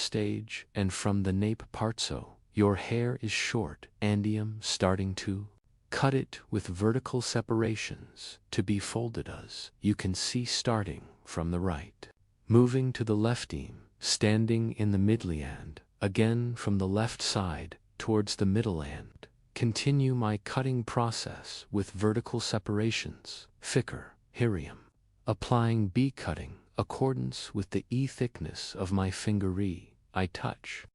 stage and from the nape parzo, your hair is short, andium starting to cut it with vertical separations to be folded as you can see starting from the right. Moving to the leftim, standing in the midly and, again from the left side towards the middle and, continue my cutting process with vertical separations, thicker, hirium. Applying B cutting, accordance with the E thickness of my fingery, I touch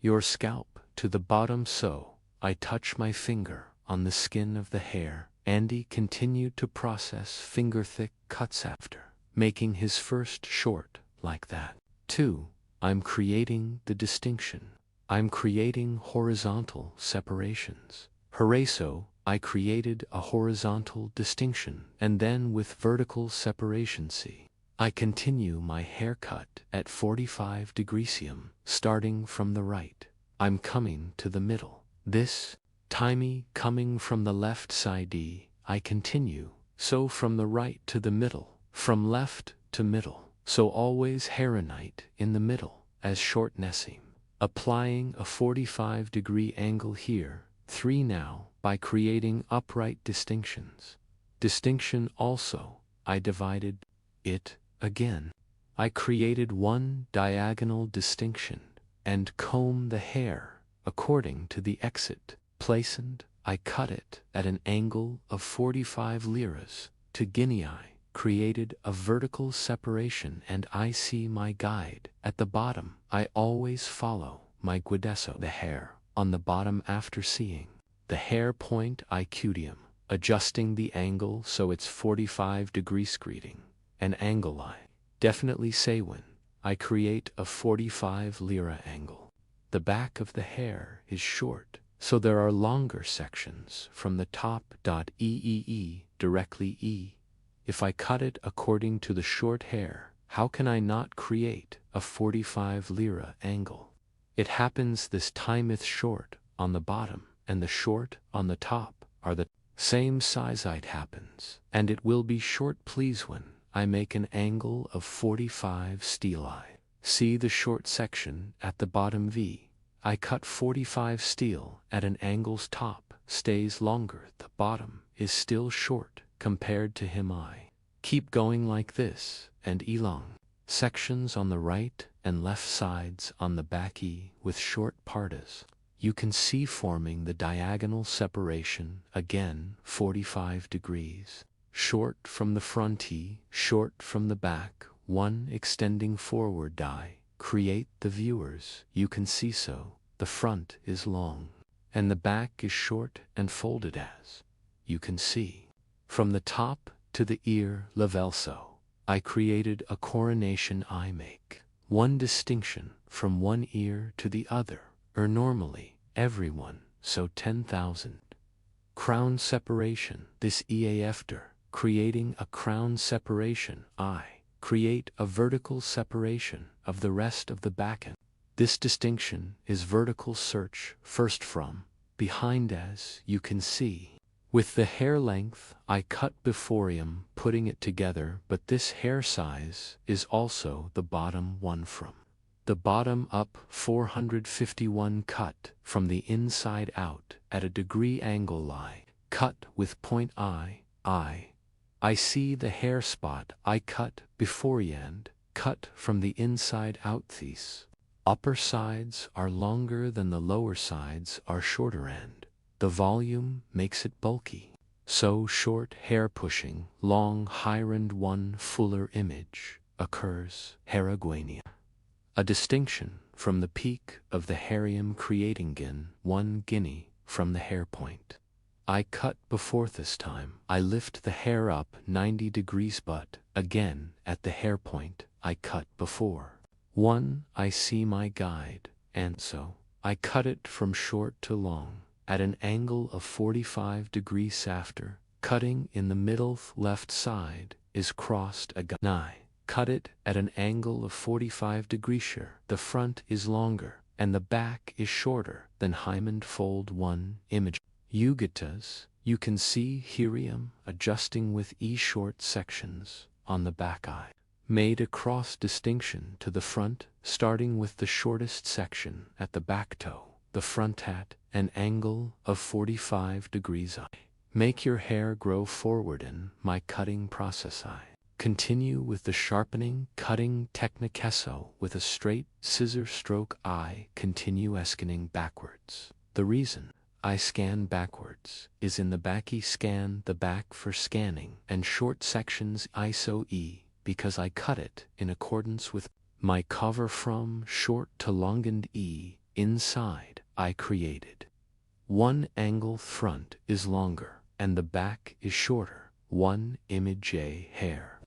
your scalp to the bottom so, I touch my finger on the skin of the hair. Andy continued to process finger-thick cuts after, making his first short like that. 2. I'm creating the distinction. I'm creating horizontal separations. Horaso, I created a horizontal distinction, and then with vertical separation C. I continue my haircut at 45 degreesium, starting from the right. I'm coming to the middle. This timey coming from the left side D, I continue, so from the right to the middle, from left to middle, so always hairnite in the middle, as short nessim. Applying a 45-degree angle here, 3 now, by creating upright distinctions. Distinction also, I divided it again. I created one diagonal distinction, and comb the hair, according to the exit. Placent, I cut it at an angle of 45 liras, to Guinea. Created a vertical separation and I see my guide. At the bottom, I always follow my guidesso, the hair, on the bottom after seeing the hair point I cudium, adjusting the angle so it's 45 degrees screeding, an angle I definitely say when I create a 45 lira angle. The back of the hair is short, so there are longer sections from the top. Directly E. If I cut it according to the short hair, how can I not create a 45 lira angle? It happens this timeth short on the bottom and the short on the top are the same size. It happens, and it will be short please when I make an angle of 45 stili. See the short section at the bottom V. I cut 45 steel at an angle's top stays longer, the bottom is still short compared to him. I keep going like this, and elong sections on the right and left sides on the back E with short partas. You can see forming the diagonal separation, again 45 degrees. Short from the front E, short from the back, one extending forward die. Create the viewers, you can see so, the front is long, and the back is short and folded as you can see. From the top to the ear levelso, I created a coronation. I make one distinction from one ear to the other, or normally everyone, so 10,000. Crown separation, this EA after creating a crown separation, I create a vertical separation of the rest of the back end. This distinction is vertical search first from behind as you can see. With the hair length, I cut before him, putting it together, but this hair size is also the bottom one from the bottom up 451 cut from the inside out at a degree angle lie, cut with point I see the hair spot I cut before and cut from the inside out. These upper sides are longer than the lower sides are shorter and the volume makes it bulky. So short hair pushing, long hirand one fuller image occurs. Haraguania. A distinction from the peak of the harium creating gin, 1 guinea from the hair point. I cut before this time. I lift the hair up 90 degrees but, again, at the hair point, I cut before. 1. I see my guide, and so, I cut it from short to long, at an angle of 45 degrees after, cutting in the middle left side, is crossed again. Cut it at an angle of 45 degrees. The front is longer, and the back is shorter than Hyman fold 1 image. Yugatas, you can see herium adjusting with E short sections on the back eye. made a cross distinction to the front, starting with the shortest section at the back toe, the front at an angle of 45 degrees. I make your hair grow forward in my cutting process. I continue with the sharpening, cutting technique. So with a straight scissor stroke, I continue scanning backwards. The reason I scan backwards is in the back. Scan the back for scanning and short sections ISO E, because I cut it in accordance with my cover from short to long, and E inside I created one angle. Front is longer and the back is shorter. One image a hair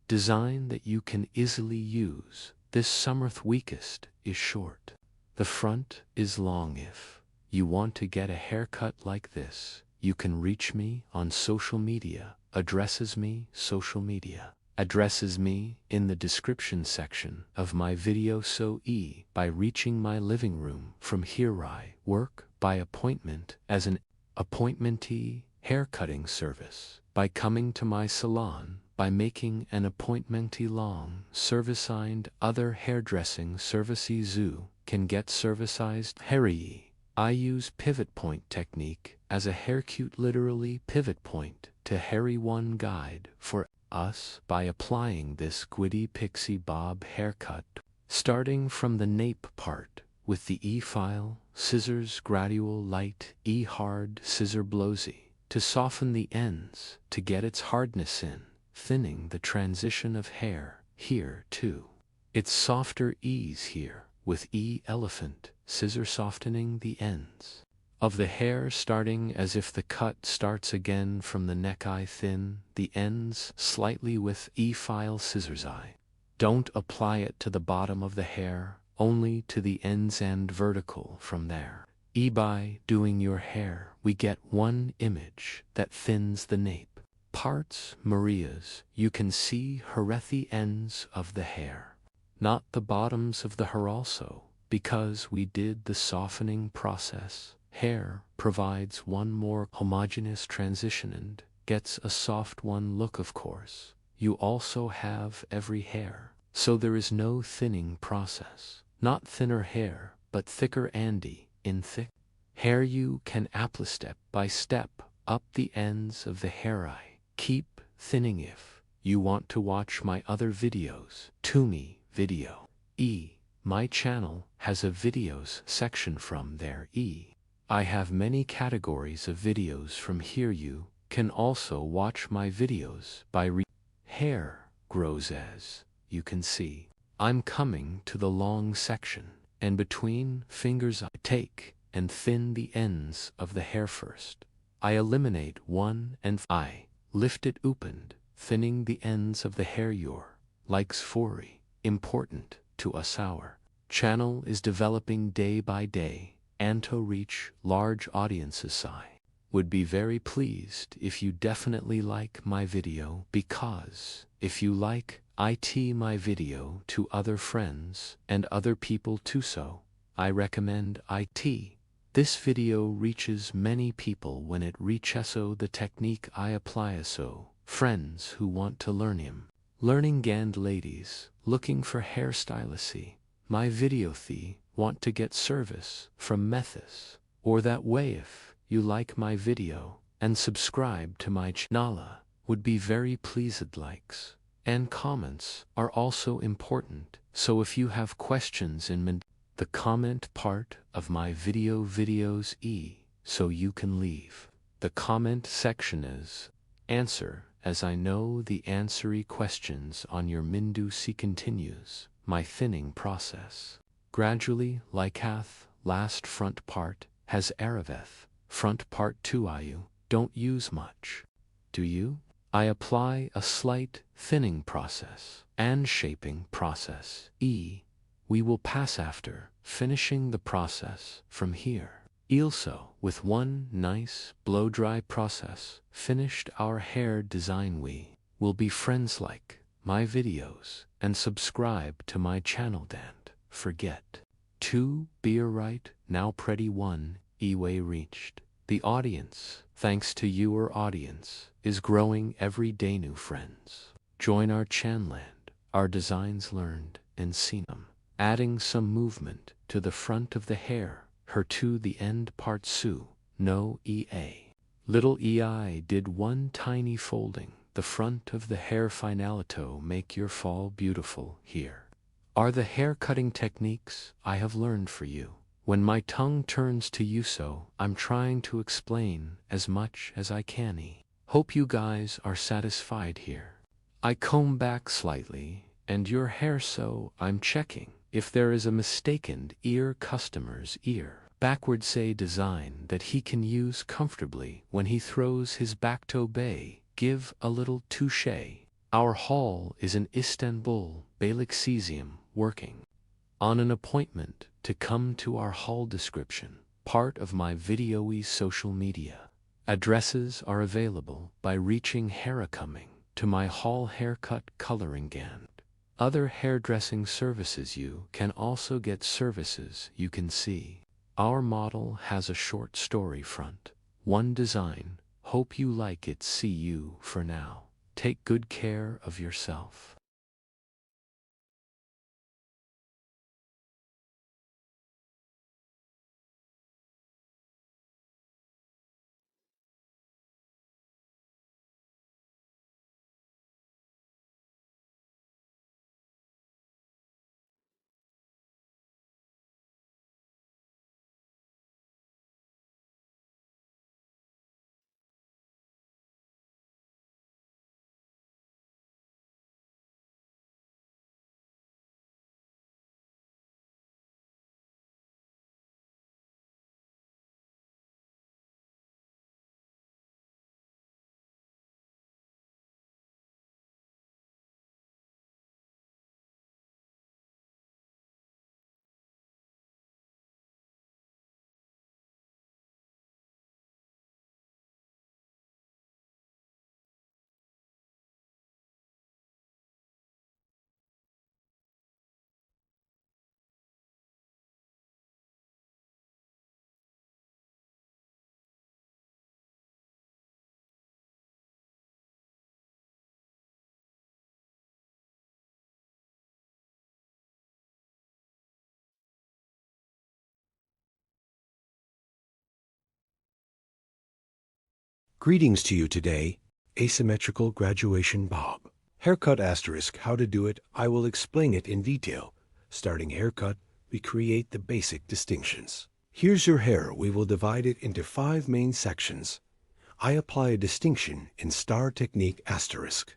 design that you can easily use this summer. Weakest is short. The front is long. If you want to get a haircut like this, you can reach me on social media. Addresses me in the description section of my video. So by reaching my living room. From here I work by appointment as an appointmentee haircutting service. By coming to my salon, by making an appointmentee long service, and other hairdressing services you can get servicized hair. I use pivot point technique as a haircut, literally pivot point to hairy one guide for us by applying this Gwitty Pixie Bob haircut, starting from the nape part with the E-file scissors, gradual light E-hard scissor blowsy to soften the ends to get its hardness in, thinning the transition of hair here too. It's softer ease here with E-elephant scissor, softening the ends of the hair, starting as if the cut starts again from the neck. I thin the ends slightly with E-file scissors. I don't apply it to the bottom of the hair, only to the ends and vertical from there. By doing your hair, we get one image that thins the nape parts. Maria's, you can see her at the ends of the hair, not the bottoms of the hair. Also, because we did the softening process, hair provides one more homogeneous transition and gets a soft one look. Of course, you also have every hair, so there is no thinning process. Not thinner hair, but thicker, and in thick hair you can apply step by step up the ends of the hair. I keep thinning. If you want to watch my other videos, to me video my channel has a videos section. From there I have many categories of videos. From here you can also watch my videos by hair grows. As you can see, I'm coming to the long section, and between fingers I take and thin the ends of the hair. First I eliminate one and I lift it opened, thinning the ends of the hair. Your likes for important to us. Our channel is developing day by day and to reach large audiences. I would be very pleased if you definitely like my video, because if you like my video to other friends and other people too, so I recommend this video reaches many people when it reaches. So the technique I apply, so friends who want to learn learning, and ladies looking for hairstylicy my video want to get service from Methis, or that way. If you like my video and subscribe to my channel, would be very pleased. Likes and comments are also important, so if you have questions in the comment part of my videos so you can leave the comment section as answer, as I know the answery questions on your Mindusi. Continues my thinning process gradually. Likath last front part has Araveth front part too. You don't use much, do you? I apply a slight thinning process and shaping process. We will pass after finishing the process from here. Also, with one nice blow dry process finished our hair design. We will be friends. Like my videos and subscribe to my channel. And forget to be right now. Pretty one way reached the audience. Thanks to your audience is growing every day. New friends join our channel, and our designs learned and seen them. Adding some movement to the front of the hair, her to the end part su, no ea. Little ei did one tiny folding, the front of the hair finalito make your fall beautiful here. Are the hair cutting techniques I have learned for you. When my tongue turns to you so, I'm trying to explain as much as I can. Hope you guys are satisfied here. I comb back slightly, and your hair so I'm checking if there is a mistaken ear customer's ear. Backward say design that he can use comfortably when he throws his back to bay, give a little touche. Our hall is in Istanbul, Beylikdüzü, working on an appointment to come to our hall description, part of my video's social media. Addresses are available by reaching Hera coming to my hall haircut coloring and other hairdressing services. You can also get services you can see. Our model has a short story front, one design, hope you like it. See you for now. Take good care of yourself. Greetings to you today, asymmetrical graduation bob. Haircut asterisk, how to do it, I will explain it in detail. Starting haircut, we create the basic distinctions. Here's your hair, we will divide it into 5 main sections. I apply a distinction in star technique asterisk,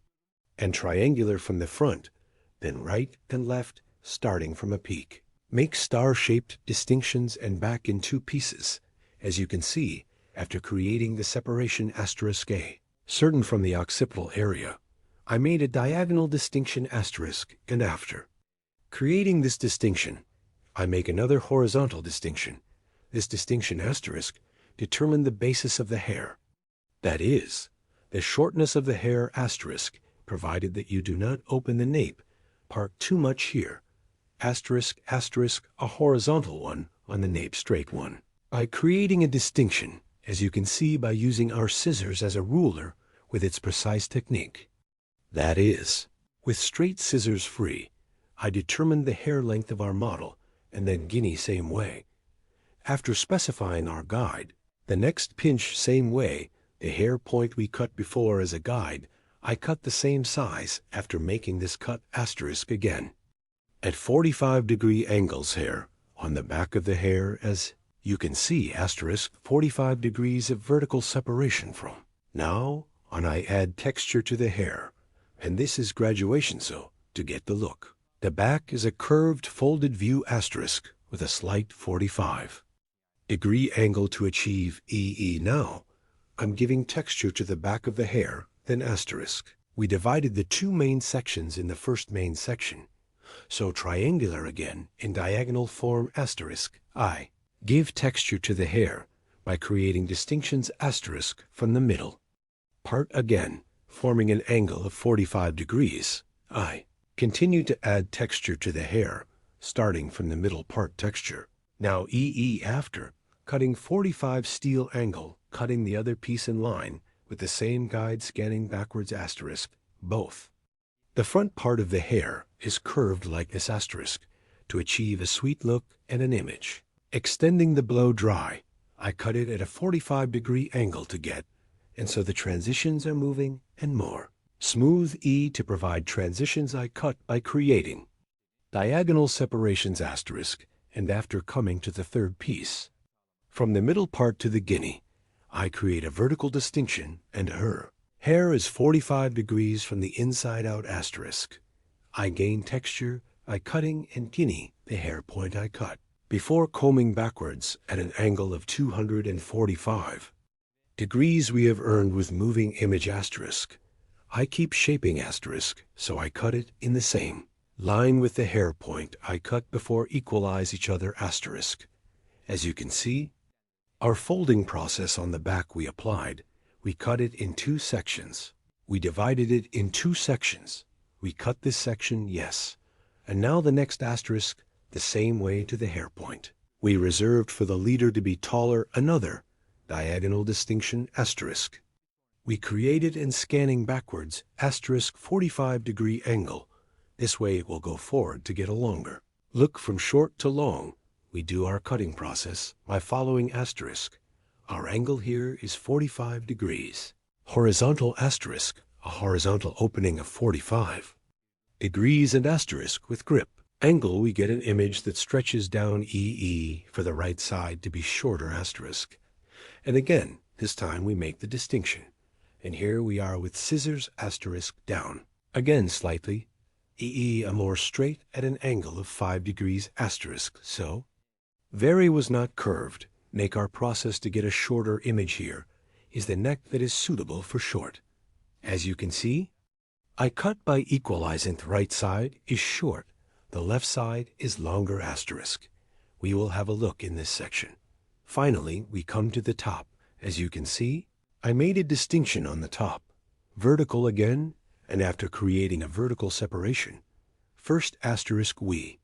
and triangular from the front, then right, then left, starting from a peak. Make star-shaped distinctions and back in 2 pieces, as you can see, after creating the separation asterisk A. Certain from the occipital area, I made a diagonal distinction asterisk and after. Creating this distinction, I make another horizontal distinction. This distinction asterisk determine the basis of the hair. That is, the shortness of the hair asterisk, provided that you do not open the nape part too much here. Asterisk asterisk a horizontal one on the nape straight one. By creating a distinction, as you can see by using our scissors as a ruler with its precise technique. That is, with straight scissors free, I determined the hair length of our model and then guinea same way. After specifying our guide, the next pinch same way, the hair point we cut before as a guide, I cut the same size after making this cut asterisk again. At 45-degree angles hair on the back of the hair as you can see asterisk 45 degrees of vertical separation from. Now on I add texture to the hair, and this is graduation so to get the look. The back is a curved folded view asterisk with a slight 45-degree angle to achieve EE. Now I'm giving texture to the back of the hair, then asterisk. We divided the 2 main sections in the first main section, so triangular again in diagonal form asterisk I. Give texture to the hair by creating distinctions asterisk from the middle part again, forming an angle of 45 degrees. I continue to add texture to the hair, starting from the middle part texture. Now EE after, cutting 45 steel angle, cutting the other piece in line with the same guide scanning backwards asterisk, both. The front part of the hair is curved like this asterisk to achieve a sweet look and an image. Extending the blow dry, I cut it at a 45-degree angle to get, and so the transitions are moving and more. Smooth E to provide transitions I cut by creating diagonal separations asterisk, and after coming to the third piece. From the middle part to the guinea, I create a vertical distinction and her. Hair is 45 degrees from the inside out asterisk. I gain texture by cutting and guinea the hair point I cut, before combing backwards at an angle of 245 degrees we have earned with moving image asterisk. I keep shaping asterisk, so I cut it in the same line with the hair point I cut before equalize each other asterisk. As you can see, our folding process on the back we applied, we cut it in 2 sections. We divided it in 2 sections. We cut this section, yes. And now the next asterisk, the same way to the hair point. We reserved for the leader to be taller another diagonal distinction asterisk. We created and scanning backwards asterisk 45-degree angle. This way it will go forward to get a longer. Look from short to long. We do our cutting process by following asterisk. Our angle here is 45 degrees. Horizontal asterisk, a horizontal opening of 45 degrees and asterisk with grip. Angle, we get an image that stretches down EE for the right side to be shorter asterisk. And again, this time we make the distinction. And here we are with scissors asterisk down. Again slightly. EE a more straight at an angle of 5 degrees asterisk, so. Vary was not curved. Make our process to get a shorter image here is the neck that is suitable for short. As you can see, I cut by equalizing the right side is short. The left side is longer asterisk. We will have a look in this section. Finally, we come to the top. As you can see, I made a distinction on the top. Vertical again, and after creating a vertical separation, first asterisk we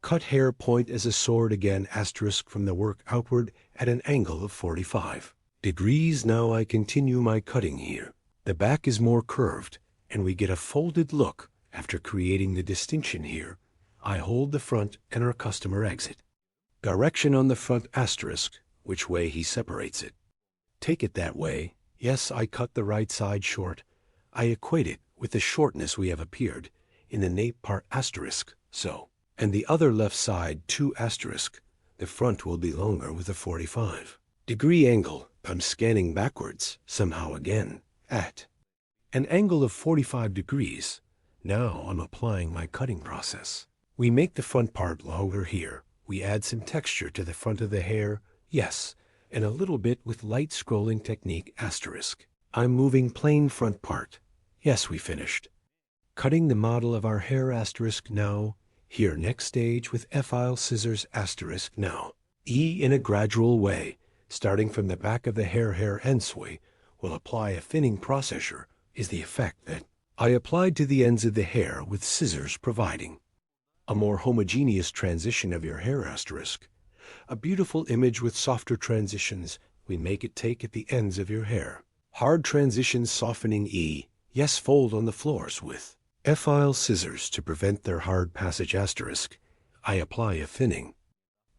cut hair point as a sword again asterisk from the work outward at an angle of 45 degrees. Now I continue my cutting here. The back is more curved, and we get a folded look after creating the distinction here. I hold the front and our customer exit. Direction on the front asterisk, which way he separates it. Take it that way. Yes, I cut the right side short. I equate it with the shortness we have appeared in the nape part asterisk, so. And the other left side 2 asterisk. The front will be longer with a 45 degree angle. I'm scanning backwards, somehow again, at an angle of 45 degrees. Now I'm applying my cutting process. We make the front part longer here. We add some texture to the front of the hair, yes, and a little bit with light scrolling technique asterisk. I'm moving plain front part. Yes, we finished. Cutting the model of our hair asterisk now. Here next stage with F-file scissors asterisk now. E in a gradual way, starting from the back of the hair endsway, will apply a thinning processor is the effect that I applied to the ends of the hair with scissors providing a more homogeneous transition of your hair asterisk. A beautiful image with softer transitions we make it take at the ends of your hair. Hard transitions softening E. Yes, fold on the floors with F-file scissors to prevent their hard passage asterisk. I apply a thinning.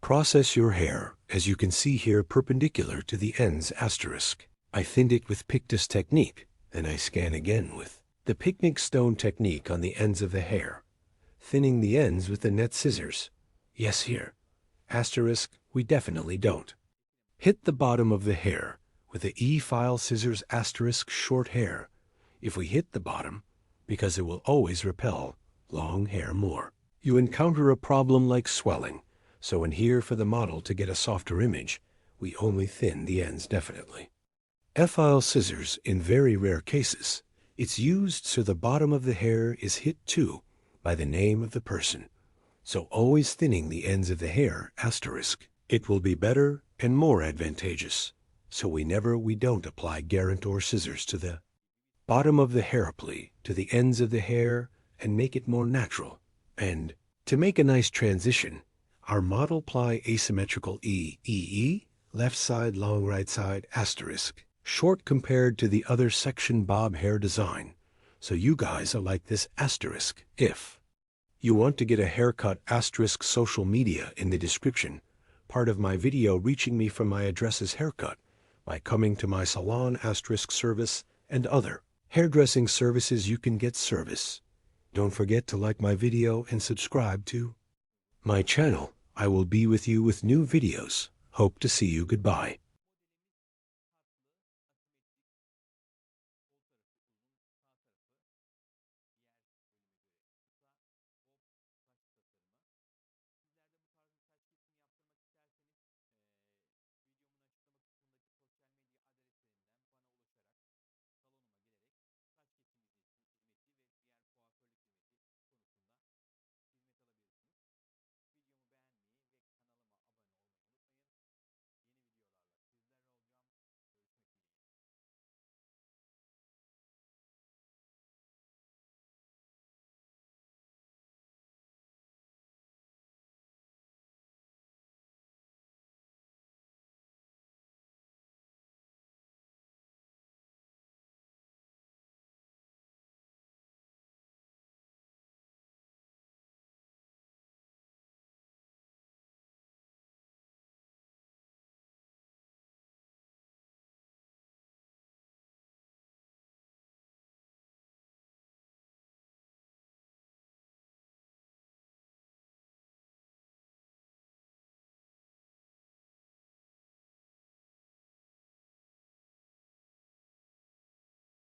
Process your hair, as you can see here, perpendicular to the ends asterisk. I thinned it with Pictus technique, then I scan again with the picnic stone technique on the ends of the hair, thinning the ends with the net scissors. Yes, here. Asterisk, we definitely don't. Hit the bottom of the hair with the E-file scissors asterisk short hair. If we hit the bottom, because it will always repel long hair more. You encounter a problem like swelling, so in here for the model to get a softer image, we only thin the ends definitely. F-file scissors in very rare cases. It's used so the bottom of the hair is hit too by the name of the person. So always thinning the ends of the hair asterisk. It will be better and more advantageous. So we don't apply guarantor scissors to the bottom of the hairplay to the ends of the hair and make it more natural. And to make a nice transition, our model ply asymmetrical E, left side long right side asterisk, short compared to the other section bob hair design. So you guys are like this asterisk. If you want to get a haircut asterisk social media in the description, part of my video reaching me from my address is haircut, by coming to my salon asterisk service and other hairdressing services you can get service. Don't forget to like my video and subscribe to my channel. I will be with you with new videos. Hope to see you. Goodbye.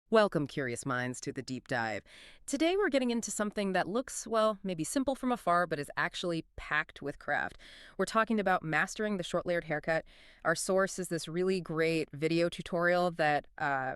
Welcome, curious minds, to the deep dive. Today we're getting into something that looks, well, maybe simple from afar, but is actually packed with craft. We're talking about mastering the short-layered haircut. Our source is this really great video tutorial that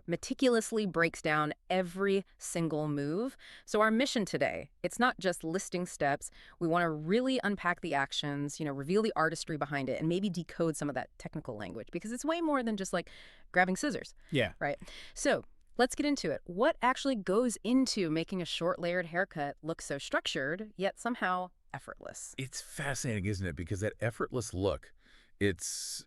meticulously breaks down every single move. So our mission today, it's not just listing steps. We want to really unpack the actions, reveal the artistry behind it, and maybe decode some of that technical language, because it's way more than just like grabbing scissors. Yeah. Right? So let's get into it. What actually goes into making a short layered haircut look so structured, yet somehow effortless? It's fascinating, isn't it? Because that effortless look, it's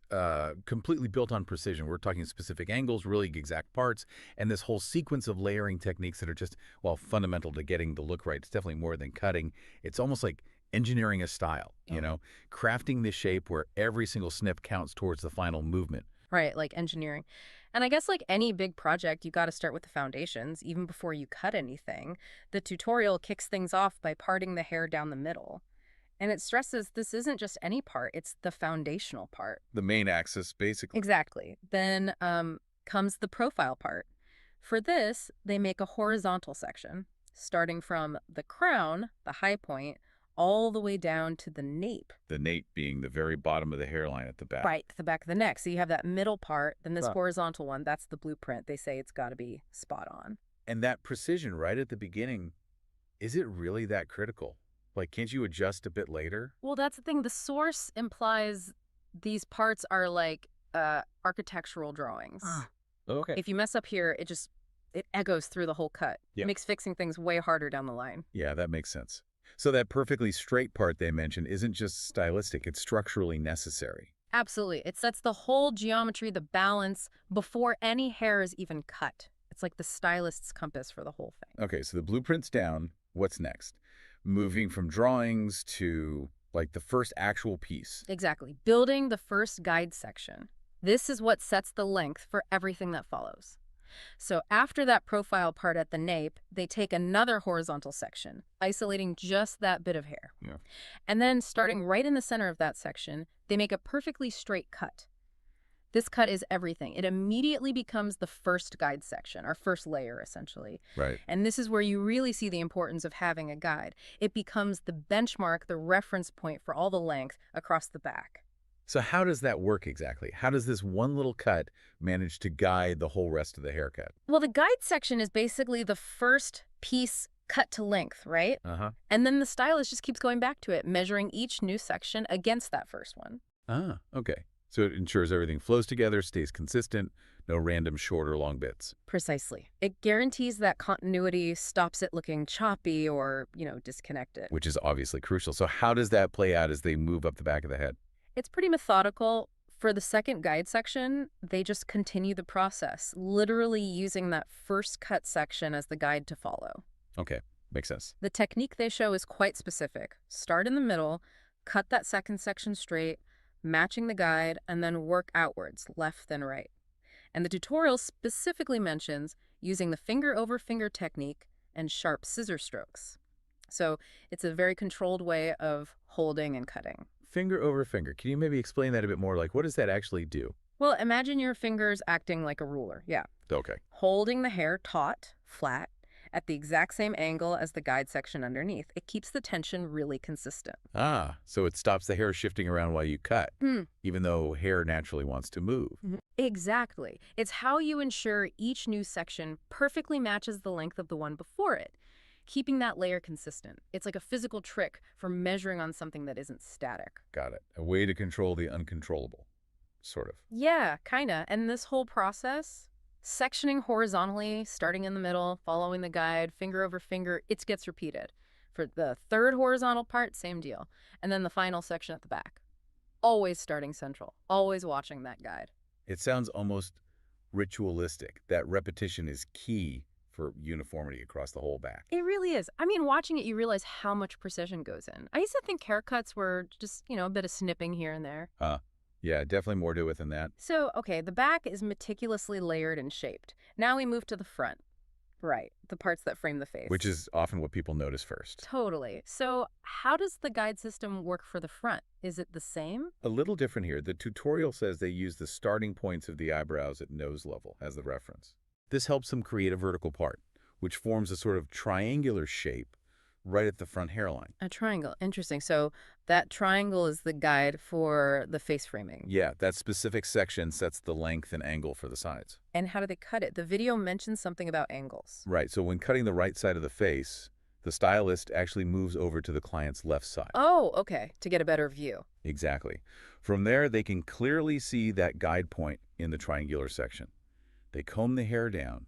completely built on precision. We're talking specific angles, really exact parts, and this whole sequence of layering techniques that are just, well, fundamental to getting the look right. It's definitely more than cutting. It's almost like engineering a style, crafting the shape where every single snip counts towards the final movement. Right, like engineering. And I guess like any big project, you got to start with the foundations, even before you cut anything. The tutorial kicks things off by parting the hair down the middle. And it stresses this isn't just any part, it's the foundational part. The main axis, basically. Exactly. Then comes the profile part. For this, they make a horizontal section, starting from the crown, the high point, all the way down to the nape. The nape being the very bottom of the hairline at the back. Right, the back of the neck. So you have that middle part, then this horizontal one, that's the blueprint. They say it's got to be spot on. And that precision right at the beginning, is it really that critical? Like, can't you adjust a bit later? Well, that's the thing. The source implies these parts are like architectural drawings. Okay. If you mess up here, it echoes through the whole cut. Yep. It makes fixing things way harder down the line. Yeah, that makes sense. So that perfectly straight part they mentioned isn't just stylistic, it's structurally necessary. Absolutely. It sets the whole geometry, the balance, before any hair is even cut. It's like the stylist's compass for the whole thing. Okay, so the blueprint's down. What's next? Moving from drawings to, like, the first actual piece. Exactly. Building the first guide section. This is what sets the length for everything that follows. So after that profile part at the nape, they take another horizontal section, isolating just that bit of hair. Yeah. And then starting right in the center of that section, they make a perfectly straight cut. This cut is everything. It immediately becomes the first guide section, our first layer, essentially. Right. And this is where you really see the importance of having a guide. It becomes the benchmark, the reference point for all the length across the back. So how does that work exactly? How does this one little cut manage to guide the whole rest of the haircut? Well, the guide section is basically the first piece cut to length, right? Uh-huh. And then the stylist just keeps going back to it, measuring each new section against that first one. Ah, okay. So it ensures everything flows together, stays consistent, no random short or long bits. Precisely. It guarantees that continuity, stops it looking choppy or, disconnected. Which is obviously crucial. So how does that play out as they move up the back of the head? It's pretty methodical. For the second guide section, they just continue the process, literally using that first cut section as the guide to follow. Okay, makes sense. The technique they show is quite specific. Start in the middle, cut that second section straight, matching the guide, and then work outwards, left then right. And the tutorial specifically mentions using the finger over finger technique and sharp scissor strokes. So it's a very controlled way of holding and cutting. Finger over finger. Can you maybe explain that a bit more? Like, what does that actually do? Well, imagine your fingers acting like a ruler. Yeah. Okay. Holding the hair taut, flat, at the exact same angle as the guide section underneath. It keeps the tension really consistent. Ah, so it stops the hair shifting around while you cut, even though hair naturally wants to move. Exactly. It's how you ensure each new section perfectly matches the length of the one before it, keeping that layer consistent. It's like a physical trick for measuring on something that isn't static. Got it. A way to control the uncontrollable, sort of. Yeah, kinda. And this whole process, sectioning horizontally, starting in the middle, following the guide, finger over finger, it gets repeated. For the third horizontal part, same deal. And then the final section at the back. Always starting central, always watching that guide. It sounds almost ritualistic. That repetition is key for uniformity across the whole back. It really is. I mean, watching it, you realize how much precision goes in. I used to think haircuts were just, a bit of snipping here and there. Yeah, definitely more to it than that. So, okay, the back is meticulously layered and shaped. Now we move to the front. Right, the parts that frame the face. Which is often what people notice first. Totally. So how does the guide system work for the front? Is it the same? A little different here. The tutorial says they use the starting points of the eyebrows at nose level as the reference. This helps them create a vertical part, which forms a sort of triangular shape right at the front hairline. A triangle. Interesting. So that triangle is the guide for the face framing. Yeah, that specific section sets the length and angle for the sides. And how do they cut it? The video mentions something about angles. Right, so when cutting the right side of the face, the stylist actually moves over to the client's left side. Oh, okay, to get a better view. Exactly. From there, they can clearly see that guide point in the triangular section. They comb the hair down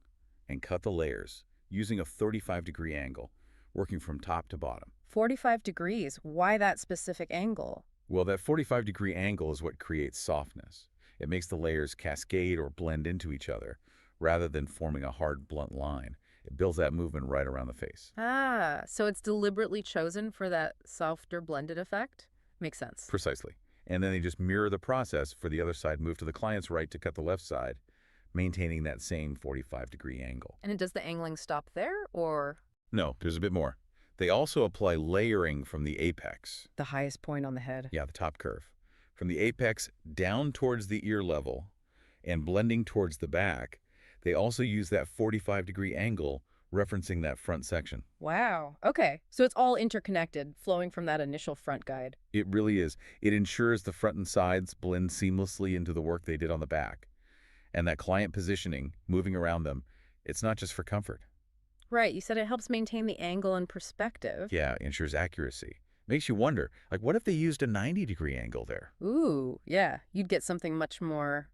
and cut the layers using a 35-degree angle, working from top to bottom. 45 degrees. Why that specific angle? Well, that 45-degree angle is what creates softness. It makes the layers cascade or blend into each other, rather than forming a hard, blunt line. It builds that movement right around the face. Ah, so it's deliberately chosen for that softer blended effect? Makes sense. Precisely. And then they just mirror the process for the other side, move to the client's right to cut the left side, maintaining that same 45-degree angle. And does the angling stop there, or? No, there's a bit more. They also apply layering from the apex. The highest point on the head. Yeah, the top curve. From the apex down towards the ear level and blending towards the back, they also use that 45-degree angle referencing that front section. Wow. Okay. So it's all interconnected, flowing from that initial front guide. It really is. It ensures the front and sides blend seamlessly into the work they did on the back. And that client positioning, moving around them, it's not just for comfort. Right. You said it helps maintain the angle and perspective. Yeah, ensures accuracy. Makes you wonder, like, what if they used a 90-degree angle there? Ooh, yeah. You'd get something much more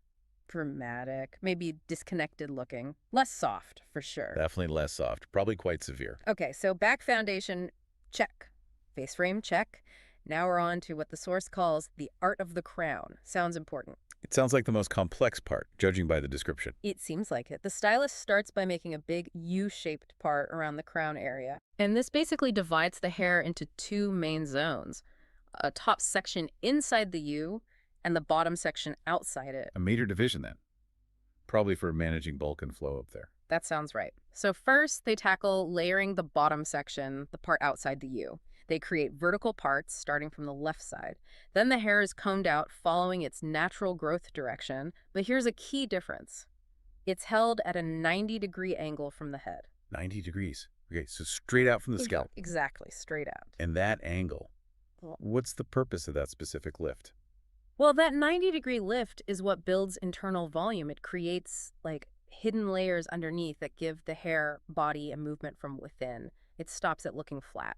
dramatic, maybe disconnected looking. Less soft, for sure. Definitely less soft. Probably quite severe. Okay, so back foundation, check. Face frame, check. Now we're on to what the source calls the art of the crown. Sounds important. It sounds like the most complex part, judging by the description. It seems like it. The stylist starts by making a big U-shaped part around the crown area. And this basically divides the hair into two main zones. A top section inside the U and the bottom section outside it. A major division, then. Probably for managing bulk and flow up there. That sounds right. So first, they tackle layering the bottom section, the part outside the U. They create vertical parts starting from the left side. Then the hair is combed out following its natural growth direction. But here's a key difference. It's held at a 90-degree angle from the head. 90 degrees. Okay, so straight out from the scalp. Exactly, straight out. And that angle, what's the purpose of that specific lift? Well, that 90-degree lift is what builds internal volume. It creates, hidden layers underneath that give the hair body and movement from within. It stops it looking flat.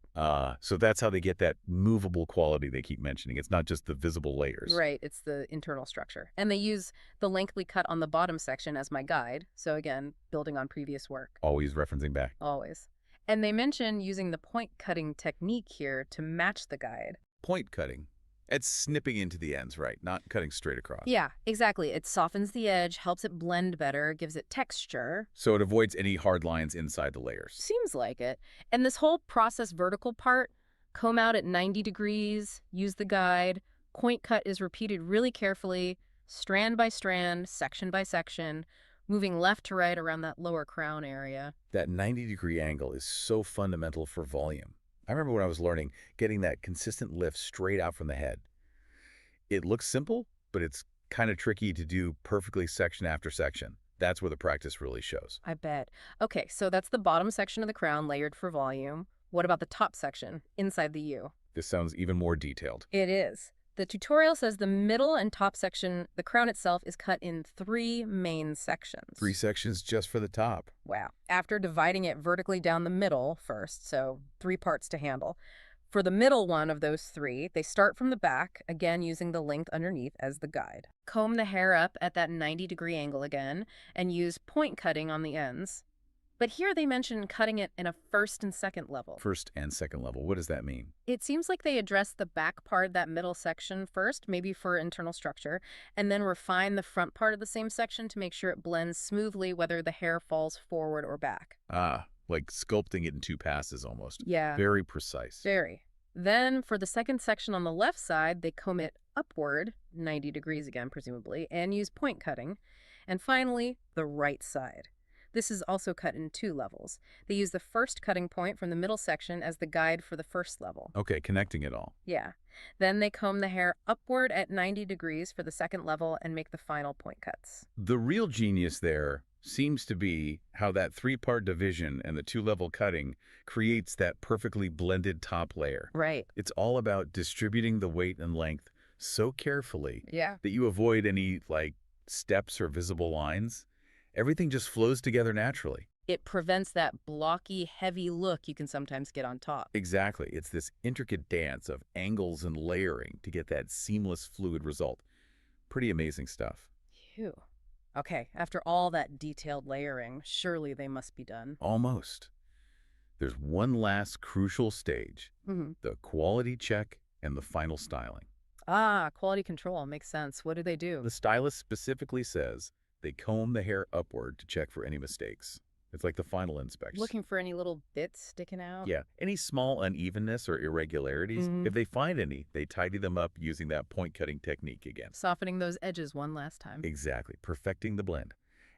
So that's how they get that movable quality they keep mentioning. It's not just the visible layers. Right, it's the internal structure. And they use the length we cut on the bottom section as my guide. So again, building on previous work. Always referencing back. Always. And they mention using the point cutting technique here to match the guide. Point cutting. It's snipping into the ends, right? Not cutting straight across. Yeah, exactly. It softens the edge, helps it blend better, gives it texture. So it avoids any hard lines inside the layers. Seems like it. And this whole process vertical part, comb out at 90 degrees, use the guide, point cut is repeated really carefully, strand by strand, section by section, moving left to right around that lower crown area. That 90-degree angle is so fundamental for volume. I remember when I was learning, getting that consistent lift straight out from the head. It looks simple, but it's kind of tricky to do perfectly section after section. That's where the practice really shows. I bet. Okay, so that's the bottom section of the crown layered for volume. What about the top section, inside the U? This sounds even more detailed. It is. The tutorial says the middle and top section, the crown itself, is cut in 3 main sections. 3 sections just for the top. Wow. After dividing it vertically down the middle first, so 3 parts to handle. For the middle one of those 3, they start from the back, again using the length underneath as the guide. Comb the hair up at that 90-degree angle again, and use point cutting on the ends. But here they mention cutting it in a first and second level. First and second level, what does that mean? It seems like they address the back part, that middle section first, maybe for internal structure, and then refine the front part of the same section to make sure it blends smoothly whether the hair falls forward or back. Ah, like sculpting it in 2 passes almost. Yeah. Very precise. Very. Then for the second section on the left side, they comb it upward, 90 degrees again, presumably, and use point cutting. And finally, the right side. This is also cut in 2 levels. They use the first cutting point from the middle section as the guide for the first level. Okay, connecting it all. Yeah. Then they comb the hair upward at 90 degrees for the second level and make the final point cuts. The real genius there seems to be how that 3-part division and the 2-level cutting creates that perfectly blended top layer. Right. It's all about distributing the weight and length so carefully Yeah. that you avoid any, steps or visible lines. Everything just flows together naturally. It prevents that blocky, heavy look you can sometimes get on top. Exactly. It's this intricate dance of angles and layering to get that seamless, fluid result. Pretty amazing stuff. Phew. Okay, after all that detailed layering, surely they must be done. Almost. There's one last crucial stage, the quality check and the final styling. Ah, quality control. Makes sense. What do they do? The stylist specifically says they comb the hair upward to check for any mistakes. It's like the final inspection. Looking for any little bits sticking out? Yeah, any small unevenness or irregularities, if they find any, they tidy them up using that point cutting technique again. Softening those edges one last time. Exactly, perfecting the blend.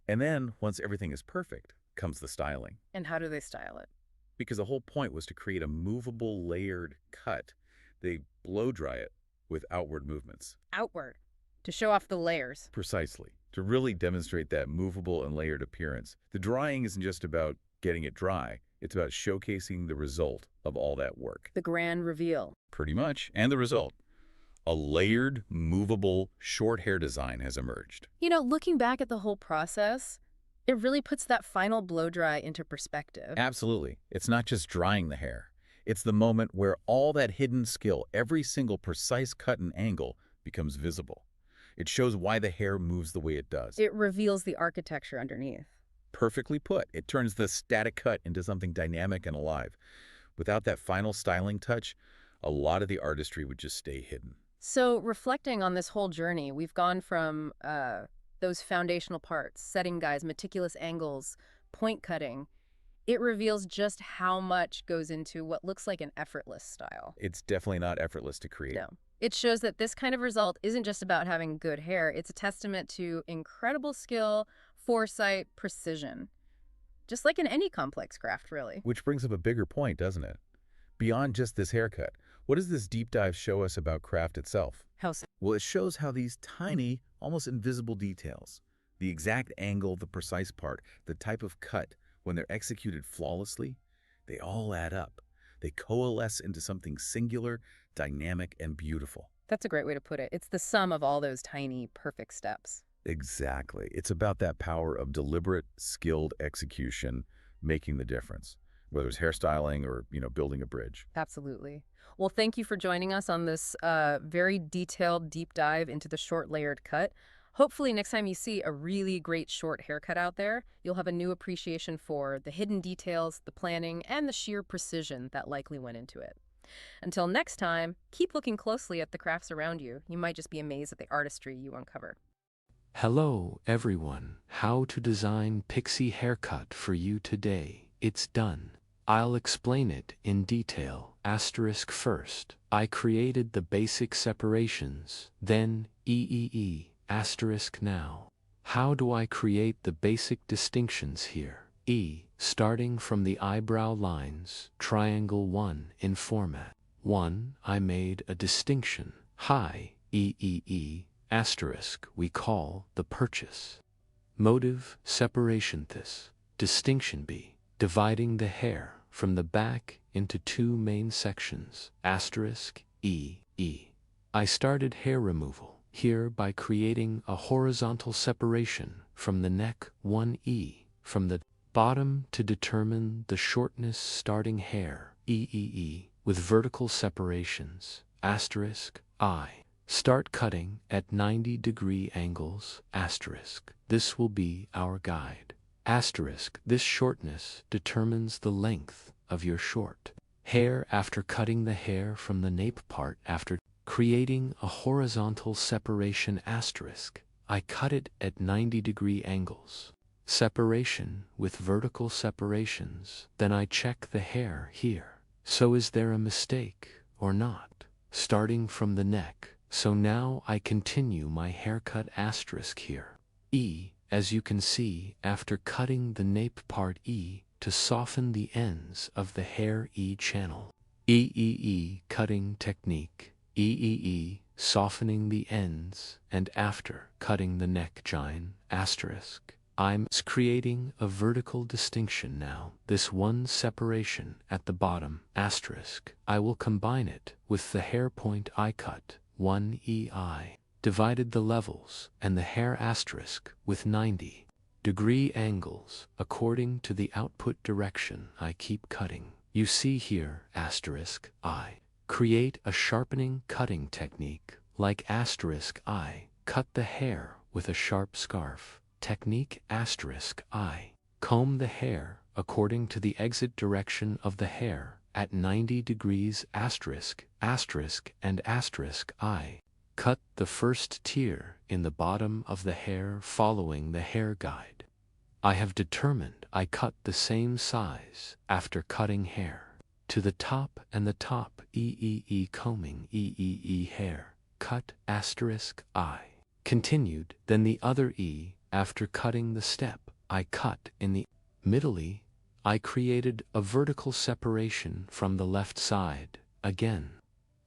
And then, once everything is perfect, comes the styling. And how do they style it? Because the whole point was to create a movable layered cut. They blow dry it with outward movements. Outward. To show off the layers. Precisely. To really demonstrate that movable and layered appearance. The drying isn't just about getting it dry. It's about showcasing the result of all that work. The grand reveal. Pretty much. And the result. A layered, movable, short hair design has emerged. You know, looking back at the whole process, it really puts that final blow dry into perspective. Absolutely. It's not just drying the hair. It's the moment where all that hidden skill, every single precise cut and angle, becomes visible. It shows why the hair moves the way it does. It reveals the architecture underneath. Perfectly put. It turns the static cut into something dynamic and alive. Without that final styling touch, a lot of the artistry would just stay hidden. So reflecting on this whole journey, we've gone from those foundational parts, setting guides, meticulous angles, point cutting. It reveals just how much goes into what looks like an effortless style. It's definitely not effortless to create. No. It shows that this kind of result isn't just about having good hair. It's a testament to incredible skill, foresight, precision. Just like in any complex craft, really. Which brings up a bigger point, doesn't it? Beyond just this haircut, what does this deep dive show us about craft itself? How so? Well, it shows how these tiny, almost invisible details, the exact angle, the precise part, the type of cut, when they're executed flawlessly, they all add up. They coalesce into something singular, dynamic, and beautiful. That's a great way to put it. It's the sum of all those tiny, perfect steps. Exactly. It's about that power of deliberate, skilled execution making the difference, whether it's hairstyling or, building a bridge. Absolutely. Well, thank you for joining us on this very detailed deep dive into the short layered cut. Hopefully next time you see a really great short haircut out there, you'll have a new appreciation for the hidden details, the planning, and the sheer precision that likely went into it. Until next time, keep looking closely at the crafts around you. You might just be amazed at the artistry you uncover. Hello, everyone. How to design pixie haircut for you today. It's done. I'll explain it in detail. Asterisk first. I created the basic separations, then asterisk now. How do I create the basic distinctions here? Starting from the eyebrow lines, triangle 1 in format 1, I made a distinction. High, asterisk we call the purchase. Motive, separation this. Distinction B, dividing the hair from the back into two main sections, asterisk I started hair removal here by creating a horizontal separation from the neck 1 from the bottom to determine the shortness starting hair with vertical separations, asterisk I. Start cutting at 90-degree angles, asterisk. This will be our guide. Asterisk, this shortness determines the length of your short hair after cutting the hair from the nape part after creating a horizontal separation asterisk. I cut it at 90-degree angles. Separation with vertical separations. Then I check the hair here. So is there a mistake or not? Starting from the neck. So now I continue my haircut asterisk here. As you can see, after cutting the nape part to soften the ends of the hair channel. Cutting technique. Softening the ends, and after cutting the neck join, asterisk. I'm creating a vertical distinction now. This one separation at the bottom, asterisk. I will combine it with the hair point I cut, 1 divided the levels and the hair asterisk with 90-degree angles according to the output direction I keep cutting. You see here, asterisk I. Create a sharpening cutting technique like asterisk I. Cut the hair with a sharp scarf. Technique asterisk I. Comb the hair according to the exit direction of the hair at 90 degrees asterisk and asterisk I. Cut the first tier in the bottom of the hair following the hair guide. I have determined I cut the same size after cutting hair. To the top and the top combing hair. Cut asterisk I. Continued, then the other after cutting the step I cut in the middle I created a vertical separation from the left side again.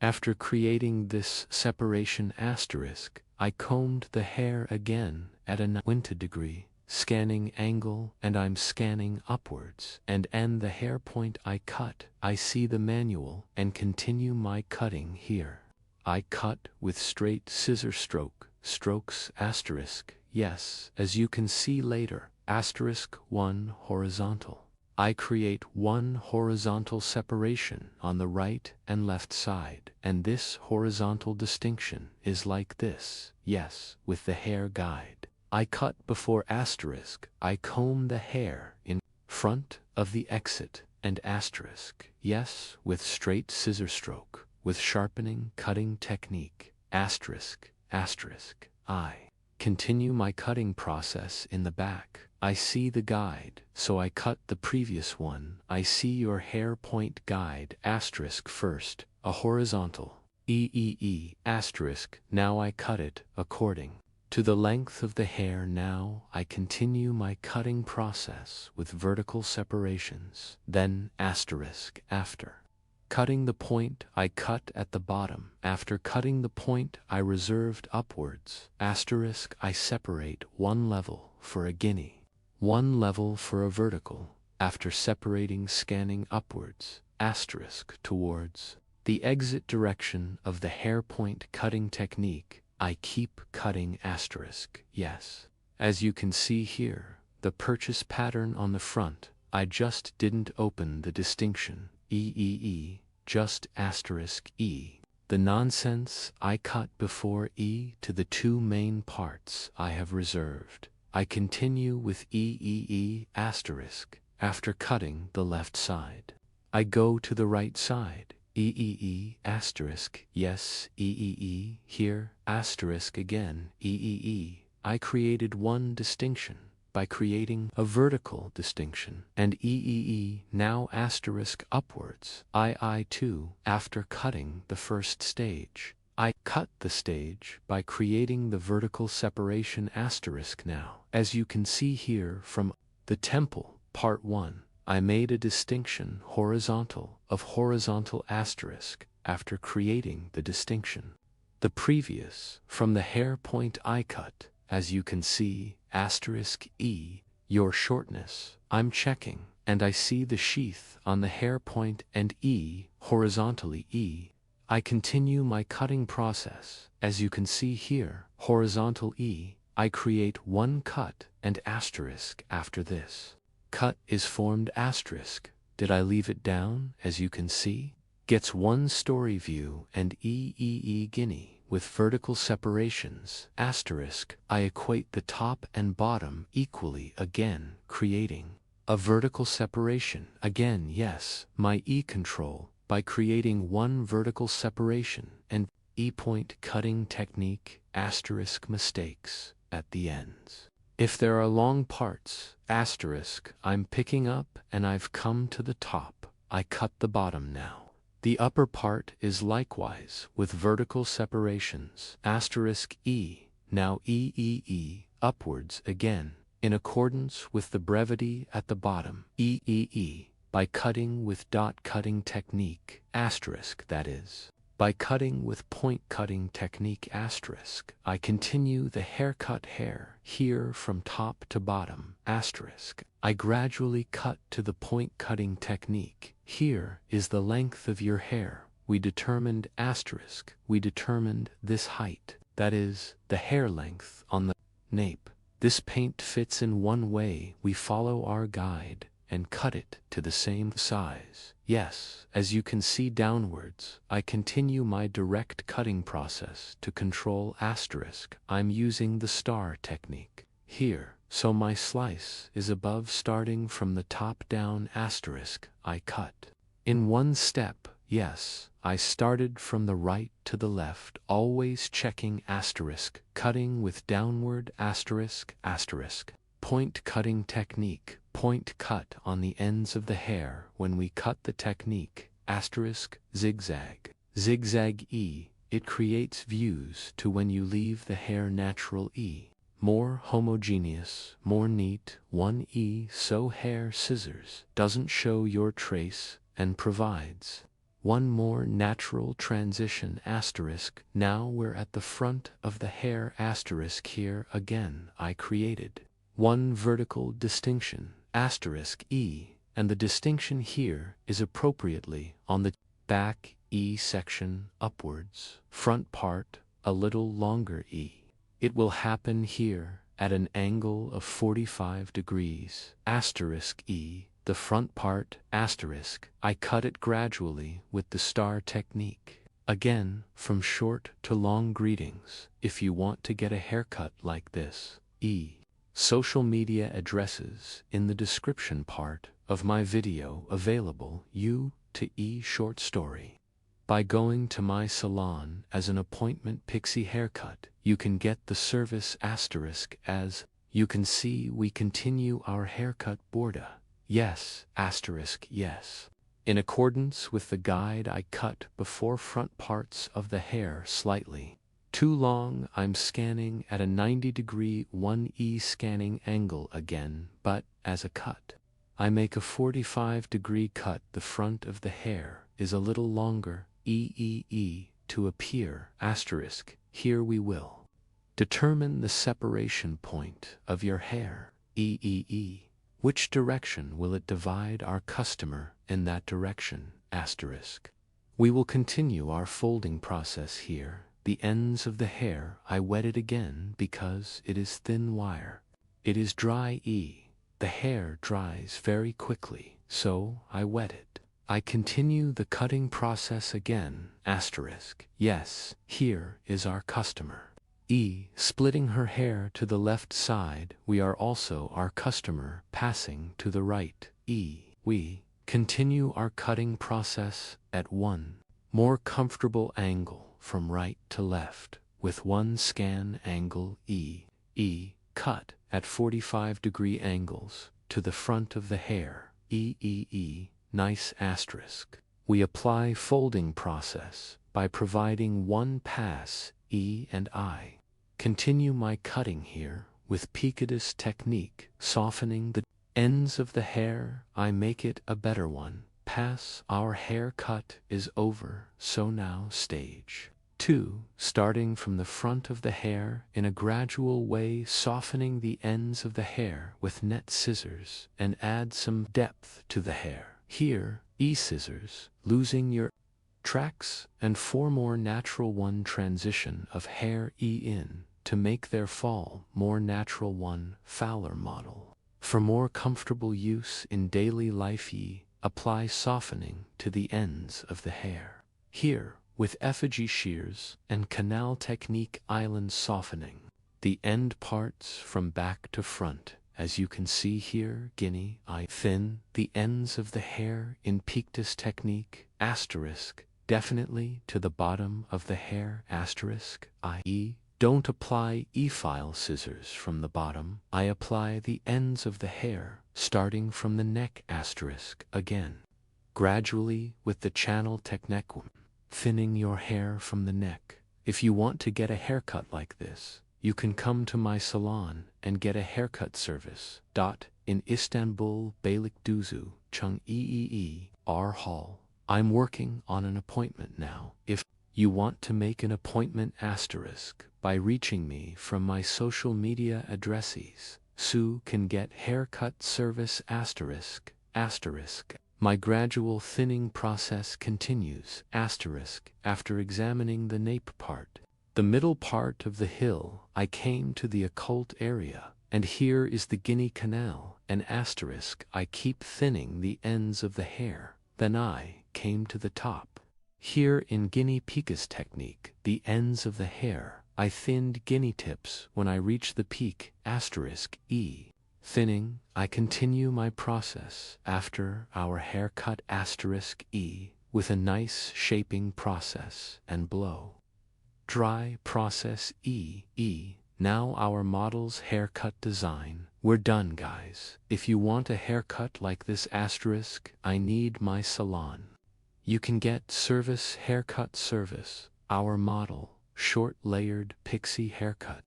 After creating this separation asterisk, I combed the hair again at a 90-degree scanning angle, and I'm scanning upwards and end the hair point I cut. I see the manual and continue my cutting here. I cut with straight scissor strokes asterisk. Yes, as you can see later, asterisk 1 horizontal. I create one horizontal separation on the right and left side, and this horizontal distinction is like this. Yes, with the hair guide. I cut before asterisk. I comb the hair in front of the exit and asterisk. Yes, with straight scissor stroke, with sharpening cutting technique, asterisk. I continue my cutting process in the back. I see the guide, so I cut the previous one. I see your hair point guide asterisk first, a horizontal, asterisk. Now I cut it according to the length of the hair. Now I continue my cutting process with vertical separations. Then asterisk after cutting the point I cut at the bottom. After cutting the point I reserved upwards, asterisk I separate one level for a guinea. One level for a vertical, after separating scanning upwards, asterisk towards the exit direction of the hair point cutting technique, I keep cutting asterisk. Yes. As you can see here, the purchase pattern on the front, I just didn't open the distinction, just asterisk the nonsense I cut before to the two main parts I have reserved. I continue with asterisk after cutting the left side. I go to the right side, Asterisk, yes, here, asterisk again, I created one distinction by creating a vertical distinction, and now asterisk upwards, too, after cutting the first stage. I cut the stage by creating the vertical separation asterisk now. As you can see here from the temple, part 1, I made a distinction horizontal of horizontal asterisk after creating the distinction. The previous, from the hair point I cut, as you can see, asterisk your shortness, I'm checking, and I see the sheath on the hair point and horizontally I continue my cutting process. As you can see here, horizontal I create one cut and asterisk after this. Cut is formed asterisk. Did I leave it down, as you can see? Gets one story view and guinea with vertical separations asterisk. I equate the top and bottom equally again, creating a vertical separation. Again, yes, my control by creating one vertical separation and point cutting technique asterisk mistakes at the ends. If there are long parts, asterisk, I'm picking up and I've come to the top. I cut the bottom now. The upper part is likewise with vertical separations asterisk now upwards again, in accordance with the brevity at the bottom by cutting with dot cutting technique asterisk, that is. By cutting with point cutting technique asterisk, I continue the haircut hair here from top to bottom asterisk. I gradually cut to the point cutting technique. Here is the length of your hair. We determined asterisk. We determined this height, that is, the hair length on the nape. This paint fits in one way. We follow our guide and cut it to the same size. Yes, as you can see downwards, I continue my direct cutting process to control asterisk. I'm using the star technique here, so my slice is above starting from the top down asterisk. I cut in one step. Yes, I started from the right to the left, always checking asterisk, cutting with downward asterisk. Point cutting technique. Point cut on the ends of the hair when we cut the technique asterisk zigzag. Zigzag it creates views to when you leave the hair natural more homogeneous, more neat, one so hair scissors doesn't show your trace and provides one more natural transition asterisk. Now we're at the front of the hair asterisk. Here again I created one vertical distinction asterisk and the distinction here is appropriately on the back section upwards, front part a little longer It will happen here at an angle of 45 degrees asterisk the front part asterisk. I cut it gradually with the star technique. Again, from short to long greetings. If you want to get a haircut like this, social media addresses in the description part of my video available short story. By going to my salon as an appointment pixie haircut, you can get the service asterisk. As you can see, we continue our haircut border. Yes, asterisk, yes. In accordance with the guide, I cut before front parts of the hair slightly too long. I'm scanning at a 90-degree 1 scanning angle again, but as a cut, I make a 45-degree cut. The front of the hair is a little longer to appear asterisk. Here we will determine the separation point of your hair Which direction will it divide? Our customer in that direction asterisk. We will continue our folding process here. The ends of the hair I wet it again because it is thin wire. It is dry The hair dries very quickly, so I wet it. I continue the cutting process again asterisk. Yes, here is our customer splitting her hair to the left side. We are also our customer passing to the right We continue our cutting process at 1 more comfortable angle from right to left with one scan angle E, cut at 45-degree angles to the front of the hair, nice asterisk. We apply folding process by providing one pass E and I. Continue my cutting here with Picadus technique, softening the ends of the hair. I make it a better one. Pass. Our haircut is over, so now stage 2, starting from the front of the hair in a gradual way, softening the ends of the hair with net scissors and add some depth to the hair. Here, scissors, losing your tracks, and 4 more natural one transition of hair in to make their fall more natural one Fowler model. For more comfortable use in daily life apply softening to the ends of the hair. Here, with effigy shears and canal technique island softening the end parts from back to front. As you can see here, guinea I thin the ends of the hair in Pictus technique, asterisk, definitely to the bottom of the hair, asterisk, i.e. don't apply E-file scissors from the bottom. I apply the ends of the hair, starting from the neck, asterisk, again. Gradually with the channel technique, thinning your hair from the neck. If you want to get a haircut like this, you can come to my salon and get a haircut service. In Istanbul, Beylikdüzü, Chung R Hall. I'm working on an appointment now. If you want to make an appointment, asterisk, by reaching me from my social media addresses, Sue can get haircut service, asterisk. My gradual thinning process continues, asterisk, after examining the nape part. The middle part of the hill, I came to the occult area, and here is the guinea canal, and asterisk, I keep thinning the ends of the hair. Then I came to the top. Here in guinea Picus technique, the ends of the hair, I thinned guinea tips when I reach the peak, asterisk, Thinning, I continue my process after our haircut, asterisk, with a nice shaping process and blow dry process, Now our model's haircut design. We're done, guys. If you want a haircut like this, asterisk, I need my salon. You can get service haircut service, our model, short layered pixie haircut.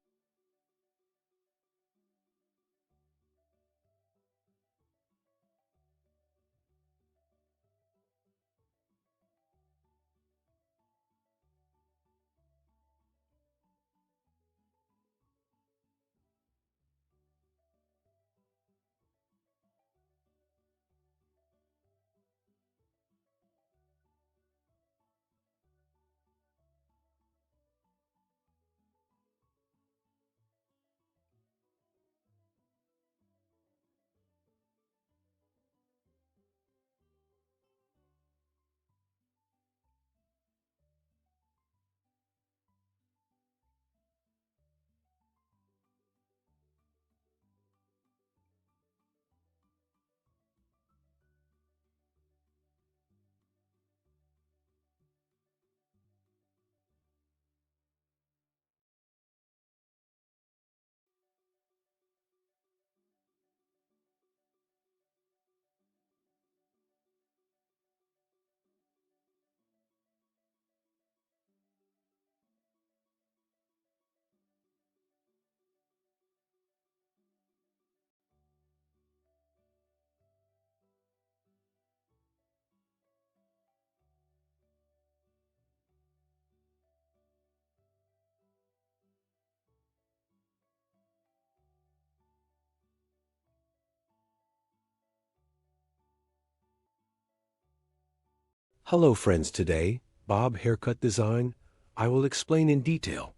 Hello friends, today, Bob Haircut Design, I will explain in detail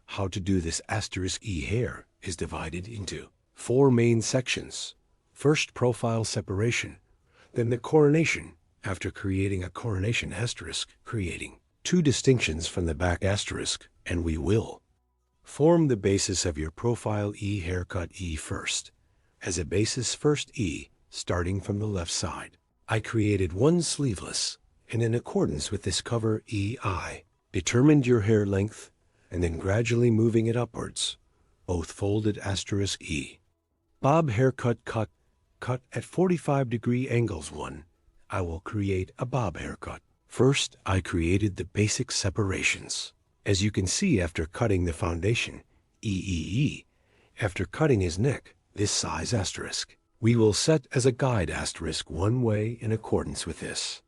how to do this asterisk E hair is divided into 4 main sections. First, profile separation, then the coronation, after creating a coronation asterisk, creating 2 distinctions from the back asterisk, and we will form the basis of your profile E haircut E first. As a basis, first E, starting from the left side. I created 1 sleeveless and in accordance with this cover EI, determined your hair length, and then gradually moving it upwards, both folded *E. Bob haircut cut at 45-degree angles 1. I will create a bob haircut. First, I created the basic separations. As you can see after cutting the foundation, EEE, after cutting his neck, this size *, we will set as a guide * one way in accordance with this.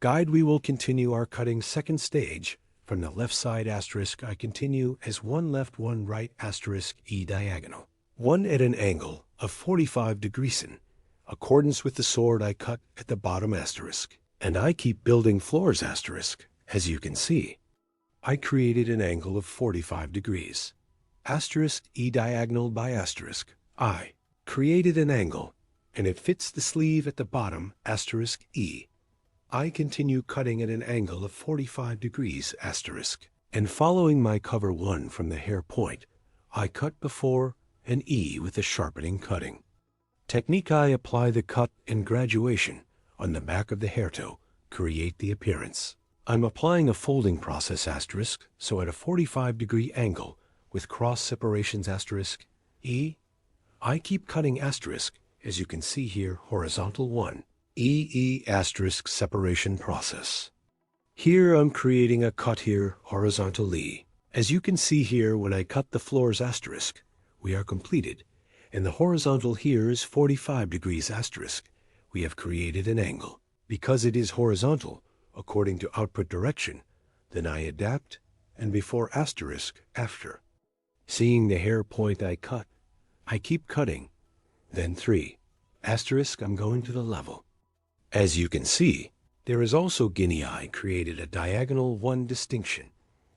Guide we will continue our cutting second stage. From the left side * I continue as one left, one right * E diagonal. One at an angle of 45 degrees in accordance with the sword I cut at the bottom *. And I keep building floors *, as you can see. I created an angle of 45 degrees. *E diagonal by *. I created an angle, and it fits the sleeve at the bottom *E. I continue cutting at an angle of 45 degrees *, and following my cover 1 from the hair point, I cut before an E with a sharpening cutting. Technique I apply the cut and graduation on the back of the hair toe, create the appearance. I'm applying a folding process *, so at a 45-degree angle with cross separations *E, I keep cutting *, as you can see here, horizontal 1. EE * separation process. Here I'm creating a cut here, horizontal E. As you can see here, when I cut the floors *, we are completed, and the horizontal here is 45 degrees *. We have created an angle. Because it is horizontal, according to output direction, then I adapt, and before * after. Seeing the hair point I cut, I keep cutting. Then 3 * I'm going to the level. As you can see, there is also guinea eye created a diagonal 1 distinction,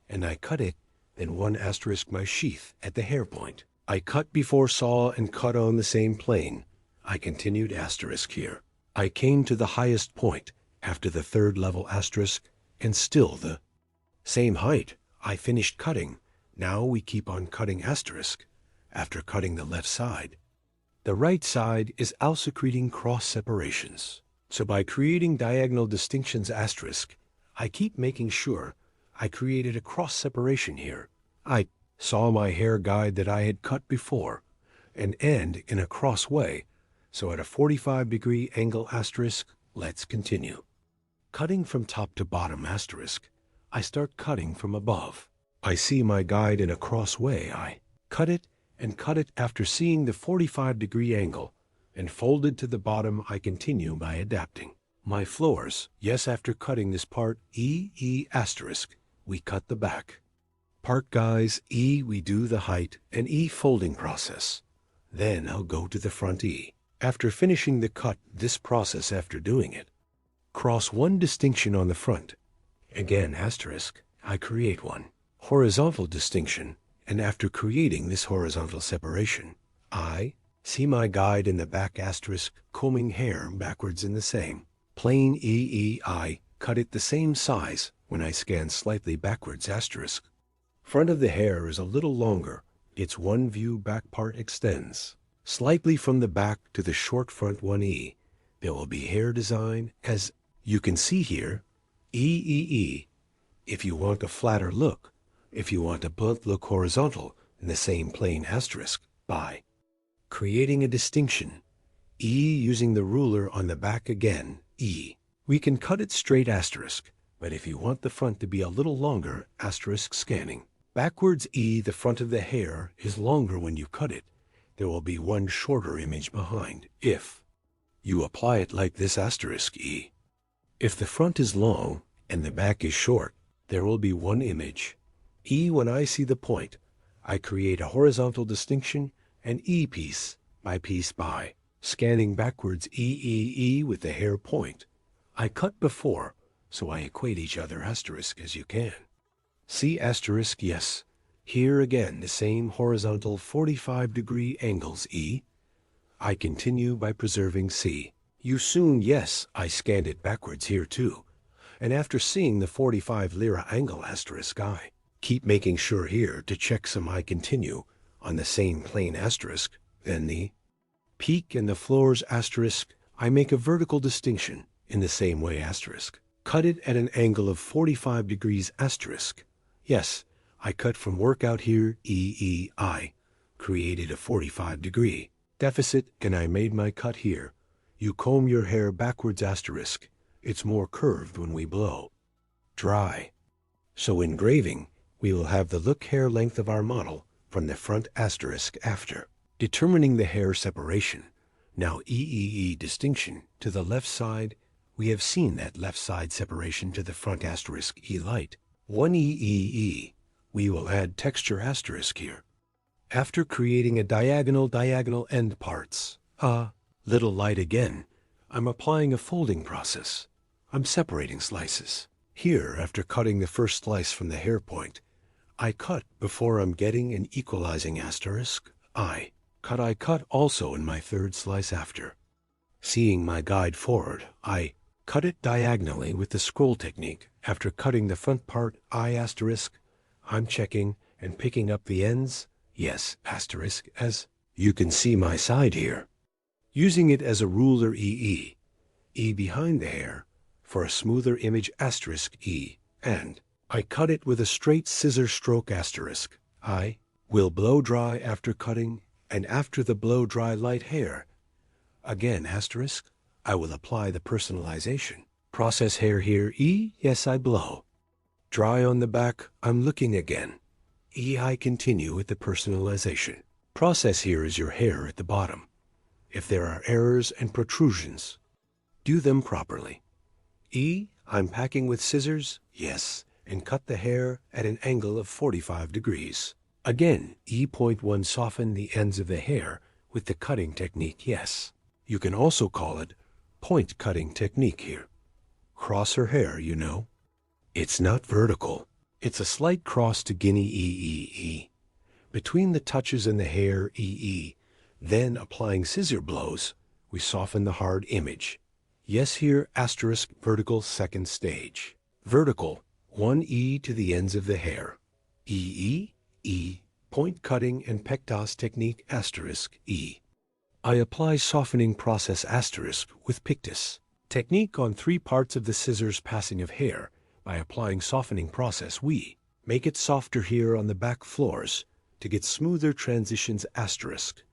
and I cut it, then 1 * my sheath at the hair point. I cut before saw and cut on the same plane. I continued * here. I came to the highest point after the third level *, and still the same height. I finished cutting. Now we keep on cutting * after cutting the left side. The right side is also creating cross separations. So by creating diagonal distinctions *, I keep making sure I created a cross separation here. I saw my hair guide that I had cut before and end in a cross way. So at a 45-degree angle *, let's continue. Cutting from top to bottom *, I start cutting from above. I see my guide in a cross way. I cut it and cut it after seeing the 45-degree angle, and folded to the bottom. I continue by adapting. My floors, yes, after cutting this part EE *, we cut the back. Part guys E, we do the height and E folding process. Then I'll go to the front E. After finishing the cut, this process after doing it, cross 1 distinction on the front. Again *, I create 1 horizontal distinction, and after creating this horizontal separation, I see my guide in the back * combing hair backwards in the same plane EE. I cut it the same size when I scan slightly backwards *. Front of the hair is a little longer. Its one view back part extends slightly from the back to the short front 1E. There will be hair design as you can see here, EEE. If you want a flatter look, if you want a blunt look horizontal in the same plane * by creating a distinction, E using the ruler on the back again, E. We can cut it straight *, but if you want the front to be a little longer, * scanning. Backwards E, the front of the hair is longer when you cut it. There will be one shorter image behind if you apply it like this *E. If the front is long and the back is short, there will be one image. E, when I see the point, I create a horizontal distinction and E piece by scanning backwards EEE with the hair point. I cut before, so I equate each other * as you can. See *, yes. Here again the same horizontal 45-degree angles E. I continue by preserving C. You soon, yes, I scanned it backwards here too. And after seeing the 45 lira angle *, I keep making sure here to check some. I continue on the same plane *, then the peak and the floors *, I make a vertical distinction in the same way *. Cut it at an angle of 45 degrees asterisk. Yes, I cut from workout here, EEI. Created a 45 degree deficit, and I made my cut here. You comb your hair backwards asterisk. It's more curved when we blow dry. So engraving, we will have the look hair length of our model from the front asterisk after. Determining the hair separation. Now EEE distinction to the left side. We have seen that left side separation to the front asterisk E light. 1 EEE. We will add texture asterisk here. After creating a diagonal end parts. Little light again. I'm applying a folding process. I'm separating slices. Here, after cutting the first slice from the hair point, I cut before I'm getting an equalizing asterisk. I cut also in my third slice after. Seeing my guide forward, I cut it diagonally with the scroll technique. After cutting the front part, I asterisk. I'm checking and picking up the ends. Yes, asterisk, as you can see my side here. Using it as a ruler EE. E behind the hair for a smoother image asterisk E. And I cut it with a straight scissor stroke asterisk. I will blow dry after cutting, and after the blow dry light hair. Again asterisk. I will apply the personalization. Process hair here E. Yes, I blow. Dry on the back. I'm looking again. E. I continue with the personalization. Process here is your hair at the bottom. If there are errors and protrusions, do them properly. E. I'm packing with scissors. Yes, and cut the hair at an angle of 45 degrees. Again, E.1 soften the ends of the hair with the cutting technique. Yes. You can also call it point cutting technique here. Cross her hair, you know. It's not vertical. It's a slight cross to guinea EEE. Between the touches in the hair EE, then applying scissor blows, we soften the hard image. Yes, here asterisk vertical second stage. Vertical, 1 E to the ends of the hair. EE, E, point cutting and pectas technique asterisk E. I apply softening process asterisk with pictus. Technique on 3 parts of the scissors passing of hair. By applying softening process, we make it softer here on the back floors to get smoother transitions asterisk.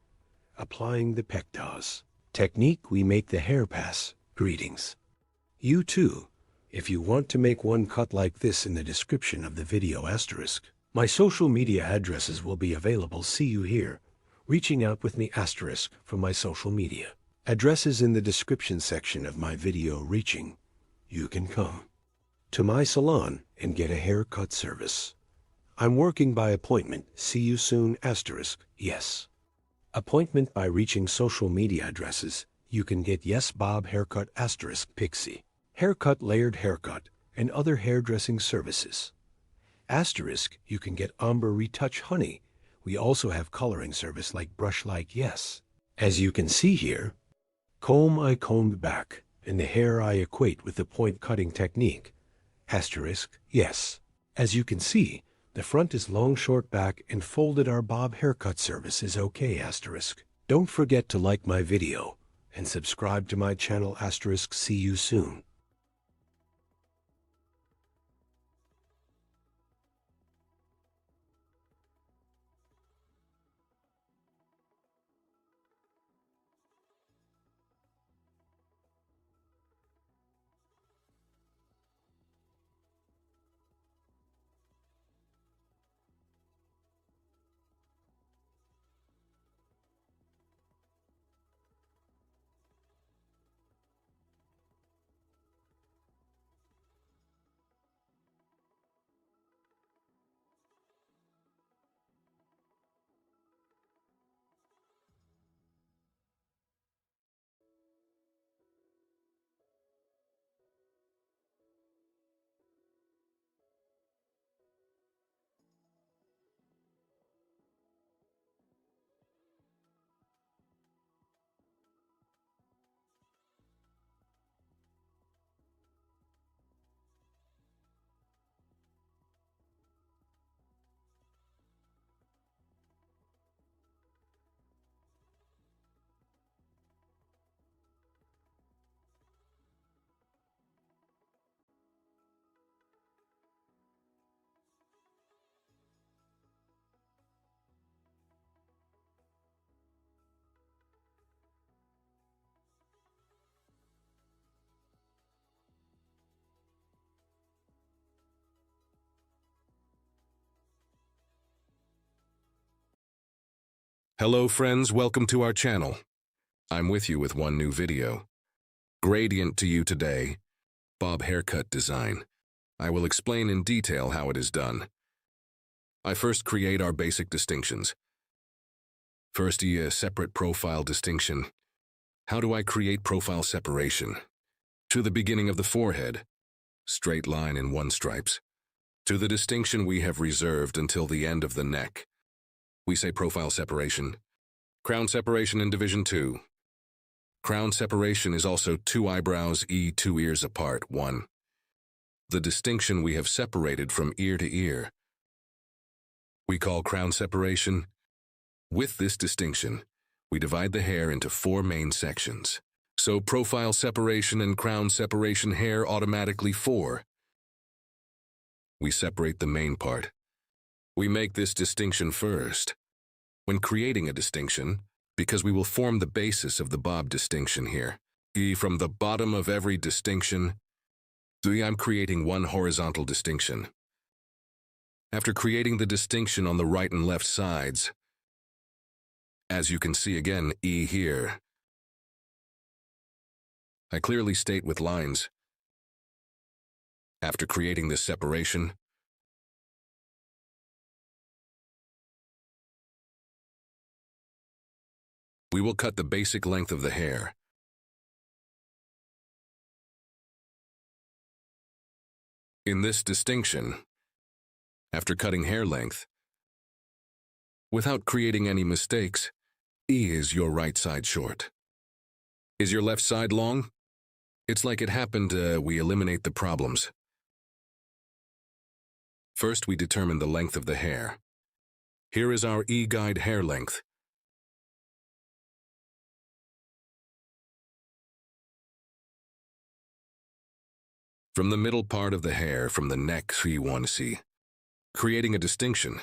Applying the pectas. Technique, we make the hair pass. Greetings. You too, if you want to make one cut like this in the description of the video asterisk. My social media addresses will be available. See you here. Reaching out with me asterisk from my social media. Addresses in the description section of my video. Reaching. You can come to my salon and get a haircut service. I'm working by appointment. See you soon asterisk. Yes. Appointment by reaching social media addresses. You can get Yes Bob Haircut asterisk Pixie. Haircut, layered haircut, and other hairdressing services. Asterisk, you can get Ombre Retouch Honey. We also have coloring service like Brush Like Yes. As you can see here, comb I combed back, and the hair I equate with the point cutting technique. Asterisk, yes. As you can see, the front is long short back and folded. Our Bob haircut service is okay asterisk. Don't forget to like my video and subscribe to my channel asterisk. See you soon. Hello friends, welcome to our channel. I'm with you with one new video. Gradient to you today, bob haircut design. I will explain in detail how it is done. I first create our basic distinctions. First, a separate profile distinction. How do I create profile separation? To the beginning of the forehead, straight line in one stripes. To the distinction we have reserved until the end of the neck. We say profile separation. Crown separation in division 2. Crown separation is also 2 eyebrows, 2 ears apart, 1. The distinction we have separated from ear to ear. We call crown separation. With this distinction, we divide the hair into 4 main sections. So profile separation and crown separation hair automatically 4. We separate the main part. We make this distinction first. When creating a distinction, because we will form the basis of the bob distinction here. From the bottom of every distinction, I'm creating one horizontal distinction. After creating the distinction on the right and left sides, as you can see again, here, I clearly state with lines. After creating this separation, we will cut the basic length of the hair. In this distinction, after cutting hair length, without creating any mistakes, is your right side short? Is your left side long? It's like it happened, we eliminate the problems. First, we determine the length of the hair. Here is our guide hair length. From the middle part of the hair, from the neck, we want to see. Creating a distinction.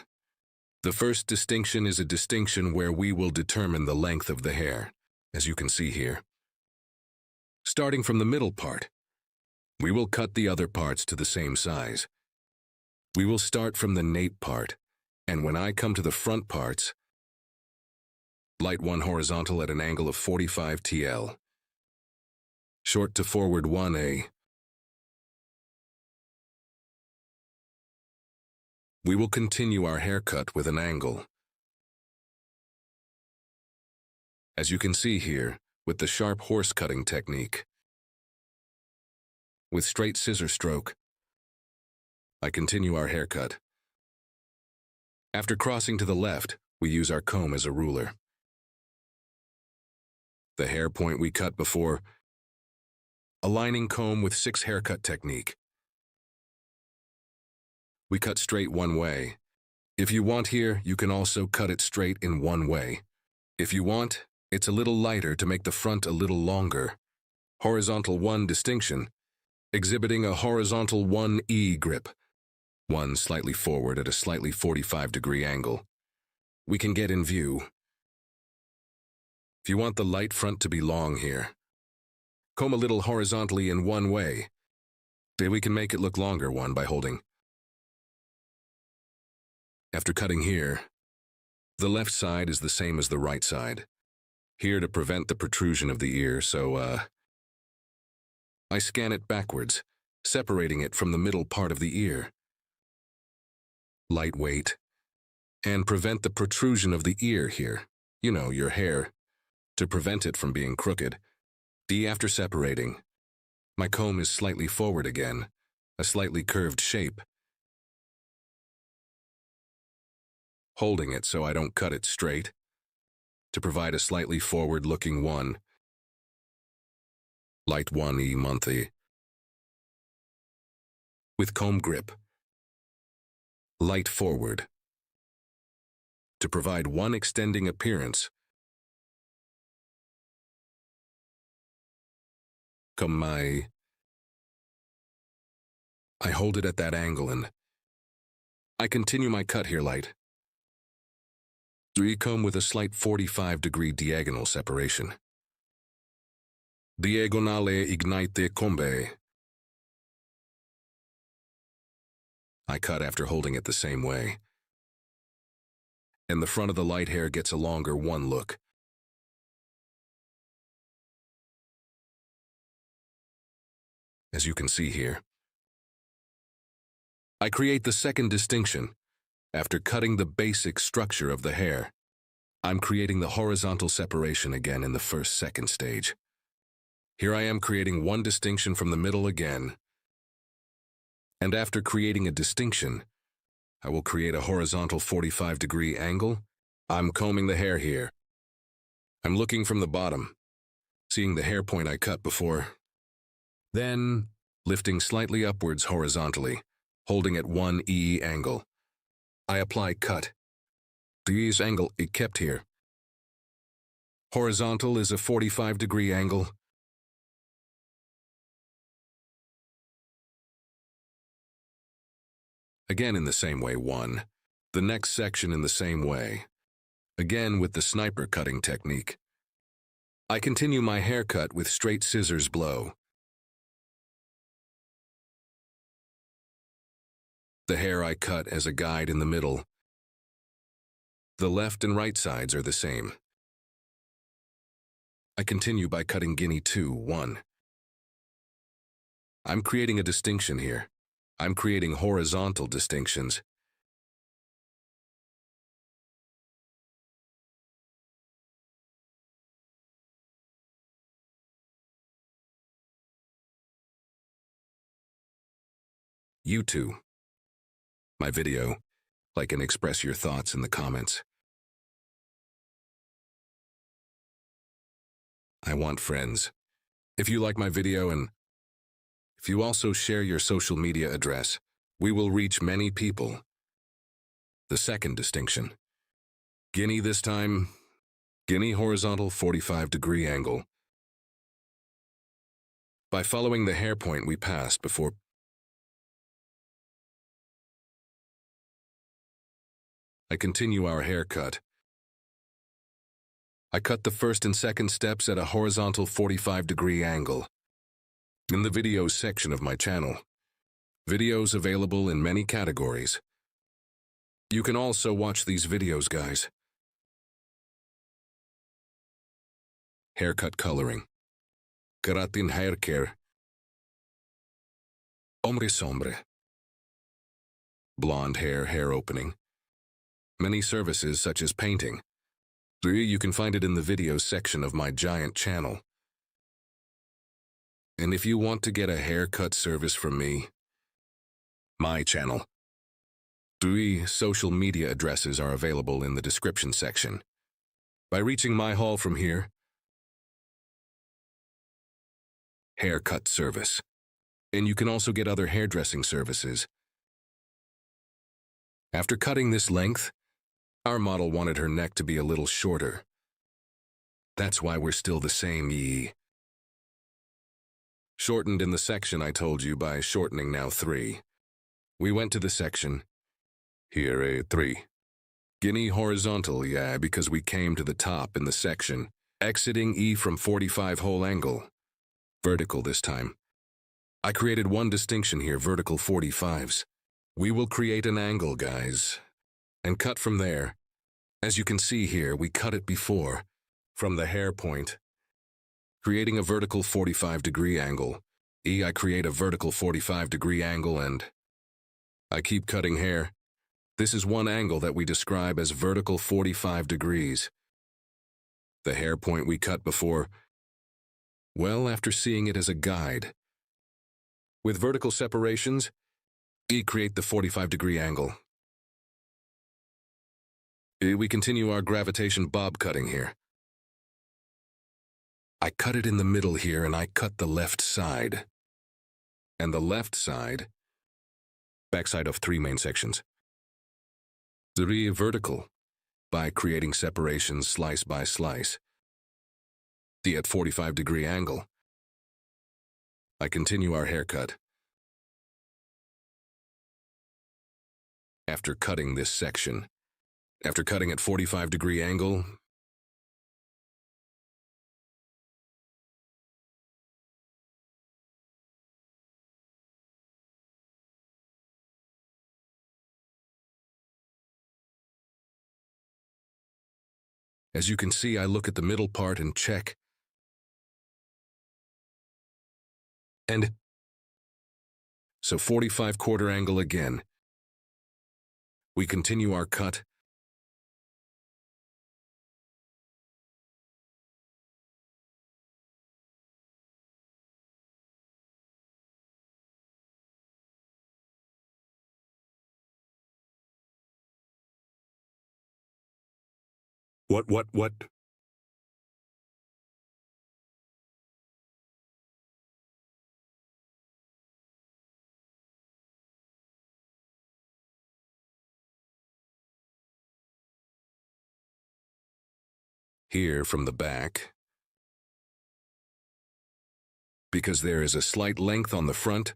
The first distinction is a distinction where we will determine the length of the hair, as you can see here. Starting from the middle part, we will cut the other parts to the same size. We will start from the nape part, and when I come to the front parts, light 1 horizontal at an angle of 45 TL. Short to forward 1A. We will continue our haircut with an angle. As you can see here, with the sharp horse cutting technique. With straight scissor stroke, I continue our haircut. After crossing to the left, we use our comb as a ruler. The hair point we cut before, aligning comb with 6 haircut technique. We cut straight one way. If you want here, you can also cut it straight in one way. If you want, it's a little lighter to make the front a little longer. Horizontal 1 distinction, exhibiting a horizontal 1E grip. 1 slightly forward at a slightly 45-degree angle. We can get in view. If you want the light front to be long here, comb a little horizontally in one way. Then we can make it look longer one by holding. After cutting here, the left side is the same as the right side. Here to prevent the protrusion of the ear, so I scan it backwards, separating it from the middle part of the ear. Lightweight, and prevent the protrusion of the ear here. You know, your hair, to prevent it from being crooked. After separating, my comb is slightly forward again, a slightly curved shape. Holding it so I don't cut it straight, to provide a slightly forward-looking 1. Light 1E monthly. With comb grip. Light forward. To provide 1 extending appearance. I hold it at that angle and I continue my cut here light. 3 comb with a slight 45-degree diagonal separation. Diagonale ignite combe. I cut after holding it the same way. and the front of the light hair gets a longer one look. As you can see here, I create the second distinction. After cutting the basic structure of the hair, I'm creating the horizontal separation again in the second stage. Here I am creating one distinction from the middle again. And after creating a distinction, I will create a horizontal 45-degree angle. I'm combing the hair here. I'm looking from the bottom, seeing the hair point I cut before. Then, lifting slightly upwards horizontally, holding at 1 angle. I apply cut. This angle is kept here. Horizontal is a 45-degree angle. Again in the same way, 1. The next section in the same way. Again with the sniper cutting technique. I continue my haircut with straight scissors blow. The hair I cut as a guide in the middle. The left and right sides are the same. I continue by cutting guinea 2, 1. I'm creating a distinction here. I'm creating horizontal distinctions. You too. My video. Like and express your thoughts in the comments. I want friends. If you like my video and if you also share your social media address, we will reach many people. The second distinction. Guinea this time. Guinea horizontal 45-degree angle. By following the hair point we passed before, I continue our haircut. I cut the first and second steps at a horizontal 45-degree angle. In the videos section of my channel. Videos available in many categories. You can also watch these videos, guys. Haircut coloring. Keratin hair care. Ombre sombre. Blonde hair opening. Many services such as painting. You can find it in the videos section of my giant channel. And if you want to get a haircut service from me, my channel, 3 social media addresses are available in the description section. By reaching my hall from here, haircut service. And you can also get other hairdressing services. After cutting this length, our model wanted her neck to be a little shorter. That's why we're still the same Shortened in the section I told you by shortening now 3. We went to the section. Here 3. Guinea horizontal, yeah, because we came to the top in the section. Exiting E from 45 whole angle. Vertical this time. I created one distinction here, vertical 45s. We will create an angle, guys. And cut from there. As you can see here, we cut it before, from the hair point. Creating a vertical 45-degree angle. I create a vertical 45-degree angle and I keep cutting hair. This is one angle that we describe as vertical 45 degrees. The hair point we cut before, well, after seeing it as a guide. With vertical separations, create the 45-degree angle. We continue our gravitation bob cutting here. I cut it in the middle here and I cut the left side. And the left side, backside of 3 main sections. 3 vertical, by creating separations slice by slice. The at 45-degree angle. I continue our haircut. After cutting this section, after cutting at 45-degree angle, As you can see, I look at the middle part and check. And so 45 quarter angle again. We continue our cut. What? Here from the back. Because there is a slight length on the front,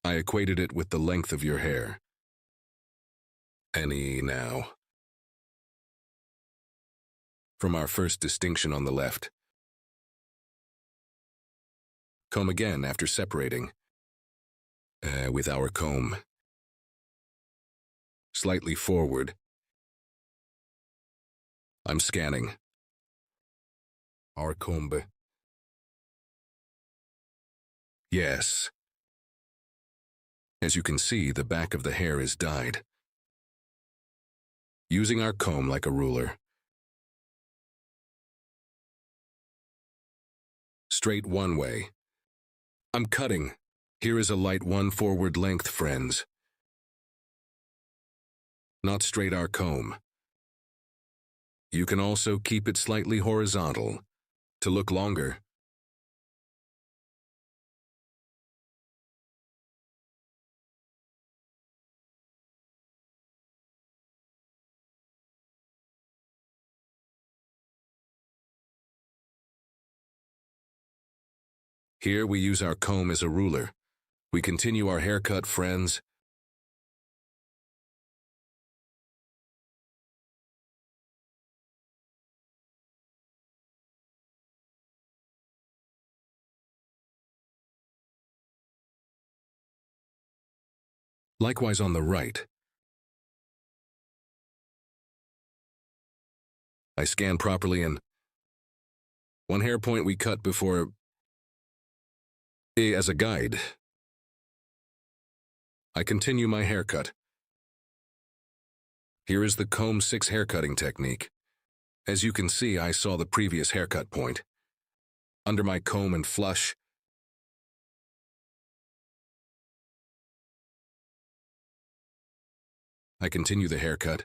I equated it with the length of your hair. Any now. From our first distinction on the left. Comb again after separating. With our comb. Slightly forward. I'm scanning. Our comb. Yes. As you can see, the back of the hair is dyed. Using our comb like a ruler. Straight one way. I'm cutting. Here is a light one forward length, friends. Not straight our comb. You can also keep it slightly horizontal, to look longer. Here we use our comb as a ruler. We continue our haircut, friends. Likewise on the right. I scan properly and one hair point we cut before as a guide. I continue my haircut. Here is the comb 6 haircutting technique. As you can see, I saw the previous haircut point. Under my comb and flush. I continue the haircut.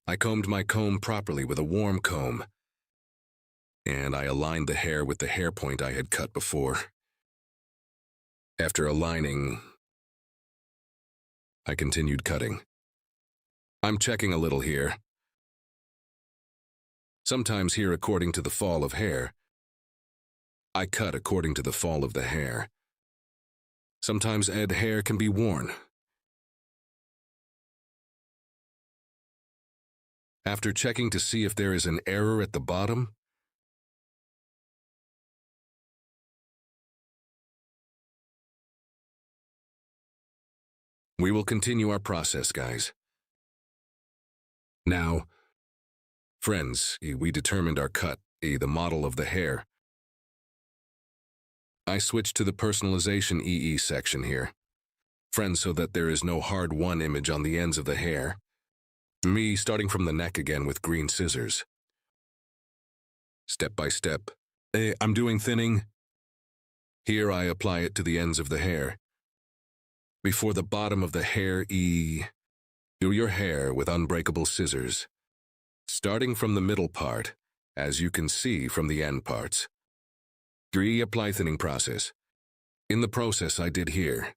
I combed my comb properly with a warm comb, and I aligned the hair with the hair point I had cut before. After aligning, I continued cutting. I'm checking a little here. Sometimes here according to the fall of hair. I cut according to the fall of the hair. Sometimes hair can be worn. After checking to see if there is an error at the bottom, we will continue our process, guys. Now, friends, we determined our cut, the model of the hair. I switched to the personalization EE section here. Friends, so that there is no hard won image on the ends of the hair. Me starting from the neck again with green scissors. Step by step. I'm doing thinning. Here I apply it to the ends of the hair. Before the bottom of the hair, do your hair with unbreakable scissors. Starting from the middle part, as you can see from the end parts. 3. Apply thinning process. In the process I did here.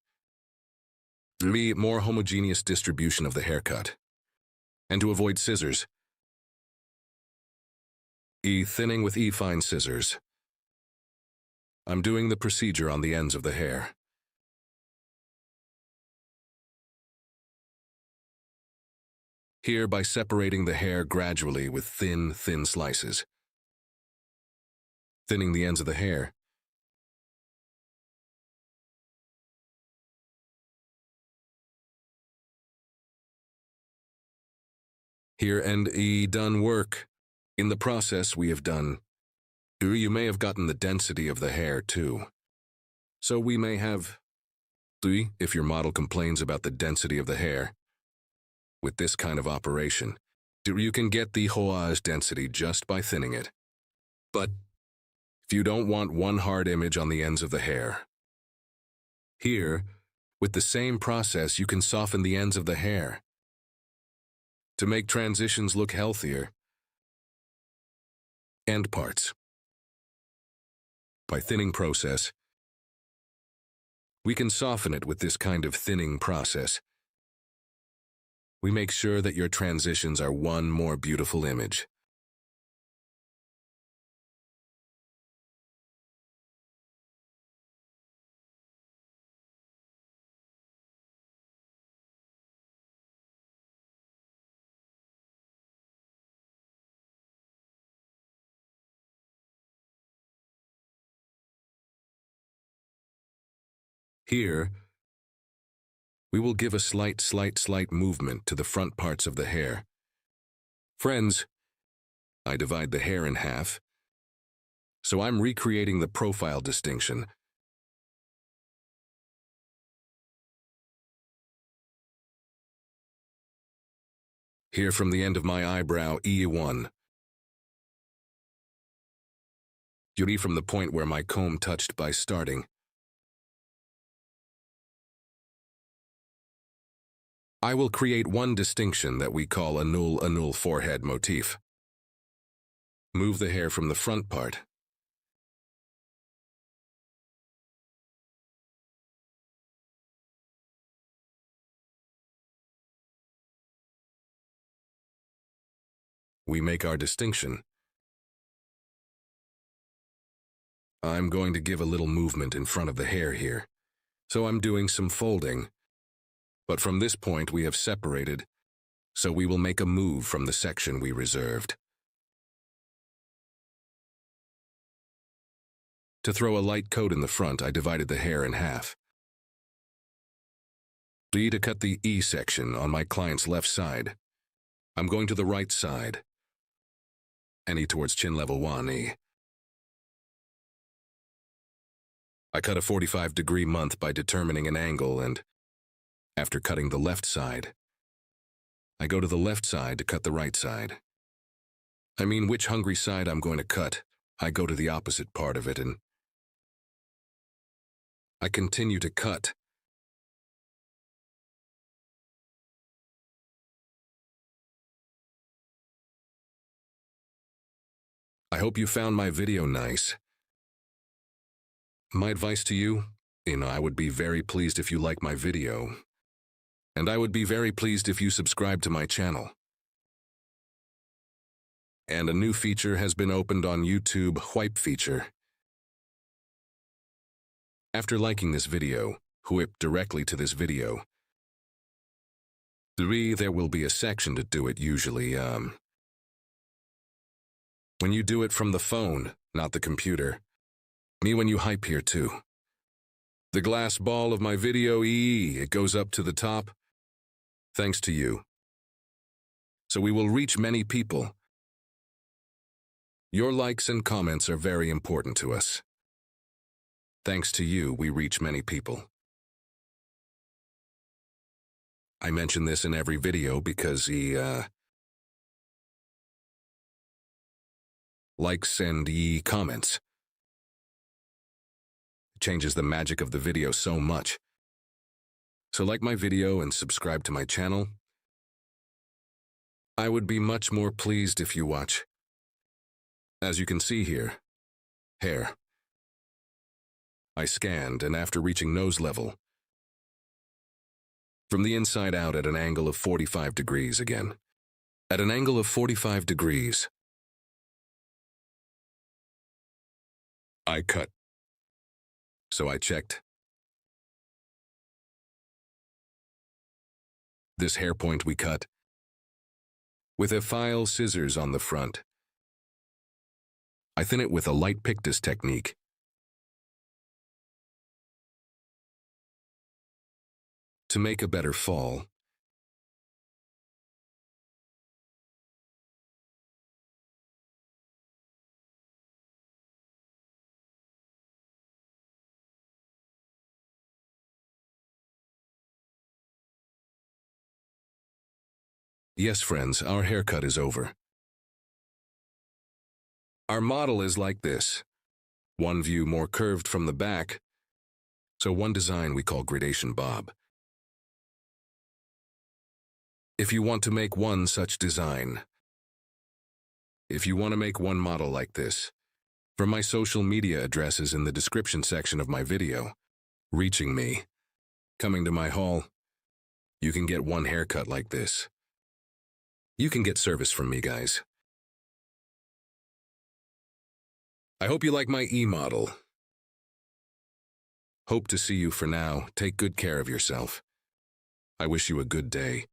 3. More homogeneous distribution of the haircut. And to avoid scissors. Thinning with fine scissors. I'm doing the procedure on the ends of the hair. Here, by separating the hair gradually with thin slices. Thinning the ends of the hair. Here and done work. In the process we have done. You may have gotten the density of the hair too. So we may have, if your model complains about the density of the hair. With this kind of operation, you can get the hoage density just by thinning it. But if you don't want one hard image on the ends of the hair, here, with the same process, you can soften the ends of the hair to make transitions look healthier. End parts. By thinning process, we can soften it with this kind of thinning process. We make sure that your transitions are one more beautiful image. Here, we will give a slight movement to the front parts of the hair. Friends, I divide the hair in half, so I'm recreating the profile distinction. Here from the end of my eyebrow, E1. Yuri from the point where my comb touched by starting. I will create one distinction that we call a null forehead motif. Move the hair from the front part. We make our distinction. I'm going to give a little movement in front of the hair here, so I'm doing some folding. But from this point we have separated, so we will make a move from the section we reserved. To throw a light coat in the front, I divided the hair in half. To cut the E section on my client's left side, I'm going to the right side. And E towards chin level 1E. I cut a 45-degree month by determining an angle, and after cutting the left side, I go to the left side to cut the right side. I mean, which hungry side I'm going to cut, I go to the opposite part of it and I continue to cut. I hope you found my video nice. My advice to you, I would be very pleased if you like my video. And I would be very pleased if you subscribe to my channel. And a new feature has been opened on YouTube, Whipe feature. After liking this video, whip directly to this video. 3. There will be a section to do it usually, when you do it from the phone, not the computer. Me when you hype here too. The glass ball of my video, it goes up to the top. Thanks to you. So we will reach many people. Your likes and comments are very important to us. Thanks to you, we reach many people. I mention this in every video because likes and comments. It changes the magic of the video so much. So like my video and subscribe to my channel. I would be much more pleased if you watch. As you can see here, hair. I scanned, and after reaching nose level, from the inside out at an angle of 45 degrees again. At an angle of 45 degrees, I cut. So I checked. This hair point we cut, with a file scissors on the front. I thin it with a light pictus technique. To make a better fall, yes, friends, our haircut is over. Our model is like this. One view more curved from the back, so one design we call Gradation Bob. If you want to make one such design, if you want to make one model like this, from my social media addresses in the description section of my video, reaching me, coming to my hall, you can get one haircut like this. You can get service from me, guys. I hope you like my e-model. Hope to see you for now. Take good care of yourself. I wish you a good day.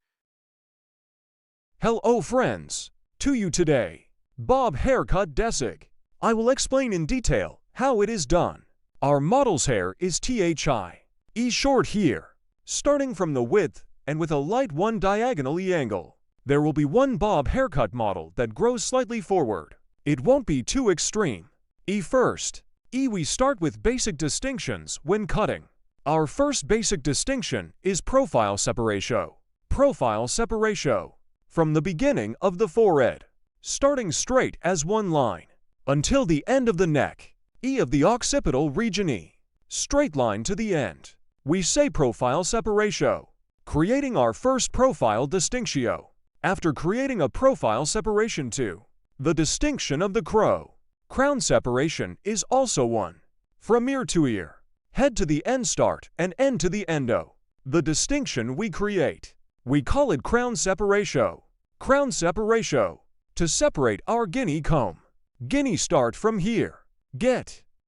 Hello friends, to you today, Bob Haircut Desig. I will explain in detail how it is done. Our model's hair is E short here, starting from the width and with a light one diagonal E angle. There will be one Bob haircut model that grows slightly forward. It won't be too extreme. E first. We start with basic distinctions when cutting. Our first basic distinction is profile separation. Profile separation. From the beginning of the forehead, starting straight as one line, until the end of the neck, of the occipital region straight line to the end. We say profile separation. Creating our first profile distinction. After creating a profile separation too, the distinction of the crown separation is also one. From ear to ear, head to the end start and end to the endo. The distinction we create, we call it crown separation. Crown separation. To separate our guinea comb. Guinea start from here.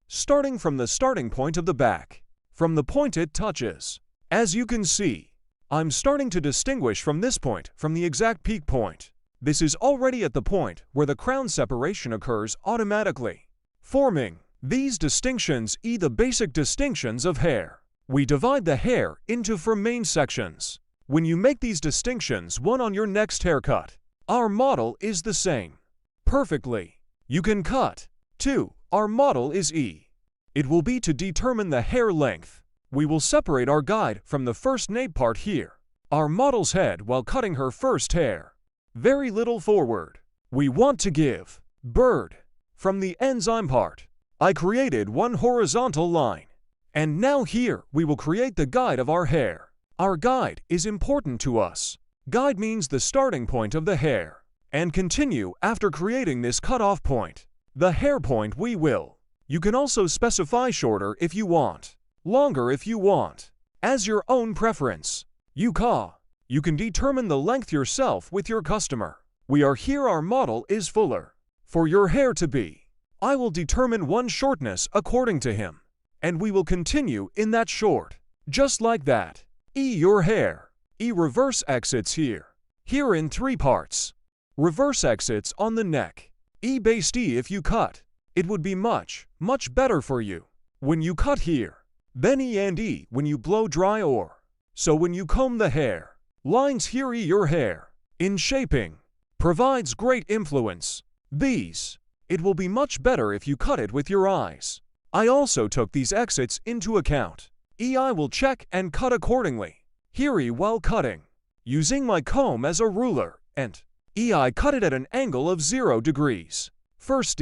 Starting from the starting point of the back. From the point it touches. As you can see, I'm starting to distinguish from this point from the exact peak point. This is already at the point where the crown separation occurs automatically, forming these distinctions the basic distinctions of hair. We divide the hair into four main sections. When you make these distinctions one on your next haircut, our model is the same. Perfectly. You can cut. 2. Our model is It will be to determine the hair length. We will separate our guide from the first nape part here. Our model's head while cutting her first hair. Very little forward. We want to give bird. From the enzyme part, I created one horizontal line. And now here we will create the guide of our hair. Our guide is important to us. Guide means the starting point of the hair. And continue after creating this cutoff point. The hair point we will. You can also specify shorter if you want. Longer if you want. As your own preference. You can determine the length yourself with your customer. We are here our model is fuller. For your hair to be, I will determine one shortness according to him. And we will continue in that short. Just like that. Your hair. Reverse exits here. Here in 3 parts. Reverse exits on the neck. Based if you cut. It would be much better for you. When you cut here. Then and when you blow dry or. So when you comb the hair. Lines here your hair. In shaping. Provides great influence. These. It will be much better if you cut it with your eyes. I also took these exits into account. I will check and cut accordingly. Here while cutting. Using my comb as a ruler and I cut it at an angle of 0 degrees. First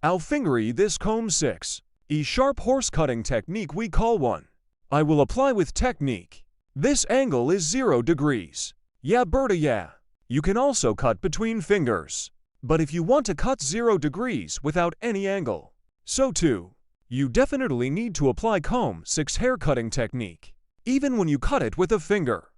I'll finger this comb 6. Sharp horse cutting technique we call one. I will apply with technique. This angle is 0 degrees. Yeah Berta yeah. You can also cut between fingers. But if you want to cut 0 degrees without any angle, so too, you definitely need to apply comb 6 hair cutting technique. Even when you cut it with a finger.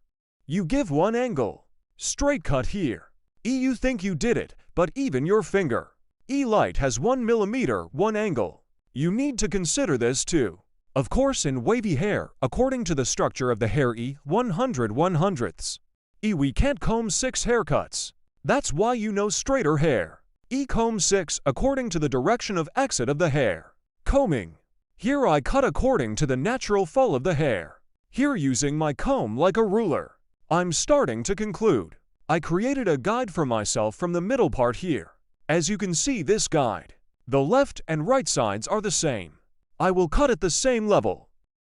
You give one angle. Straight cut here. You think you did it, but even your finger. Light has 1 millimeter, one angle. You need to consider this too. Of course in wavy hair, according to the structure of the hair 100/100ths. We can't comb 6 haircuts. That's why you know straighter hair. Comb 6 according to the direction of exit of the hair. Combing. Here I cut according to the natural fall of the hair. Here using my comb like a ruler. I'm starting to conclude. I created a guide for myself from the middle part here. As you can see this guide, the left and right sides are the same. I will cut at the same level.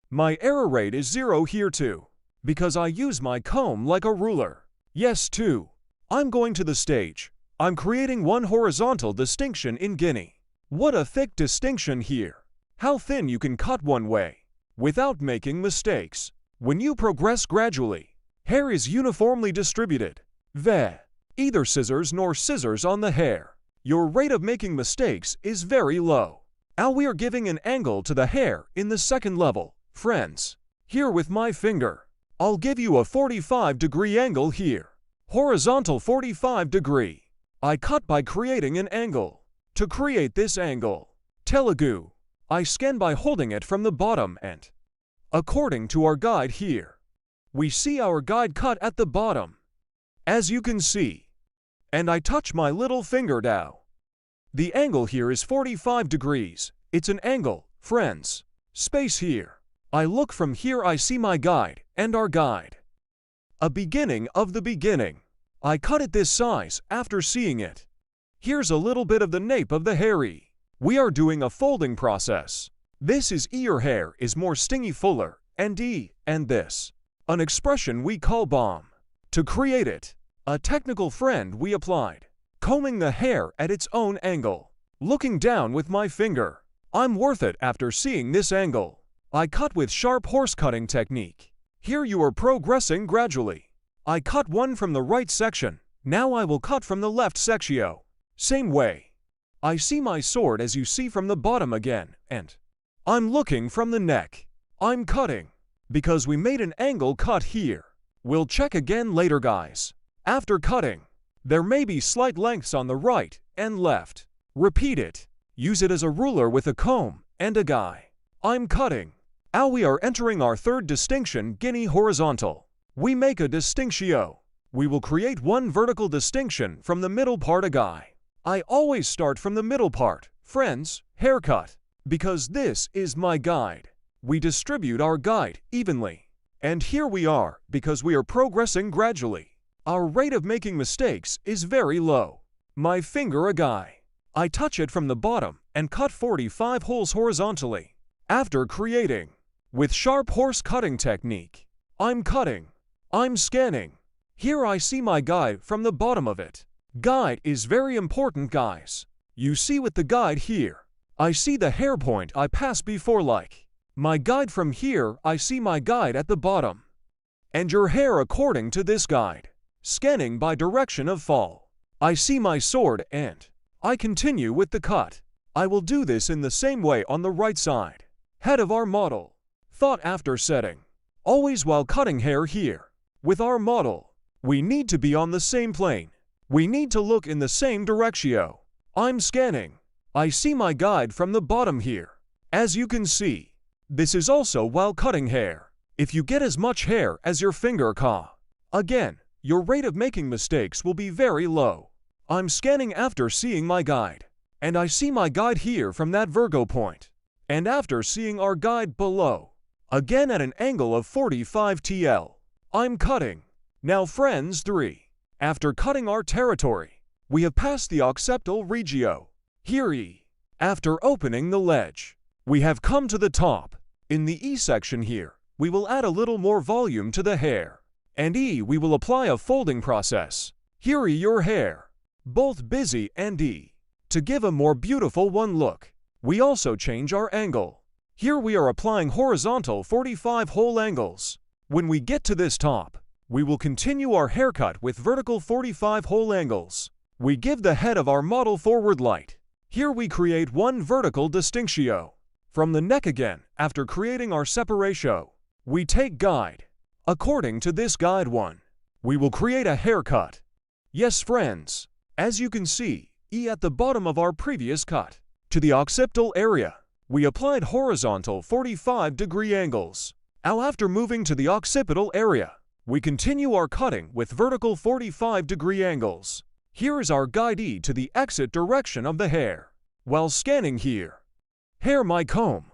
My error rate is 0 here too, because I use my comb like a ruler. Yes too. I'm going to the stage. I'm creating one horizontal distinction in Guinea. What a thick distinction here. How thin you can cut one way, without making mistakes. When you progress gradually, hair is uniformly distributed. Either scissors nor scissors on the hair. Your rate of making mistakes is very low. Now we are giving an angle to the hair in the second level, friends. Here with my finger, I'll give you a 45-degree angle here. Horizontal 45-degree. I cut by creating an angle. To create this angle, Telugu, I scan by holding it from the bottom and, according to our guide here, we see our guide cut at the bottom. As you can see, and I touch my little finger down. The angle here is 45 degrees. It's an angle, friends. Space here. I look from here, I see my guide and our guide. A beginning of the beginning. I cut it this size after seeing it. Here's a little bit of the nape of the hairy. We are doing a folding process. This is your hair is more stingy fuller, and this. An expression we call bomb. To create it, a technical friend we applied. Combing the hair at its own angle. Looking down with my finger. I'm worth it after seeing this angle. I cut with sharp horse cutting technique. Here you are progressing gradually. I cut one from the right section. Now I will cut from the left section. Same way. I see my sword as you see from the bottom again, and I'm looking from the neck. I'm cutting. Because we made an angle cut here. We'll check again later, guys. After cutting, there may be slight lengths on the right and left. Repeat it. Use it as a ruler with a comb and a guide. I'm cutting. Now we are entering our third distinction, Guinea horizontal. We make a distinction. We will create one vertical distinction from the middle part a guide. I always start from the middle part, friends, haircut, because this is my guide. We distribute our guide evenly. And here we are, because we are progressing gradually. Our rate of making mistakes is very low. My finger a guide. I touch it from the bottom and cut 45 holes horizontally. After creating, with sharp horse cutting technique, I'm cutting. I'm scanning. Here I see my guide from the bottom of it. Guide is very important, guys. You see with the guide here, I see the hair point I passed before like. My guide from here, I see my guide at the bottom. And your hair according to this guide. Scanning by direction of fall. I see my sword and I continue with the cut. I will do this in the same way on the right side. Head of our model. Thought after setting. Always while cutting hair here. With our model, we need to be on the same plane. We need to look in the same direction. I'm scanning. I see my guide from the bottom here. As you can see, this is also while cutting hair. If you get as much hair as your finger again, your rate of making mistakes will be very low. I'm scanning after seeing my guide. And I see my guide here from that Virgo point. And after seeing our guide below, again at an angle of 45 TL, I'm cutting. Now friends 3. After cutting our territory, we have passed the occipital regio. Here after opening the ledge, we have come to the top. In the E section here, we will add a little more volume to the hair. And we will apply a folding process. Here your hair. Both busy and to give a more beautiful one look. We also change our angle. Here we are applying horizontal 45 hole angles. When we get to this top, we will continue our haircut with vertical 45 hole angles. We give the head of our model forward light. Here we create one vertical distinction. From the neck again, after creating our separation, we take guide. According to this guide one, we will create a haircut. Yes friends, as you can see, at the bottom of our previous cut, to the occipital area, we applied horizontal 45-degree angles. Now after moving to the occipital area, we continue our cutting with vertical 45-degree angles. Here is our guide to the exit direction of the hair. While scanning here, hair my comb.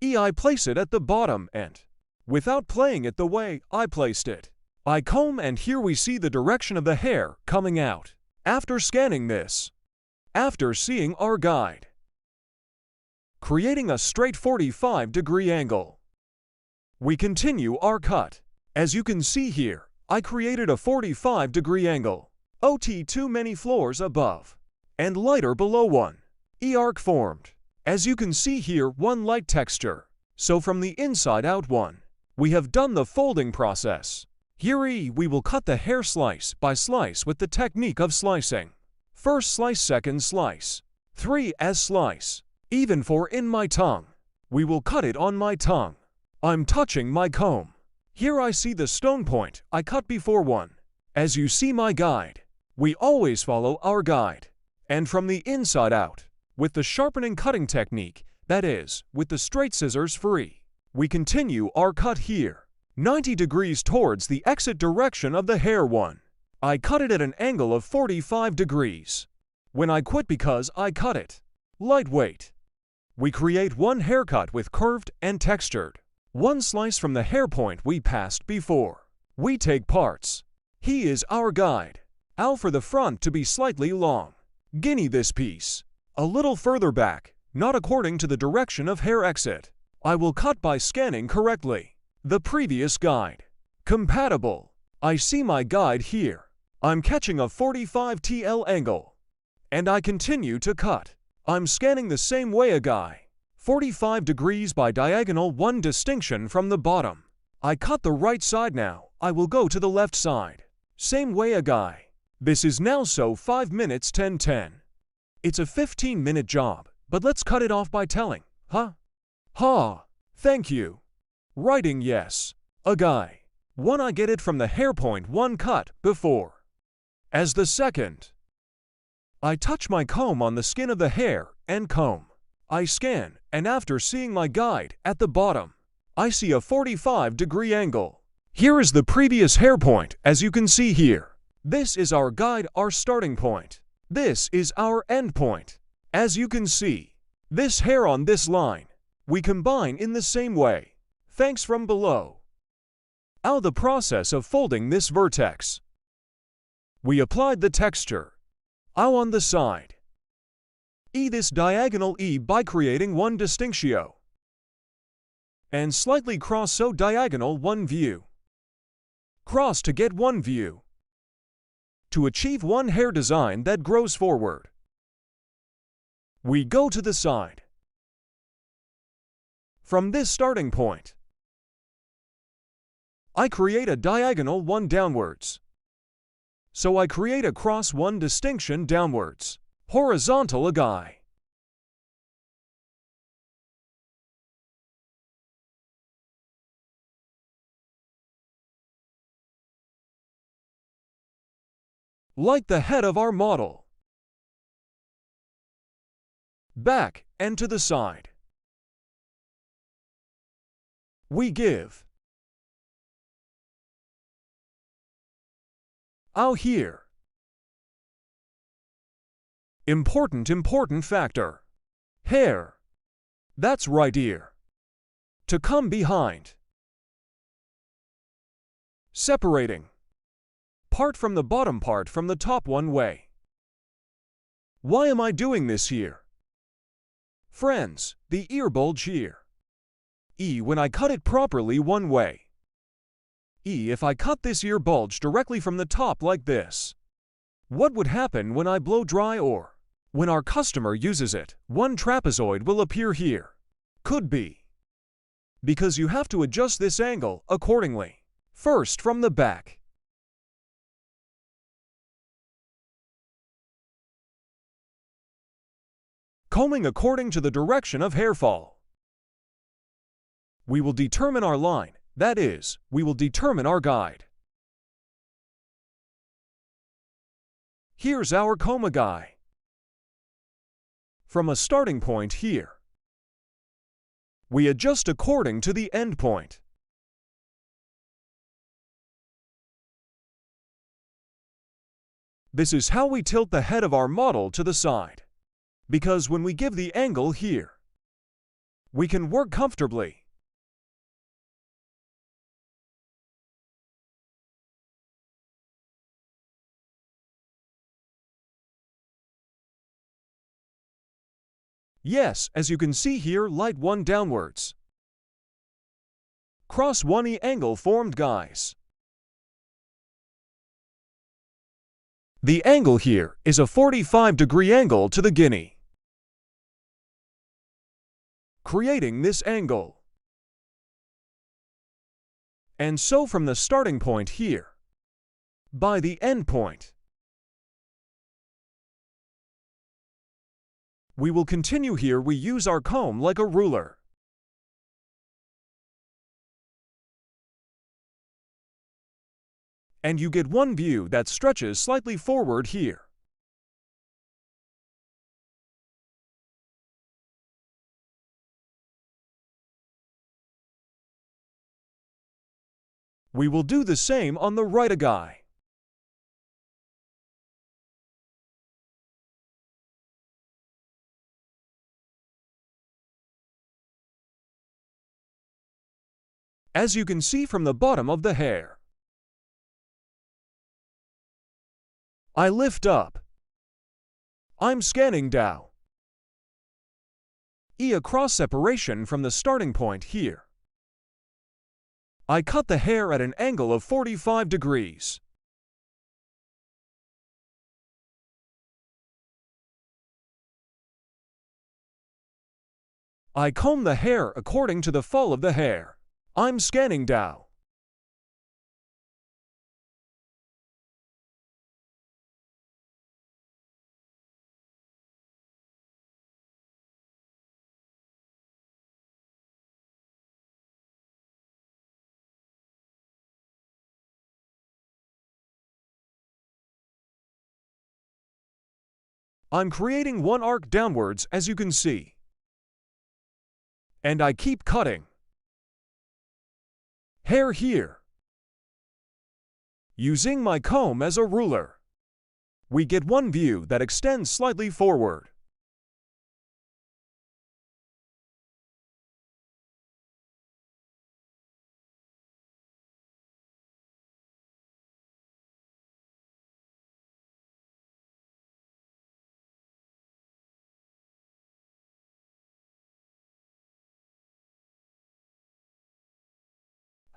I place it at the bottom and, without playing it the way I placed it, I comb and here we see the direction of the hair coming out. After scanning this, after seeing our guide, creating a straight 45-degree angle, we continue our cut. As you can see here, I created a 45-degree angle, OT too many floors above, and lighter below one. Arc formed. As you can see here, one light texture. So from the inside out one, we have done the folding process. Here we will cut the hair slice by slice with the technique of slicing. First slice, second slice, 3 as slice. Even for in my tongue, we will cut it on my tongue. I'm touching my comb. Here I see the stone point I cut before one. As you see my guide, we always follow our guide. And from the inside out, with the sharpening cutting technique, that is, with the straight scissors free, we continue our cut here, 90 degrees towards the exit direction of the hair one. I cut it at an angle of 45 degrees. When I quit because I cut it lightweight, we create one haircut with curved and textured. One slice from the hair point we passed before. We take parts. He is our guide. Ow for the front to be slightly long. Guinea this piece. A little further back, not according to the direction of hair exit. I will cut by scanning correctly. The previous guide. Compatible. I see my guide here. I'm catching a 45 TL angle. And I continue to cut. I'm scanning the same way a guy. 45 degrees by diagonal, one distinction from the bottom. I cut the right side now. I will go to the left side. Same way a guy. This is now so 5 minutes 10:10. It's a 15-minute job, but let's cut it off by telling, huh? Ha, thank you. Writing yes. A guy. One I get it from the hair point one cut before. As the second, I touch my comb on the skin of the hair and comb. I scan, and after seeing my guide at the bottom, I see a 45-degree angle. Here is the previous hair point, as you can see here. This is our guide, our starting point. This is our end point. As you can see, this hair on this line, we combine in the same way. Thanks from below. Now the process of folding this vertex. We applied the texture. Ow on the side. This diagonal by creating one distinctio. And slightly cross so diagonal one view. Cross to get one view. To achieve one hair design that grows forward. We go to the side. From this starting point, I create a diagonal one downwards. So I create a cross one distinction downwards. Horizontal a guy. Like the head of our model. Back and to the side. We give. Out here. Important factor. Hair. That's right ear. To come behind. Separating. Part from the bottom part from the top one way. Why am I doing this here? Friends, the ear bulge here. When I cut it properly one way. If I cut this ear bulge directly from the top like this. What would happen when I blow dry or when our customer uses it? One trapezoid will appear here. Could be. Because you have to adjust this angle accordingly. First from the back. Combing according to the direction of hair fall. We will determine our line, that is, we will determine our guide. Here's our coma guy. From a starting point here, we adjust according to the end point. This is how we tilt the head of our model to the side. Because when we give the angle here, we can work comfortably. Yes, as you can see here, light one downwards. Cross 1E angle formed, guys. The angle here is a 45-degree angle to the guinea. Creating this angle. And so from the starting point here, by the end point, we will continue here. We use our comb like a ruler. And you get one view that stretches slightly forward here. We will do the same on the right guy. As you can see from the bottom of the hair, I lift up. I'm scanning down. A cross separation from the starting point here. I cut the hair at an angle of 45 degrees. I comb the hair according to the fall of the hair. I'm scanning down. I'm creating one arc downwards, as you can see. And I keep cutting. Hair here. Using my comb as a ruler, we get one view that extends slightly forward.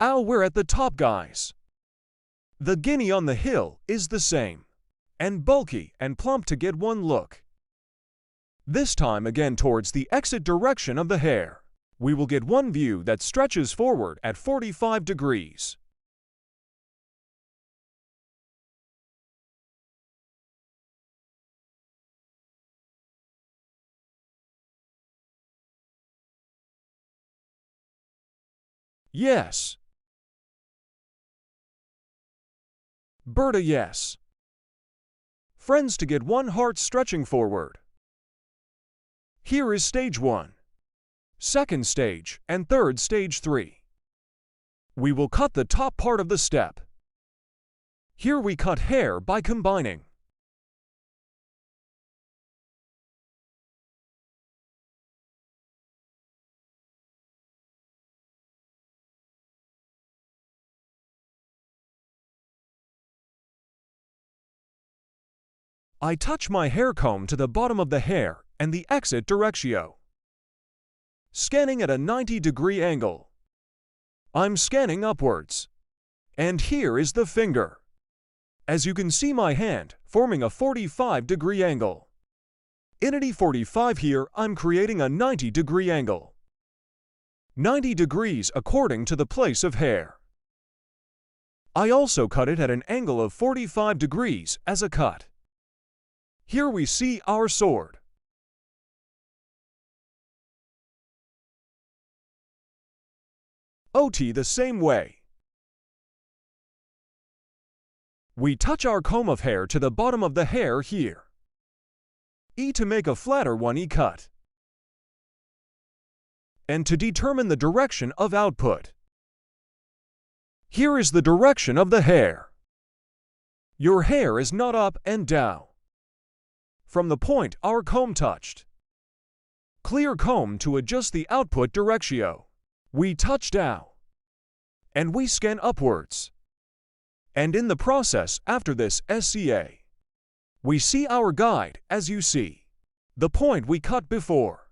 We're at the top, guys. The guinea on the hill is the same, and bulky and plump to get one look. This time again towards the exit direction of the hair, we will get one view that stretches forward at 45 degrees. Yes. Berta, yes. Friends, to get one heart stretching forward. Here is stage 1, second stage, and third stage 3. We will cut the top part of the step. Here we cut hair by combining. I touch my hair comb to the bottom of the hair and the exit directio. Scanning at a 90-degree angle. I'm scanning upwards. And here is the finger. As you can see, my hand forming a 45-degree angle. In a 45 here, I'm creating a 90-degree angle. 90 degrees according to the place of hair. I also cut it at an angle of 45 degrees as a cut. Here we see our sword. OT the same way. We touch our comb of hair to the bottom of the hair here. To make a flatter one cut. And to determine the direction of output. Here is the direction of the hair. Your hair is not up and down. From the point our comb touched. Clear comb to adjust the output direction. We touch down. And we scan upwards. And in the process after this SCA, we see our guide as you see. The point we cut before.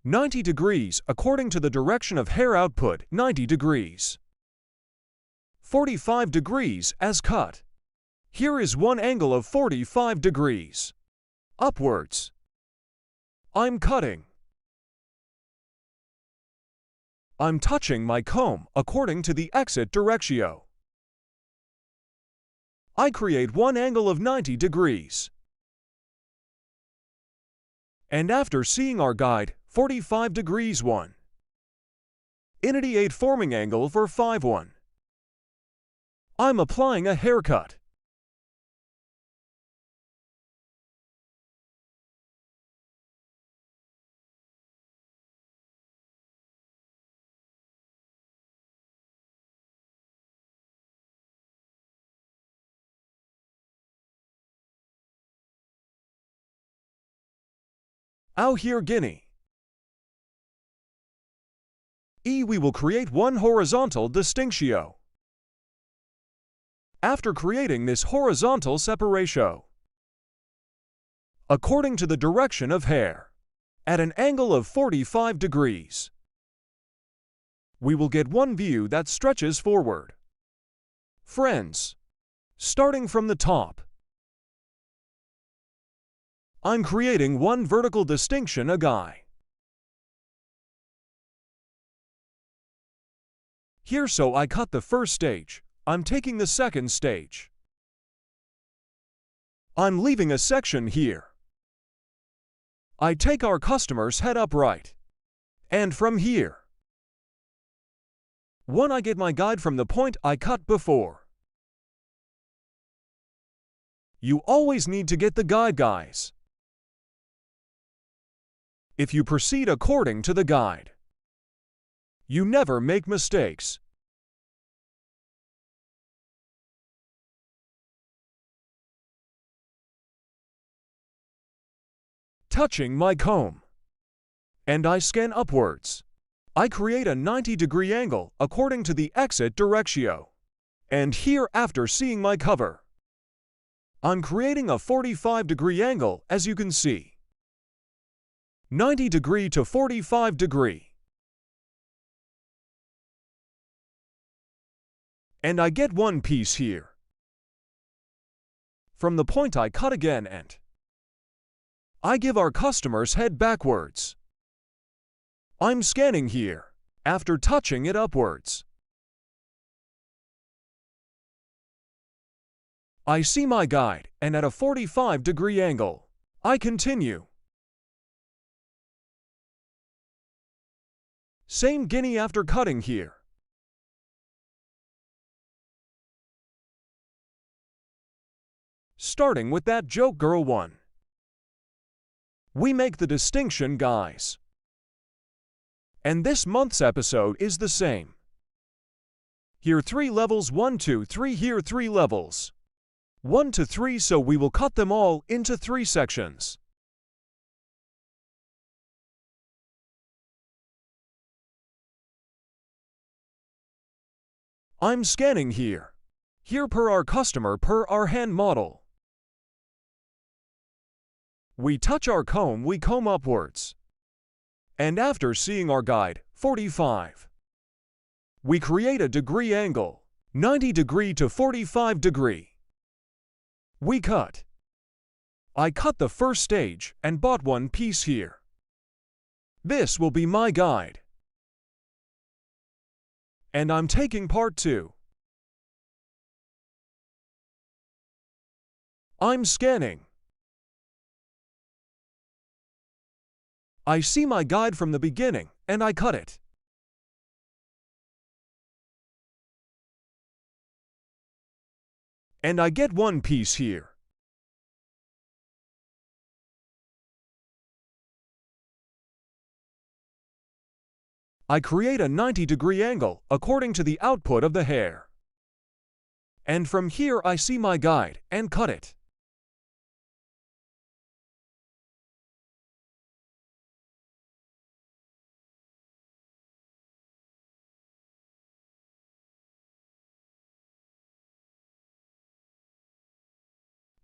90 degrees according to the direction of hair output, 90 degrees. 45 degrees as cut. Here is one angle of 45 degrees. Upwards. I'm cutting. I'm touching my comb according to the exit direction. I create one angle of 90 degrees. And after seeing our guide, 45 degrees 1. Initiate forming angle for 5-1. I'm applying a haircut. Out here Guinea. We will create one horizontal distinction. After creating this horizontal separation, according to the direction of hair, at an angle of 45 degrees, we will get one view that stretches forward. Friends, starting from the top, I'm creating one vertical distinction a guy. Here so I cut the first stage, I'm taking the second stage. I'm leaving a section here. I take our customer's head upright. And from here, one I get my guide from the point I cut before. You always need to get the guide, guys. If you proceed according to the guide, you never make mistakes. Touching my comb. And I scan upwards. I create a 90-degree angle according to the exit direction. And here after seeing my cover, I'm creating a 45-degree angle as you can see. 90 degree to 45 degree. And I get one piece here. From the point I cut again and I give our customer's head backwards. I'm scanning here, after touching it upwards. I see my guide, and at a 45-degree angle, I continue. Same guinea after cutting here. Starting with that joke girl one. We make the distinction, guys. And this month's episode is the same. Here 3 levels, 1, 2, 3, here 3 levels. 1 to 3, so we will cut them all into 3 sections. I'm scanning here. Here per our customer per our hand model. We touch our comb, we comb upwards. And after seeing our guide, 45. We create a degree angle, 90 degree to 45 degree. We cut. I cut the first stage and bought one piece here. This will be my guide. And I'm taking part 2. I'm scanning. I see my guide from the beginning, and I cut it. And I get one piece here. I create a 90-degree angle according to the output of the hair. And from here I see my guide and cut it.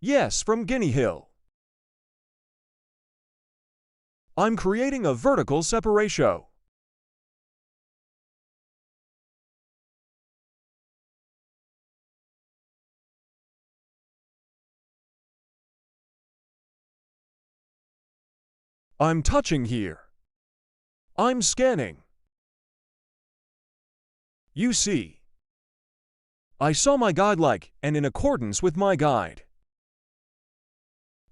Yes, from Guinea Hill. I'm creating a vertical separation. I'm touching here. I'm scanning. You see, I saw my guide like, and in accordance with my guide,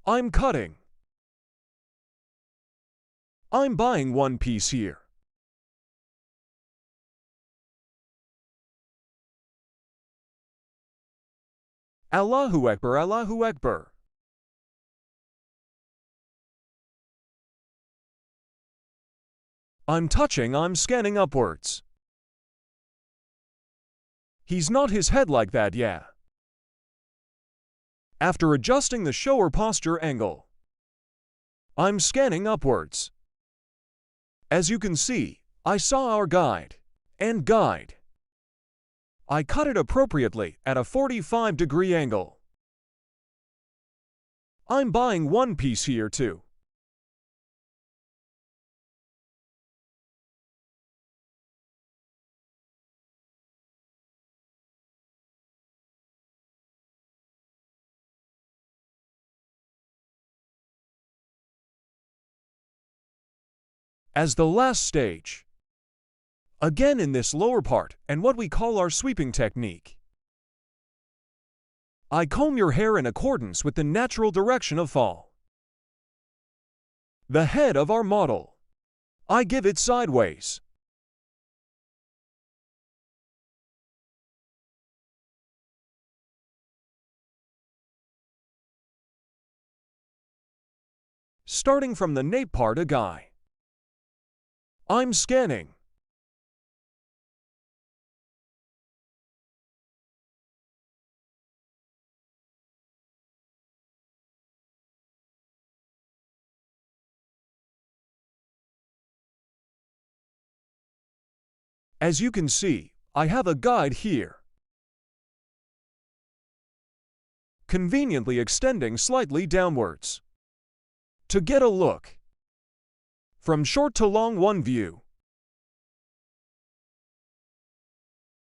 I'm cutting. I'm buying one piece here. Allahu Akbar, Allahu Akbar. I'm touching, I'm scanning upwards. He's not his head like that, yeah. After adjusting the shower posture angle, I'm scanning upwards. As you can see, I saw our guide, and guide. I cut it appropriately at a 45-degree angle. I'm buying one piece here too. As the last stage, again in this lower part and what we call our sweeping technique, I comb your hair in accordance with the natural direction of fall. The head of our model, I give it sideways. Starting from the nape part a guy. I'm scanning. As you can see, I have a guide here, conveniently extending slightly downwards. To get a look from short to long one view.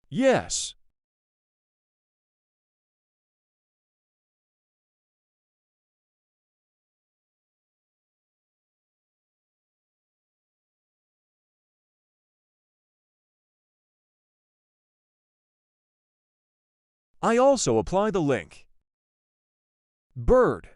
Yes. I also apply the link. Bird.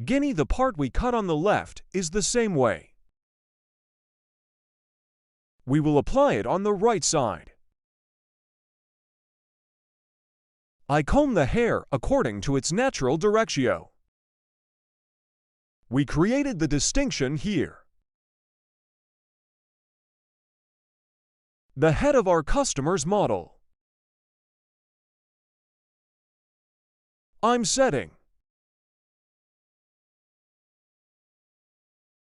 Guinea, the part we cut on the left, is the same way. We will apply it on the right side. I comb the hair according to its natural direction. We created the distinction here. The head of our customer's model. I'm setting.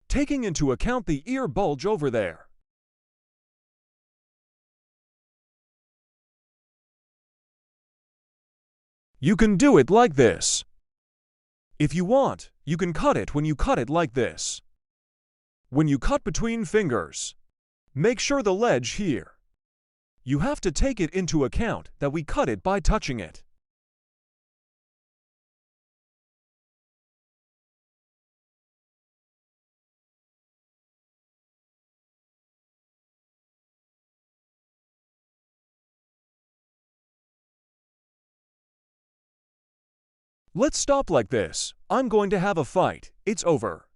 Taking into account the ear bulge over there. You can do it like this. If you want, you can cut it when you cut it like this. When you cut between fingers, make sure the ledge here. You have to take it into account that we cut it by touching it. Let's stop like this. I'm going to have a fight. It's over.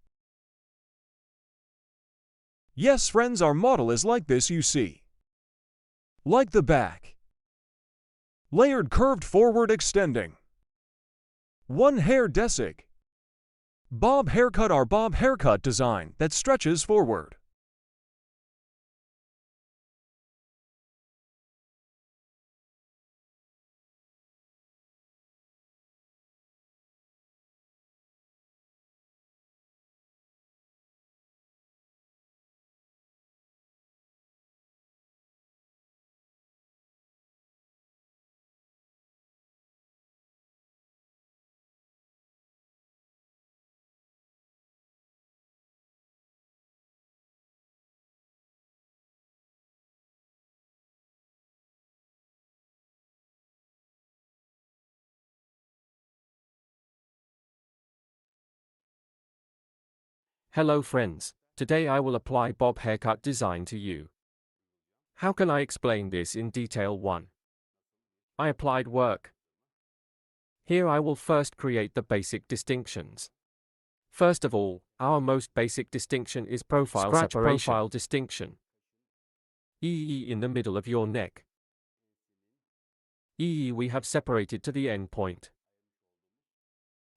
Yes, friends, our model is like this, you see. Like the back. Layered curved forward extending. One hair desig. Bob haircut, our bob haircut design that stretches forward. Hello friends, today I will apply bob haircut design to you. How can I explain this in detail? 1. I applied work. Here I will first create the basic distinctions. First of all, our most basic distinction is profile separation. Profile distinction. In the middle of your neck. We have separated to the end point.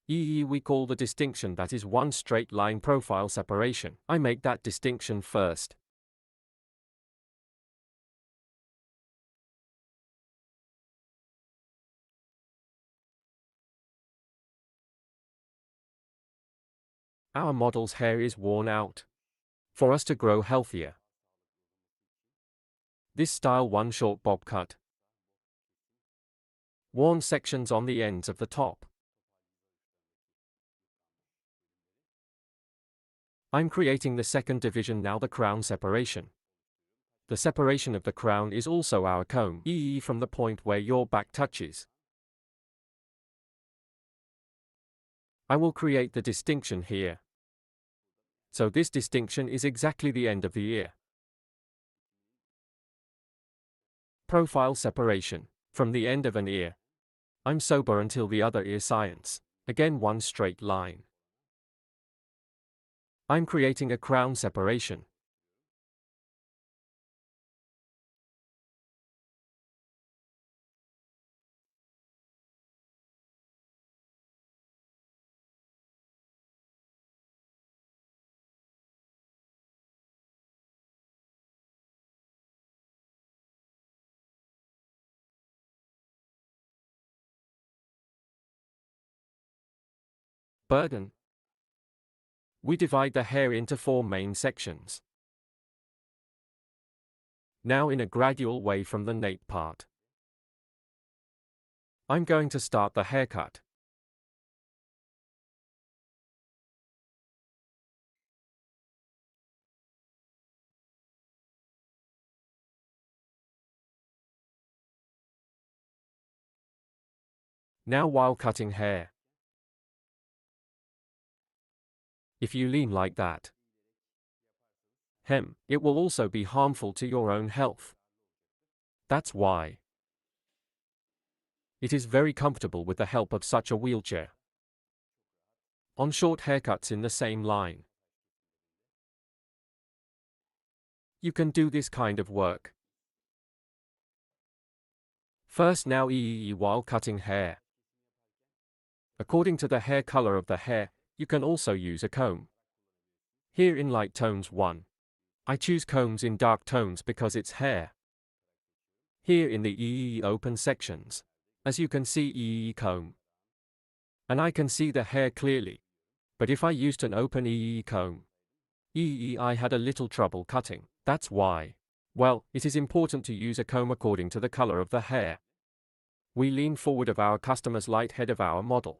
We call the distinction that is one straight line profile separation. I make that distinction first. Our model's hair is worn out. For us to grow healthier. This style one short bob cut. Worn sections on the ends of the top. I'm creating the second division now, the crown separation. The separation of the crown is also our comb, from the point where your back touches. I will create the distinction here. So this distinction is exactly the end of the ear. Profile separation. From the end of an ear. I'm sober until the other ear science. Again one straight line. I'm creating a crown separation. Burden. We divide the hair into 4 main sections. Now in a gradual way from the nape part. I'm going to start the haircut. Now while cutting hair. If you lean like that, it will also be harmful to your own health. That's why it is very comfortable with the help of such a wheelchair. On short haircuts in the same line. You can do this kind of work. First now while cutting hair. According to the hair color of the hair, you can also use a comb. Here in light tones 1. I choose combs in dark tones because it's hair. Here in the open sections. As you can see comb. And I can see the hair clearly. But if I used an open comb, I had a little trouble cutting. That's why. Well, it is important to use a comb according to the color of the hair. We lean forward of our customer's light head of our model.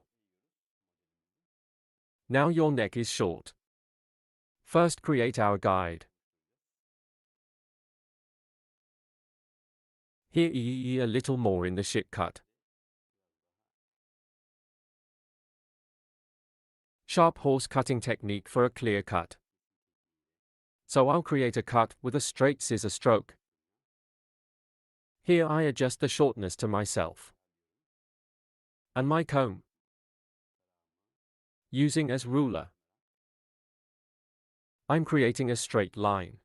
Now your neck is short. First create our guide. Here a little more in the shit cut. Sharp horse cutting technique for a clear cut. So I'll create a cut with a straight scissor stroke. Here I adjust the shortness to myself. And my comb. Using as ruler. I'm creating a straight line.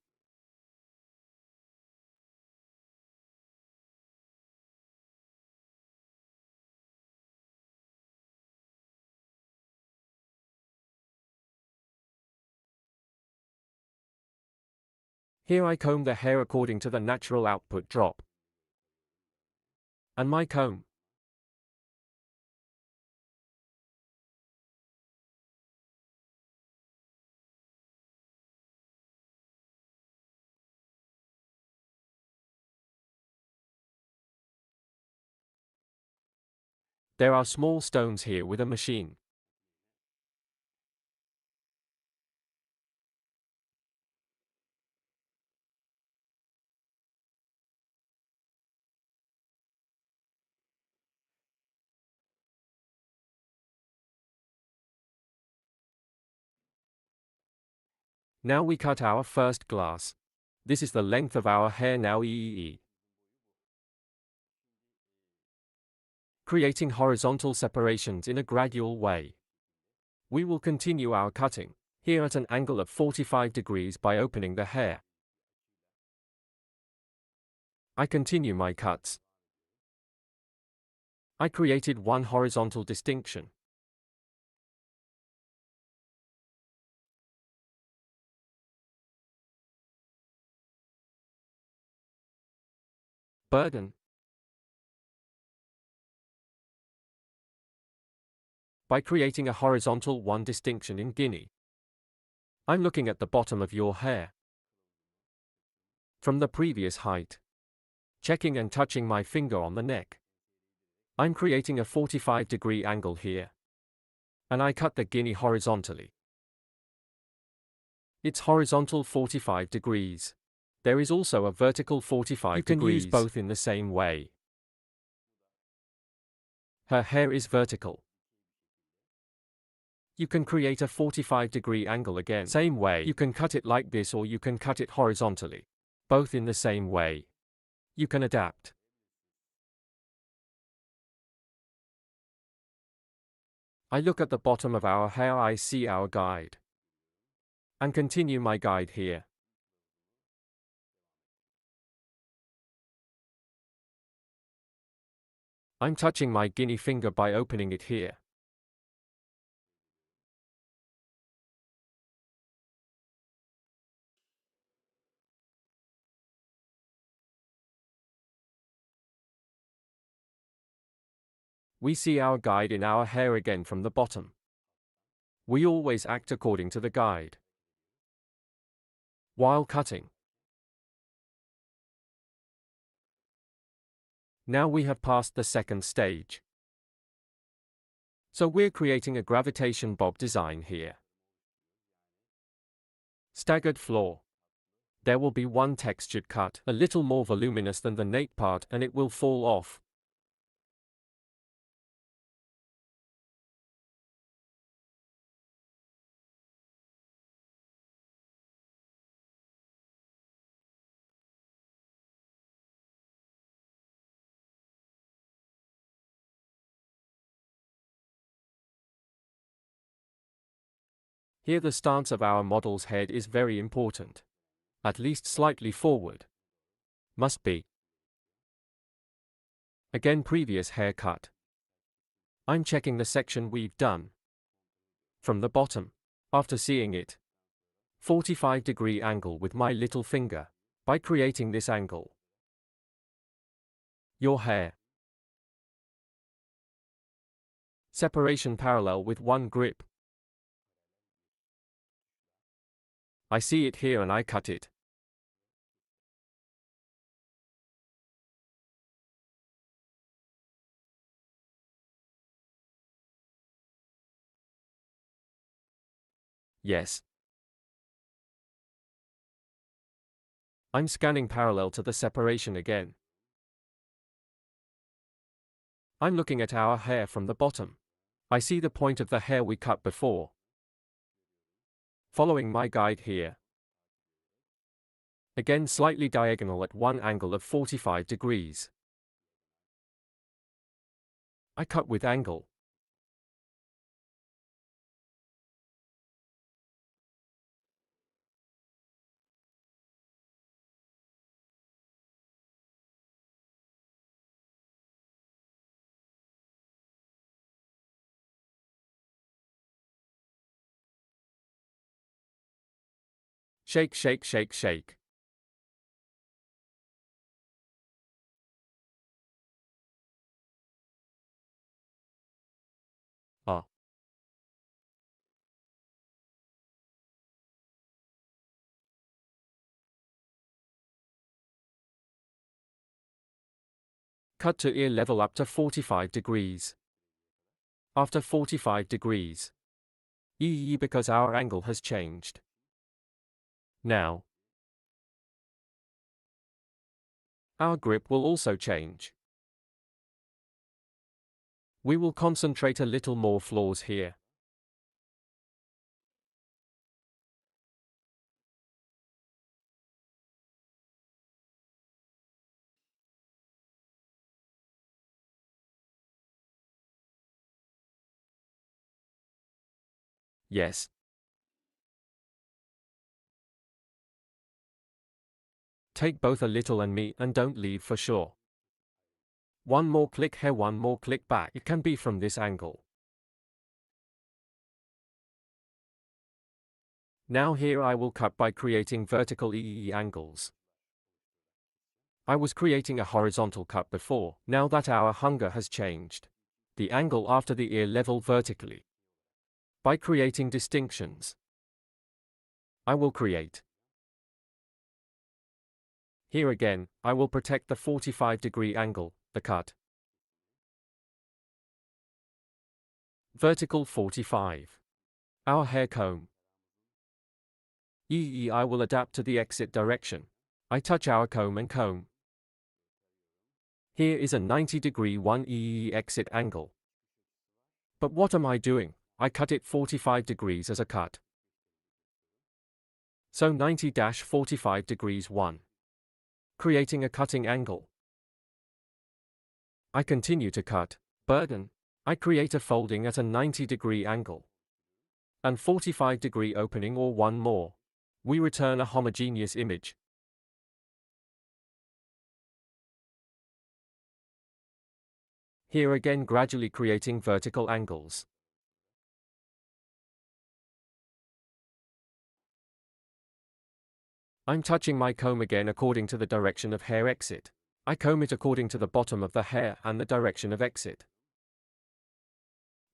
Here I comb the hair according to the natural output drop. And my comb. There are small stones here with a machine. Now we cut our first glass. This is the length of our hair now creating horizontal separations in a gradual way. We will continue our cutting, here at an angle of 45 degrees by opening the hair. I continue my cuts. I created one horizontal distinction. Burden. By creating a horizontal one distinction in Guinea. I'm looking at the bottom of your hair. From the previous height. Checking and touching my finger on the neck. I'm creating a 45-degree angle here. And I cut the Guinea horizontally. It's horizontal 45 degrees. There is also a vertical 45 degrees. You can use both in the same way. Her hair is vertical. You can create a 45-degree angle again. Same way. You can cut it like this or you can cut it horizontally. Both in the same way. You can adapt. I look at the bottom of our hair, I see our guide. And continue my guide here. I'm touching my guinea finger by opening it here. We see our guide in our hair again from the bottom. We always act according to the guide. While cutting. Now we have passed the second stage. So we're creating a gravitation bob design here. Staggered floor. There will be one textured cut, a little more voluminous than the nape part, and it will fall off. Here the stance of our model's head is very important. At least slightly forward. Must be. Again previous haircut. I'm checking the section we've done. From the bottom. After seeing it. 45-degree angle with my little finger. By creating this angle. Your hair. Separation parallel with one grip. I see it here and I cut it. Yes. I'm scanning parallel to the separation again. I'm looking at our hair from the bottom. I see the point of the hair we cut before. Following my guide here. Again slightly diagonal at one angle of 45 degrees. I cut with angle. Shake, shake, shake, shake. Cut to ear level up to 45 degrees. After 45 degrees. Because our angle has changed. Now, our grip will also change. We will concentrate a little more flaws here. Yes. Take both a little and me and don't leave for sure. One more click here, one more click back. It can be from this angle. Now here I will cut by creating vertical angles. I was creating a horizontal cut before. Now that our hunger has changed. The angle after the ear level vertically. By creating distinctions. I will create. Here again, I will protect the 45-degree angle, the cut. Vertical 45. Our hair comb. I will adapt to the exit direction. I touch our comb and comb. Here is a 90-degree 1 exit angle. But what am I doing? I cut it 45 degrees as a cut. So 90-45 degrees 1. Creating a cutting angle. I continue to cut. Burden. I create a folding at a 90-degree angle. And 45-degree opening or one more. We return a homogeneous image. Here again gradually creating vertical angles. I'm touching my comb again according to the direction of hair exit. I comb it according to the bottom of the hair and the direction of exit.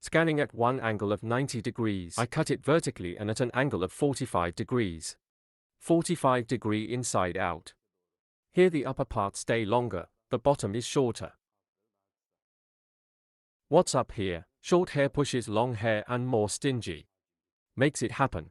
Scanning at one angle of 90 degrees, I cut it vertically and at an angle of 45 degrees. 45 degree inside out. Here the upper parts stay longer, the bottom is shorter. What's up here? Short hair pushes long hair and more stingy. Makes it happen.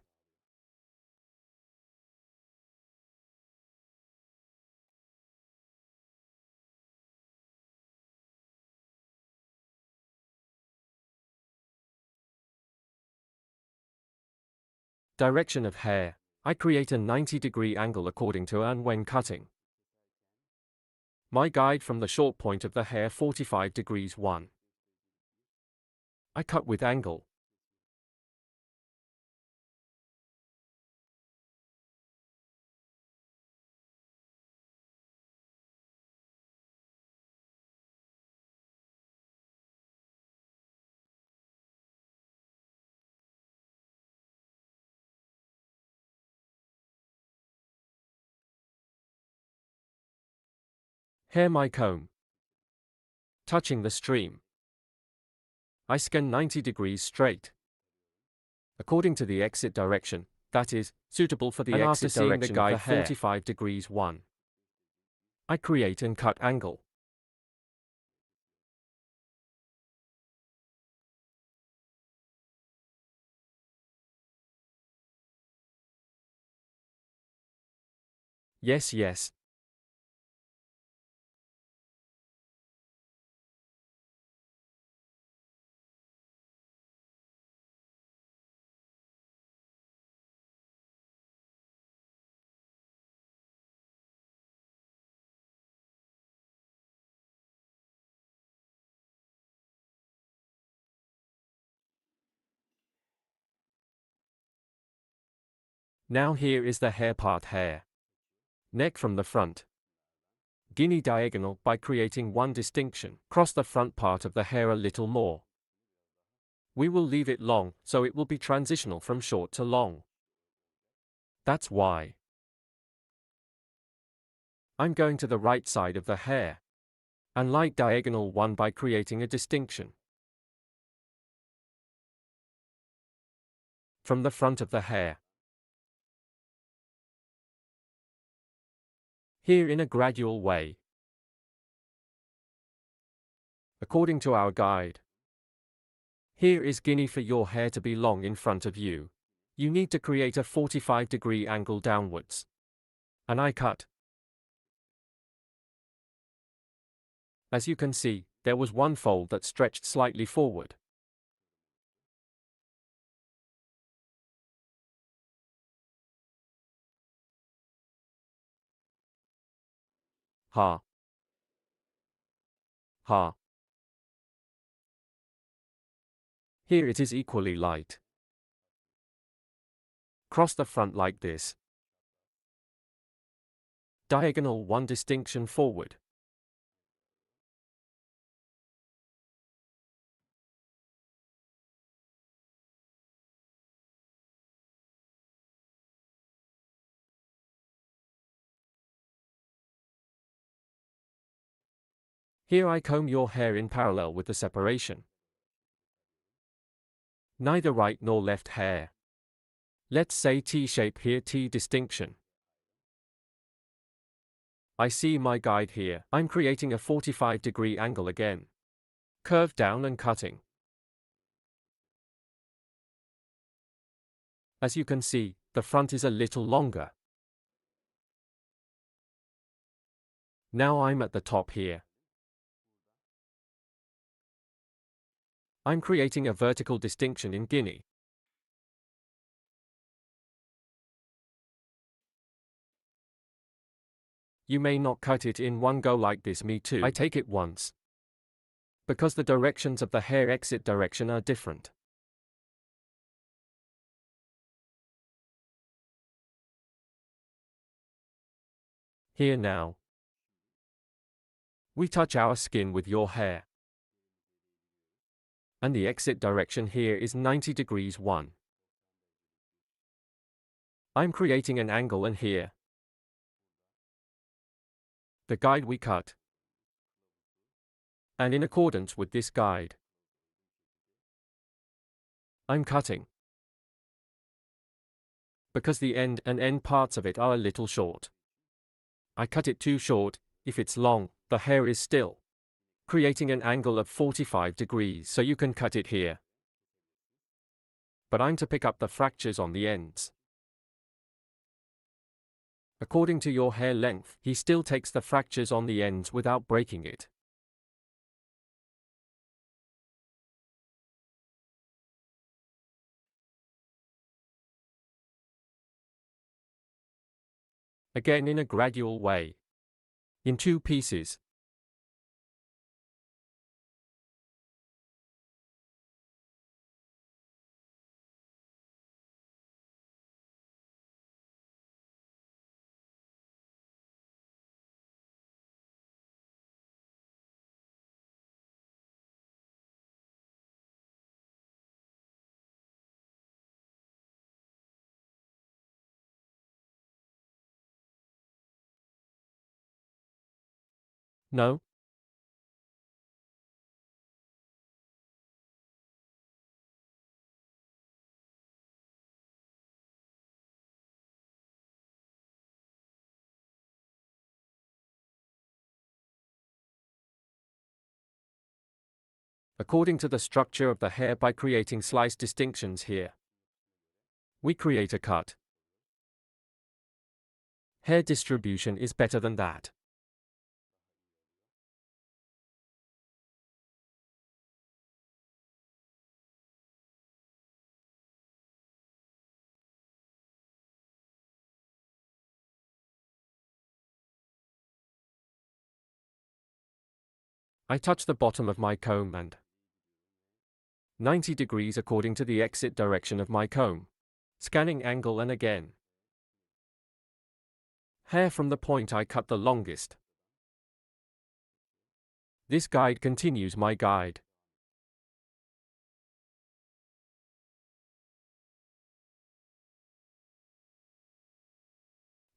Direction of hair. I create a 90-degree angle according to and when cutting. My guide from the short point of the hair 45 degrees 1. I cut with angle. Hair my comb. Touching the stream. I scan 90 degrees straight. According to the exit direction, that is, suitable for the And exit after seeing the direction guide of the hair. 45 degrees 1. I create and cut angle. Yes, yes. Now here is the hair part hair. Neck from the front. Guinea diagonal by creating one distinction. Cross the front part of the hair a little more. We will leave it long, so it will be transitional from short to long. That's why I'm going to the right side of the hair. And light diagonal one by creating a distinction. From the front of the hair. Here in a gradual way. according to our guide. Here is Guinea. For your hair to be long in front of you, you need to create a 45-degree angle downwards. And I cut. As you can see, there was one fold that stretched slightly forward. Ha. Ha. Here it is equally light. Cross the front like this. Diagonal one distinction forward. Here I comb your hair in parallel with the separation. Neither right nor left hair. Let's say T-shape here, T distinction. I see my guide here. I'm creating a 45-degree angle again. Curve down and cutting. As you can see, the front is a little longer. Now I'm at the top here. I'm creating a vertical distinction in Guinea. You may not cut it in one go like this, me too. I take it once. Because the directions of the hair exit direction are different. Here now. We touch our skin with your hair. And the exit direction here is 90 degrees 1. I'm creating an angle and here. The guide we cut. And in accordance with this guide, I'm cutting. Because the end and end parts of it are a little short. I cut it too short. If it's long, the hair is still. Creating an angle of 45 degrees so you can cut it here. But I'm to pick up the fractures on the ends. According to your hair length, he still takes the fractures on the ends without breaking it. Again in a gradual way. In 2 pieces. No? According to the structure of the hair by creating slice distinctions here. We create a cut. Hair distribution is better than that. I touch the bottom of my comb and 90 degrees according to the exit direction of my comb. Scanning angle and again. Hair from the point I cut the longest. This guide continues my guide.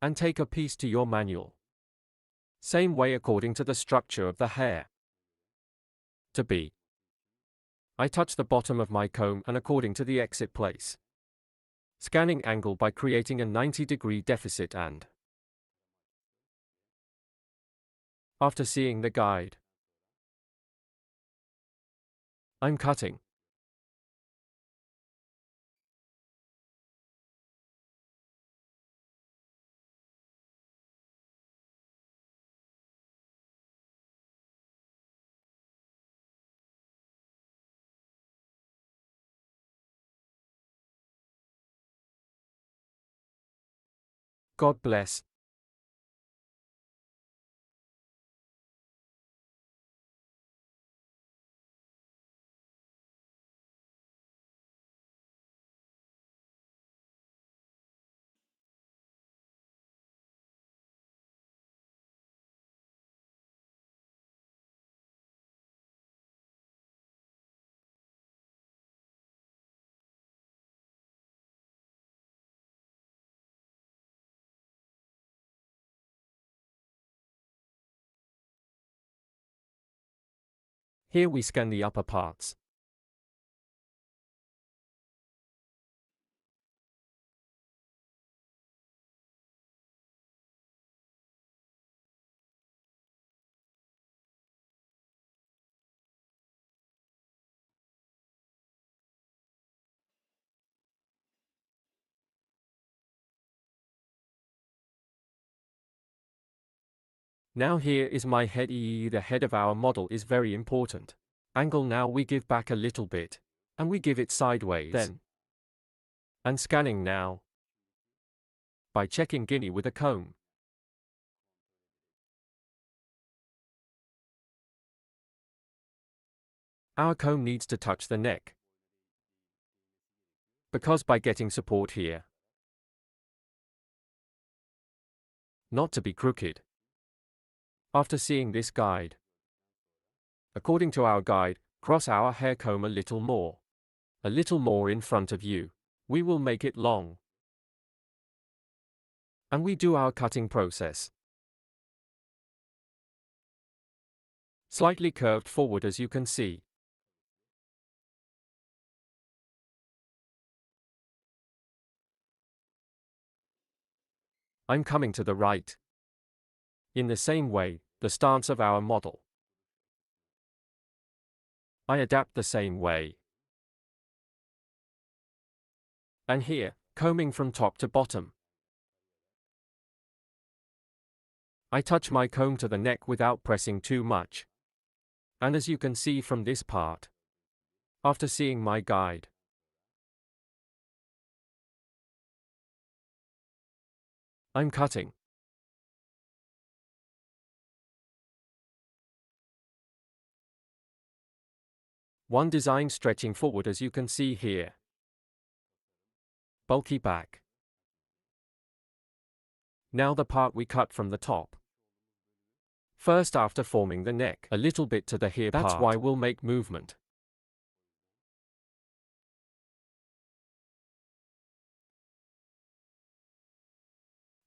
And take a piece to your manual. Same way according to the structure of the hair. To be. I touch the bottom of my comb and according to the exit place. Scanning angle by creating a 90-degree deficit and after seeing the guide, I'm cutting. God bless. Here we scan the upper parts. Now here is my head. The head of our model is very important. Angle now we give back a little bit. And we give it sideways. Then. And scanning now. By checking Guinea with a comb. Our comb needs to touch the neck. Because by getting support here. Not to be crooked. After seeing this guide. According to our guide, cross our hair comb a little more. A little more in front of you. We will make it long. And we do our cutting process. Slightly curved forward as you can see. I'm coming to the right. In the same way, the stance of our model. I adapt the same way. And here, combing from top to bottom. I touch my comb to the neck without pressing too much. And as you can see from this part. After seeing my guide. I'm cutting. One design stretching forward as you can see here. Bulky back. Now the part we cut from the top. First after forming the neck, a little bit to the here part. That's why we'll make movement.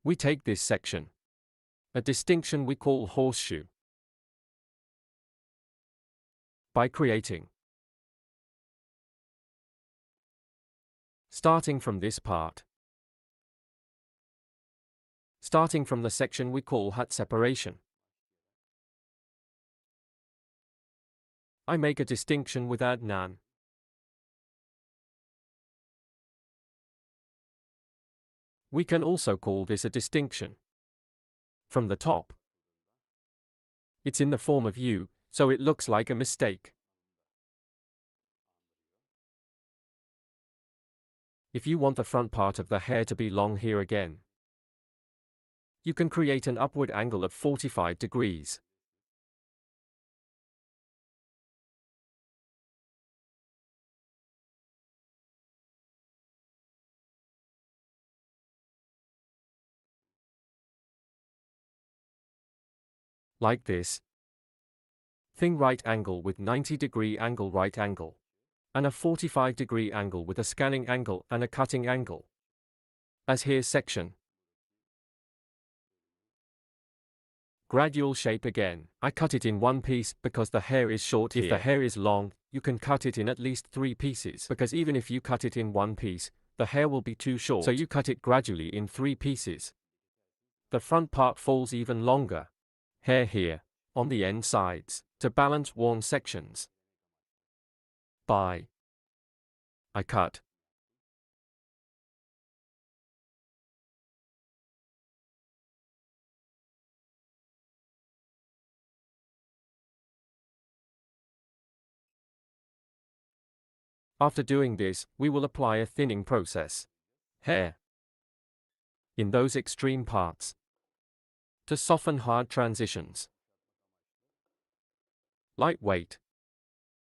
We take this section. A distinction we call horseshoe. By creating. Starting from this part. Starting from the section we call hut separation. I make a distinction without none. We can also call this a distinction. From the top. It's in the form of U, so it looks like a mistake. If you want the front part of the hair to be long here again, you can create an upward angle of 45 degrees. Like this. Thing right angle with 90-degree angle right angle. And a 45-degree angle with a scanning angle and a cutting angle. As here section. Gradual shape again. I cut it in one piece because the hair is short here. If the hair is long, you can cut it in at least 3 pieces. Because even if you cut it in one piece, the hair will be too short. So you cut it gradually in 3 pieces. The front part falls even longer. Hair here, on the end sides, to balance worn sections. by I cut. After doing this, we will apply a thinning process. Hair. In those extreme parts. To soften hard transitions. Lightweight.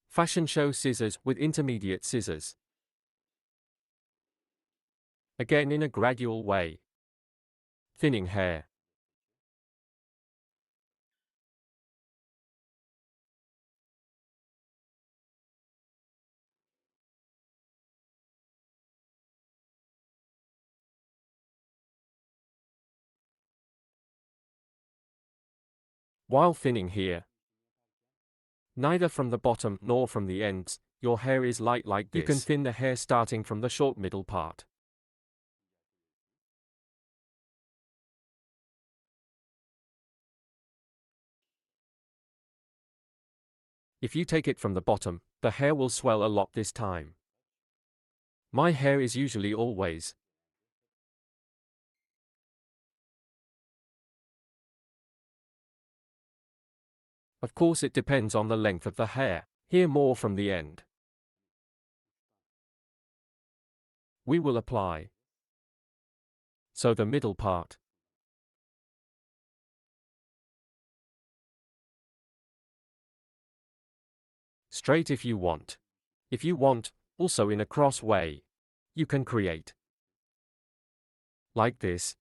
Fashion show scissors with intermediate scissors. Again in a gradual way. Thinning hair. While thinning here, neither from the bottom nor from the ends, your hair is light like this. You can thin the hair starting from the short middle part. If you take it from the bottom, the hair will swell a lot this time. My hair is usually always Of course it depends on the length of the hair. Here more from the end. We will apply. So the middle part. Straight if you want. If you want, also in a cross way. You can create. Like this.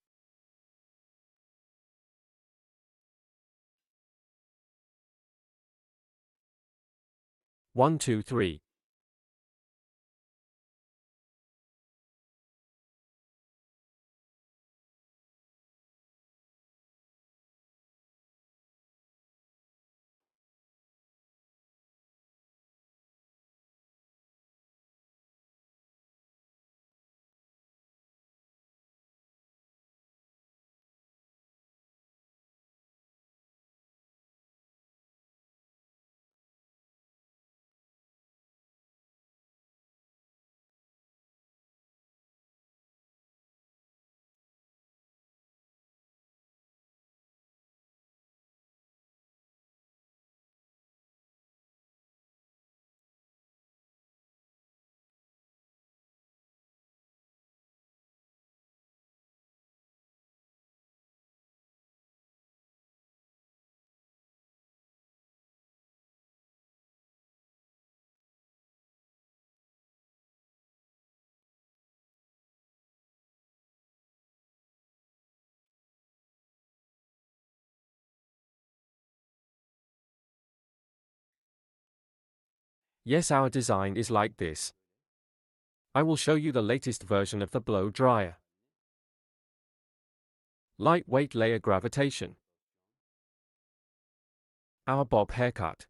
One, two, three. Yes, our design is like this. I will show you the latest version of the blow dryer. Lightweight layer gravitation. Our bob haircut.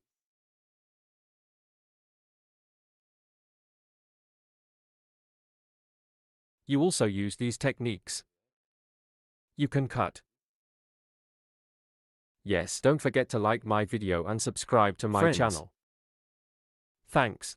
You also use these techniques. You can cut. Yes, don't forget to like my video and subscribe to my channel. Thanks.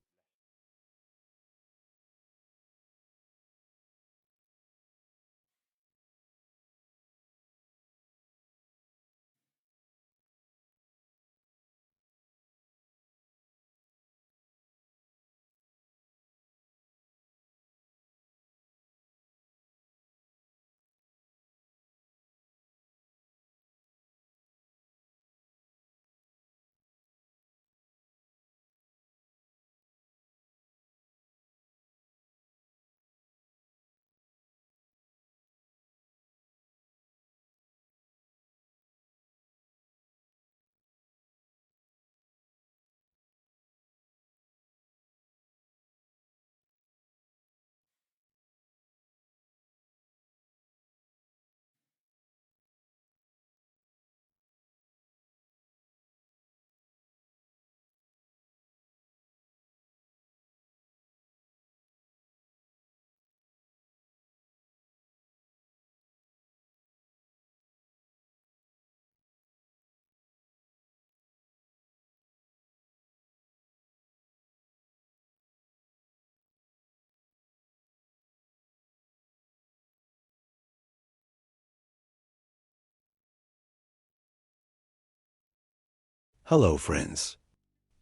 Hello, friends.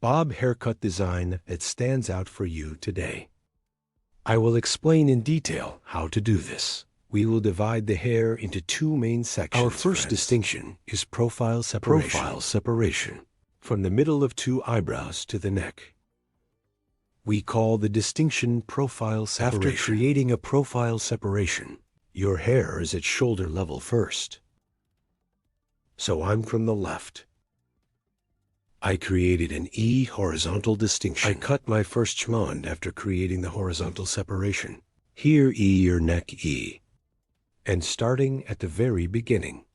Bob haircut design that stands out for you today. I will explain in detail how to do this. We will divide the hair into two main sections. Our first distinction is profile separation. Profile separation, from the middle of two eyebrows to the neck. We call the distinction profile separation. After creating a profile separation, your hair is at shoulder level first. So I'm from the left. I created an E horizontal distinction. I cut my first chmond after creating the horizontal separation. Here E your neck E. And starting at the very beginning.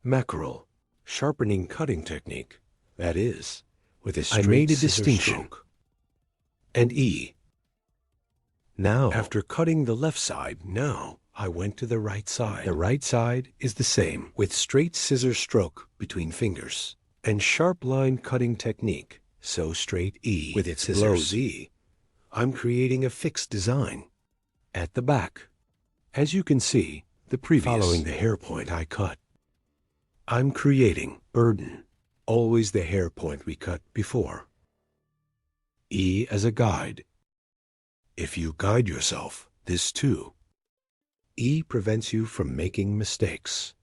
Mackerel, sharpening cutting technique, that is, with a straight I made a distinction. Stroke. And E. Now, after cutting the left side, I went to the right side. The right side is the same, with straight scissor stroke between fingers, and sharp line cutting technique, so straight E with its blows E. I'm creating a fixed design. At the back, as you can see, the previous, following the hair point I cut. I'm creating burden, always the hair point we cut before. E as a guide. If you guide yourself, this too. E prevents you from making mistakes.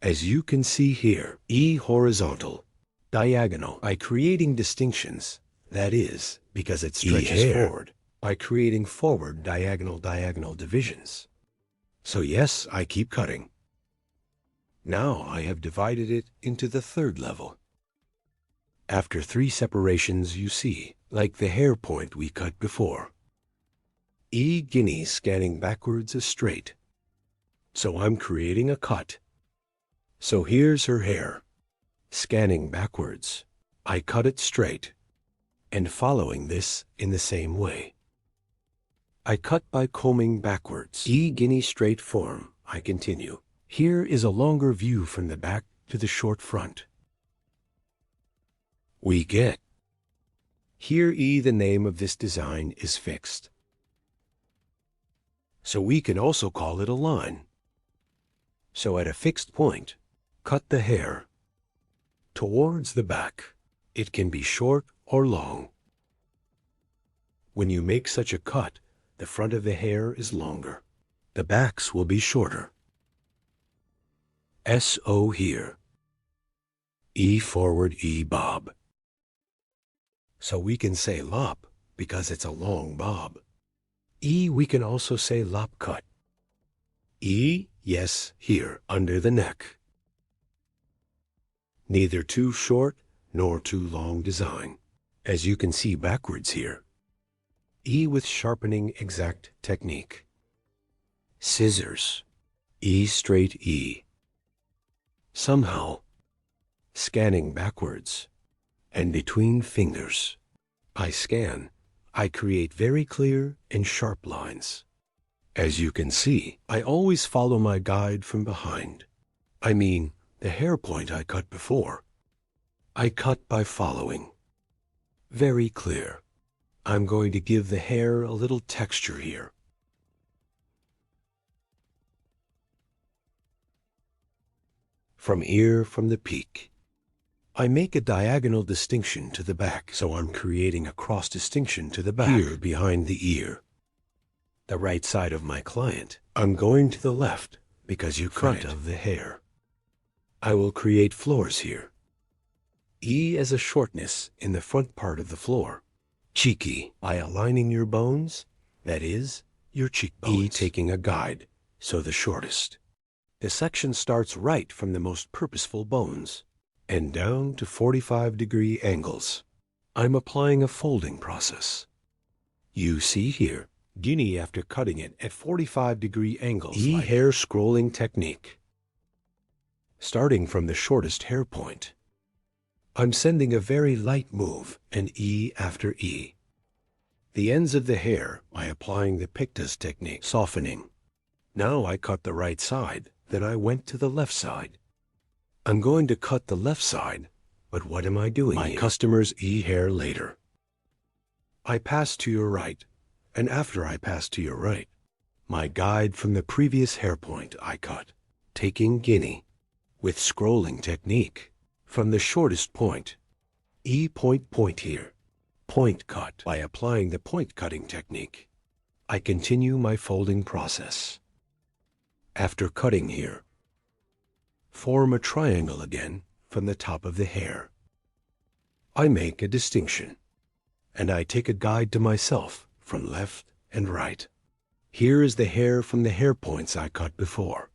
As you can see here, E horizontal, diagonal, by creating distinctions, that is, because it stretches forward, by creating forward diagonal divisions. So yes, I keep cutting. Now I have divided it into the third level. After 3 separations you see, like the hair point we cut before. E guinea scanning backwards is straight. So I'm creating a cut. So here's her hair. Scanning backwards, I cut it straight. And following this in the same way. I cut by combing backwards. E guinea straight form, I continue. Here is a longer view from the back to the short front. We get. Here E the name of this design is fixed. So we can also call it a line. So at a fixed point, cut the hair. Towards the back, it can be short or long. When you make such a cut, the front of the hair is longer. The backs will be shorter. S-O here. E forward E bob. So we can say lop because it's a long bob. E we can also say lop cut. E, yes, here, under the neck. Neither too short nor too long design, as you can see backwards here. E with sharpening exact technique. Scissors. E straight E. Somehow, scanning backwards, and between fingers. I scan. I create very clear and sharp lines. As you can see, I always follow my guide from behind. I mean, the hair point I cut before. I cut by following. Very clear. I'm going to give the hair a little texture here. From ear from the peak. I make a diagonal distinction to the back, so I'm creating a cross distinction to the back, here behind the ear. The right side of my client. I'm going to the left because you front of the hair. I will create floors here. E as a shortness in the front part of the floor. Cheeky, by aligning your bones, that is, your cheekbones. E taking a guide, so the shortest. The section starts right from the most purposeful bones, and down to 45-degree angles. I'm applying a folding process. You see here, guinea after cutting it at 45-degree angles. E like hair scrolling technique. Starting from the shortest hair point. I'm sending a very light move, and E after E. The ends of the hair by applying the pictas technique, softening. Now I cut the right side, then I went to the left side. I'm going to cut the left side, but what am I doing here? My customer's E hair later. I pass to your right, and after I pass to your right, my guide from the previous hair point I cut, taking guinea, with scrolling technique, from the shortest point. Point here. Point cut. By applying the point cutting technique, I continue my folding process. After cutting here, form a triangle again from the top of the hair. I make a distinction, and I take a guide to myself from left and right. Here is the hair from the hair points I cut before.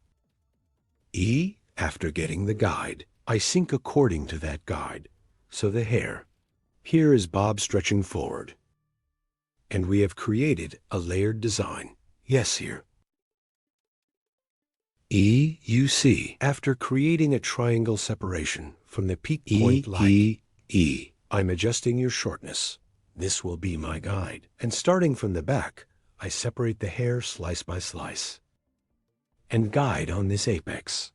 After getting the guide, I sync according to that guide, so the hair. Here is bob stretching forward. And we have created a layered design. Yes, here. You see, after creating a triangle separation from the peak point line, I'm adjusting your shortness. This will be my guide. And starting from the back, I separate the hair slice by slice and guide on this apex.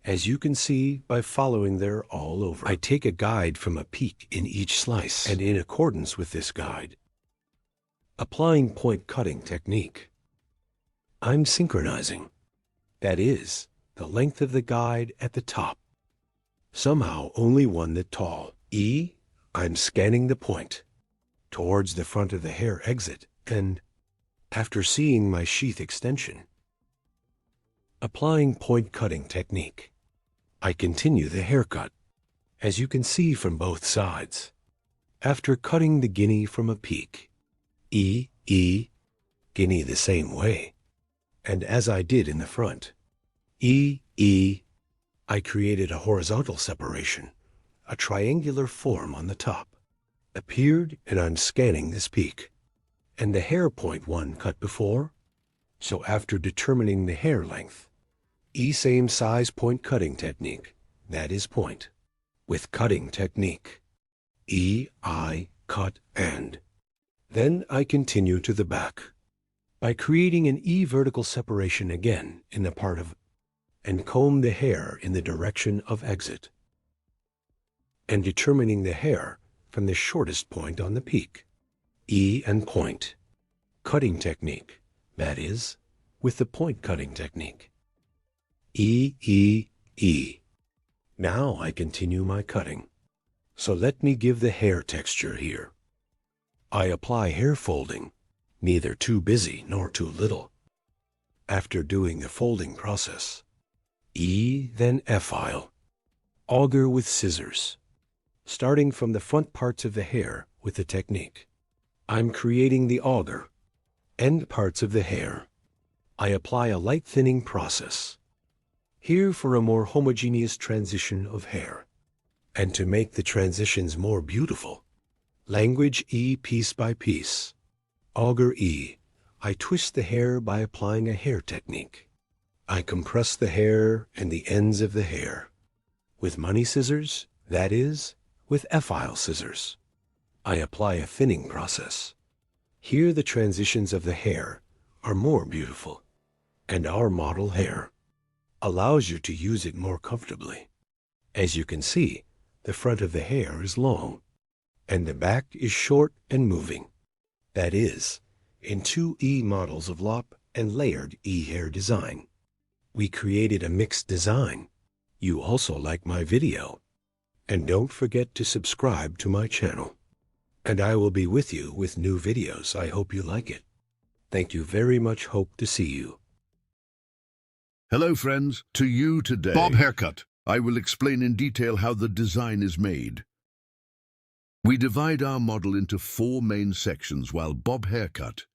As you can see by following there all over, I take a guide from a peak in each slice, and in accordance with this guide, applying point cutting technique, I'm synchronizing. That is, the length of the guide at the top. Somehow only one that tall. I'm scanning the point towards the front of the hair exit, and after seeing my sheath extension, applying point cutting technique, I continue the haircut, as you can see from both sides. After cutting the guinea from a peak, guinea the same way, and as I did in the front, I created a horizontal separation, a triangular form on the top, appeared, and I'm scanning this peak, and the hair point one cut before. So after determining the hair length, same size point cutting technique, that is point, with cutting technique, I cut and. Then I continue to the back by creating an vertical separation again in the part of, and comb the hair in the direction of exit, and determining the hair from the shortest point on the peak, and point, cutting technique, that is, with the point cutting technique. Now I continue my cutting. So let me give the hair texture here. I apply hair folding, neither too busy nor too little. After doing the folding process, then F-file, auger with scissors, starting from the front parts of the hair with the technique. I'm creating the auger, end parts of the hair. I apply a light thinning process. Here for a more homogeneous transition of hair. And to make the transitions more beautiful, language piece by piece. Auger I twist the hair by applying a hair technique. I compress the hair and the ends of the hair. With money scissors, that is, with F-file scissors. I apply a thinning process. Here the transitions of the hair are more beautiful. And our model hair allows you to use it more comfortably. As you can see, the front of the hair is long, and the back is short and moving. That is, in two models of lop and layered hair design. We created a mixed design. You also like my video. And don't forget to subscribe to my channel. And I will be with you with new videos. I hope you like it. Thank you very much. Hope to see you. Hello friends, to you today. Bob Haircut. I will explain in detail how the design is made. We divide our model into 4 main sections while Bob Haircut.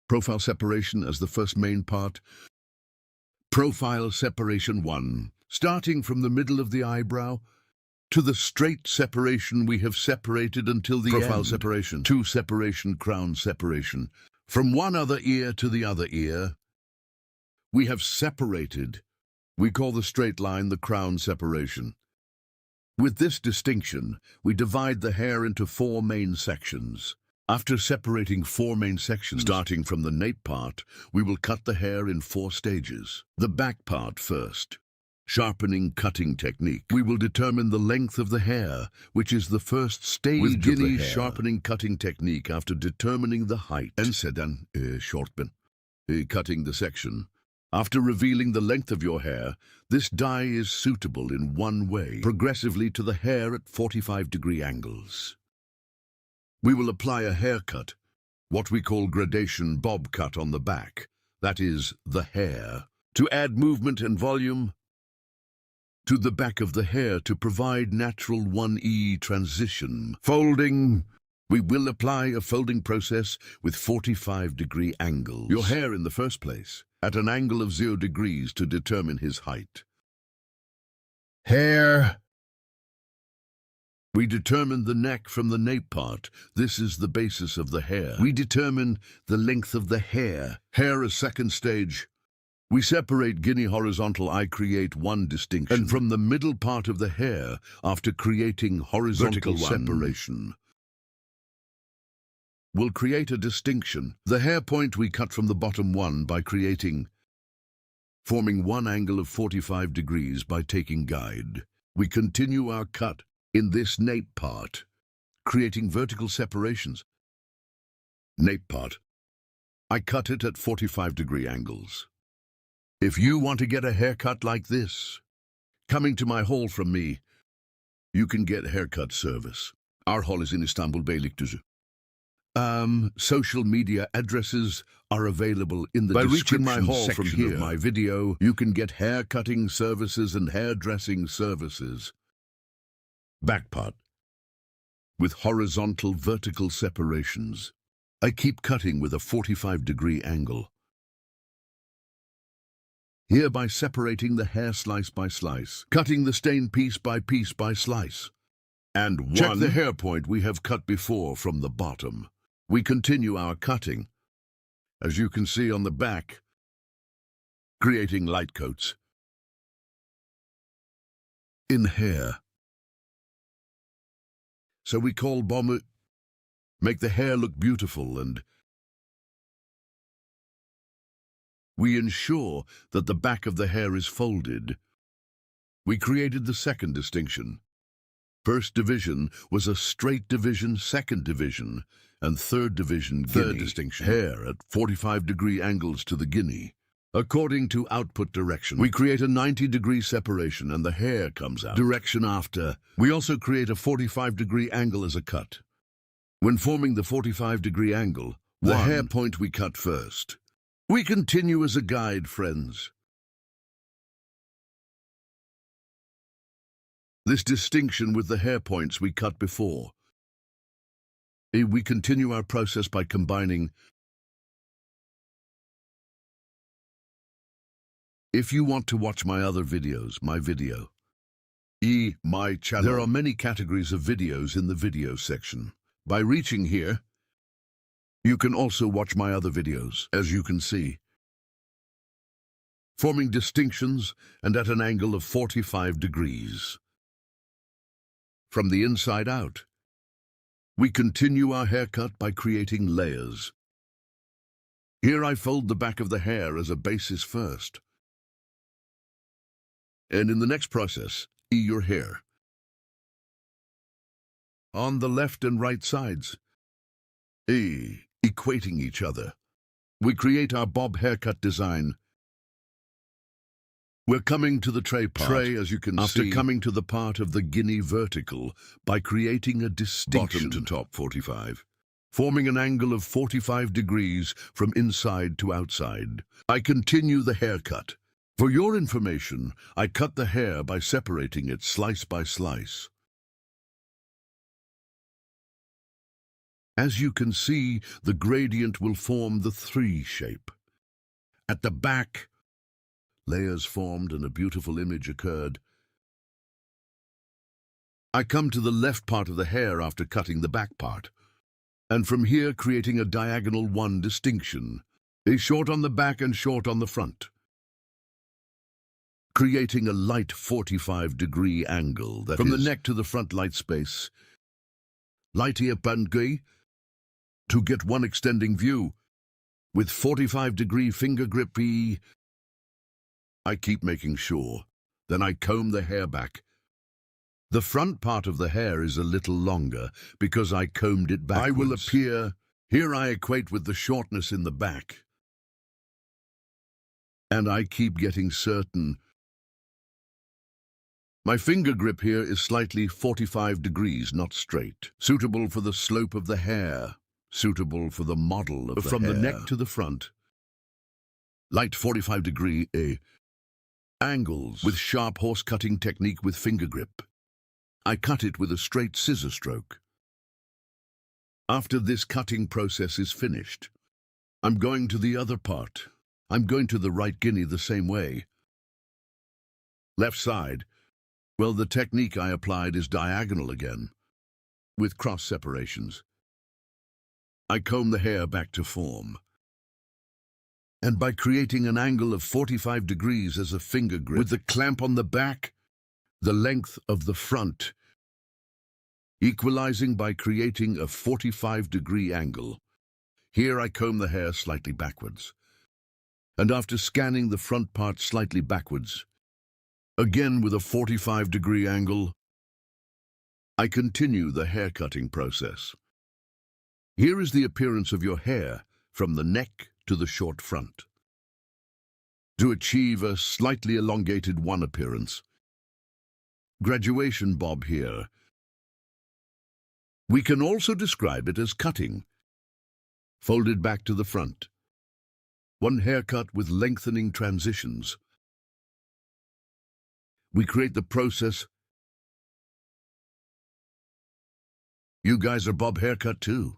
Profile separation as the first main part. Profile separation 1, starting from the middle of the eyebrow to the straight separation we have separated until the profile end. Separation 2, separation crown separation. From one other ear to the other ear, we have separated. We call the straight line the crown separation. With this distinction, we divide the hair into 4 main sections. After separating 4 main sections, starting from the nape part, we will cut the hair in 4 stages. The back part first. Sharpening cutting technique. We will determine the length of the hair, which is the first stage with Guinea sharpening cutting technique after determining the height. And sedan, shortman, cutting the section. After revealing the length of your hair, this dye is suitable in one way, progressively to the hair at 45-degree angles. We will apply a haircut, what we call gradation bob cut on the back, that is, the hair, to add movement and volume to the back of the hair to provide natural 1E transition. Folding. We will apply a folding process with 45-degree angles. Your hair in the first place, at an angle of 0 degrees to determine his height. Hair. We determine the neck from the nape part. This is the basis of the hair. We determine the length of the hair. Hair as second stage. We separate guinea horizontal. I create one distinction. And from the middle part of the hair, after creating horizontal separation, we'll create a distinction. The hair point we cut from the bottom one by forming one angle of 45 degrees by taking guide. We continue our cut in this nape part, creating vertical separations. Nape part. I cut it at 45-degree angles. If you want to get a haircut like this, coming to my hall from me, you can get haircut service. Our hall is in Istanbul, Beylikdüzü. Social media addresses are available in the description my hall section from here. Of my video. You can get hair cutting services and hairdressing services. Back part. With horizontal vertical separations. I keep cutting with a 45-degree angle. Here by separating the hair slice by slice, cutting the stain piece by slice. And check the hair point we have cut before from the bottom. We continue our cutting, as you can see on the back, creating light coats. In hair. So we call bomber, make the hair look beautiful, and we ensure that the back of the hair is folded. We created the second distinction. First division was a straight division, second division, and third division third distinction. Hair at 45-degree angles to the guinea. According to output direction, we create a 90-degree separation and the hair comes out. Direction after. We also create a 45-degree angle as a cut. When forming the 45-degree angle, the hair point we cut first. We continue as a guide, friends. This distinction with the hair points we cut before. We continue our process by combining. If you want to watch my other videos, my channel. There are many categories of videos in the video section. By reaching here, you can also watch my other videos, as you can see. Forming distinctions and at an angle of 45 degrees. From the inside out. We continue our haircut by creating layers. Here I fold the back of the hair as a basis first. And in the next process, your hair. On the left and right sides. Equating each other. We create our bob haircut design. We're coming to the tray part. Tray, as you can see. After coming to the part of the guinea vertical by creating a distinction. Bottom to top 45. Forming an angle of 45 degrees from inside to outside. I continue the haircut. For your information, I cut the hair by separating it slice by slice. As you can see, the gradient will form the 3 shape. At the back, layers formed and a beautiful image occurred. I come to the left part of the hair after cutting the back part, and from here creating a diagonal 1 distinction, a short on the back and short on the front. Creating a light 45-degree angle that from the neck to the front light space. Light ear pandgui to get one extending view. With 45-degree finger grip I keep making sure. Then I comb the hair back. The front part of the hair is a little longer because I combed it backwards. I will appear. Here I equate with the shortness in the back. And I keep getting certain. My finger grip here is slightly 45 degrees, not straight. Suitable for the slope of the hair. Suitable for the model of the hair. From the neck to the front. Light 45-degree angles with sharp horse cutting technique with finger grip. I cut it with a straight scissor stroke. After this cutting process is finished, I'm going to the other part. I'm going to the right guinea the same way. Left side. Well, the technique I applied is diagonal again, with cross separations. I comb the hair back to form. And by creating an angle of 45 degrees as a finger grip, with the clamp on the back, the length of the front, equalizing by creating a 45-degree angle. Here I comb the hair slightly backwards. And after scanning the front part slightly backwards, again with a 45-degree angle, I continue the hair cutting process. Here is the appearance of your hair from the neck to the short front. To achieve a slightly elongated one appearance, graduation bob here. We can also describe it as cutting, folded back to the front. One haircut with lengthening transitions. We create the process. You guys are bob haircut too.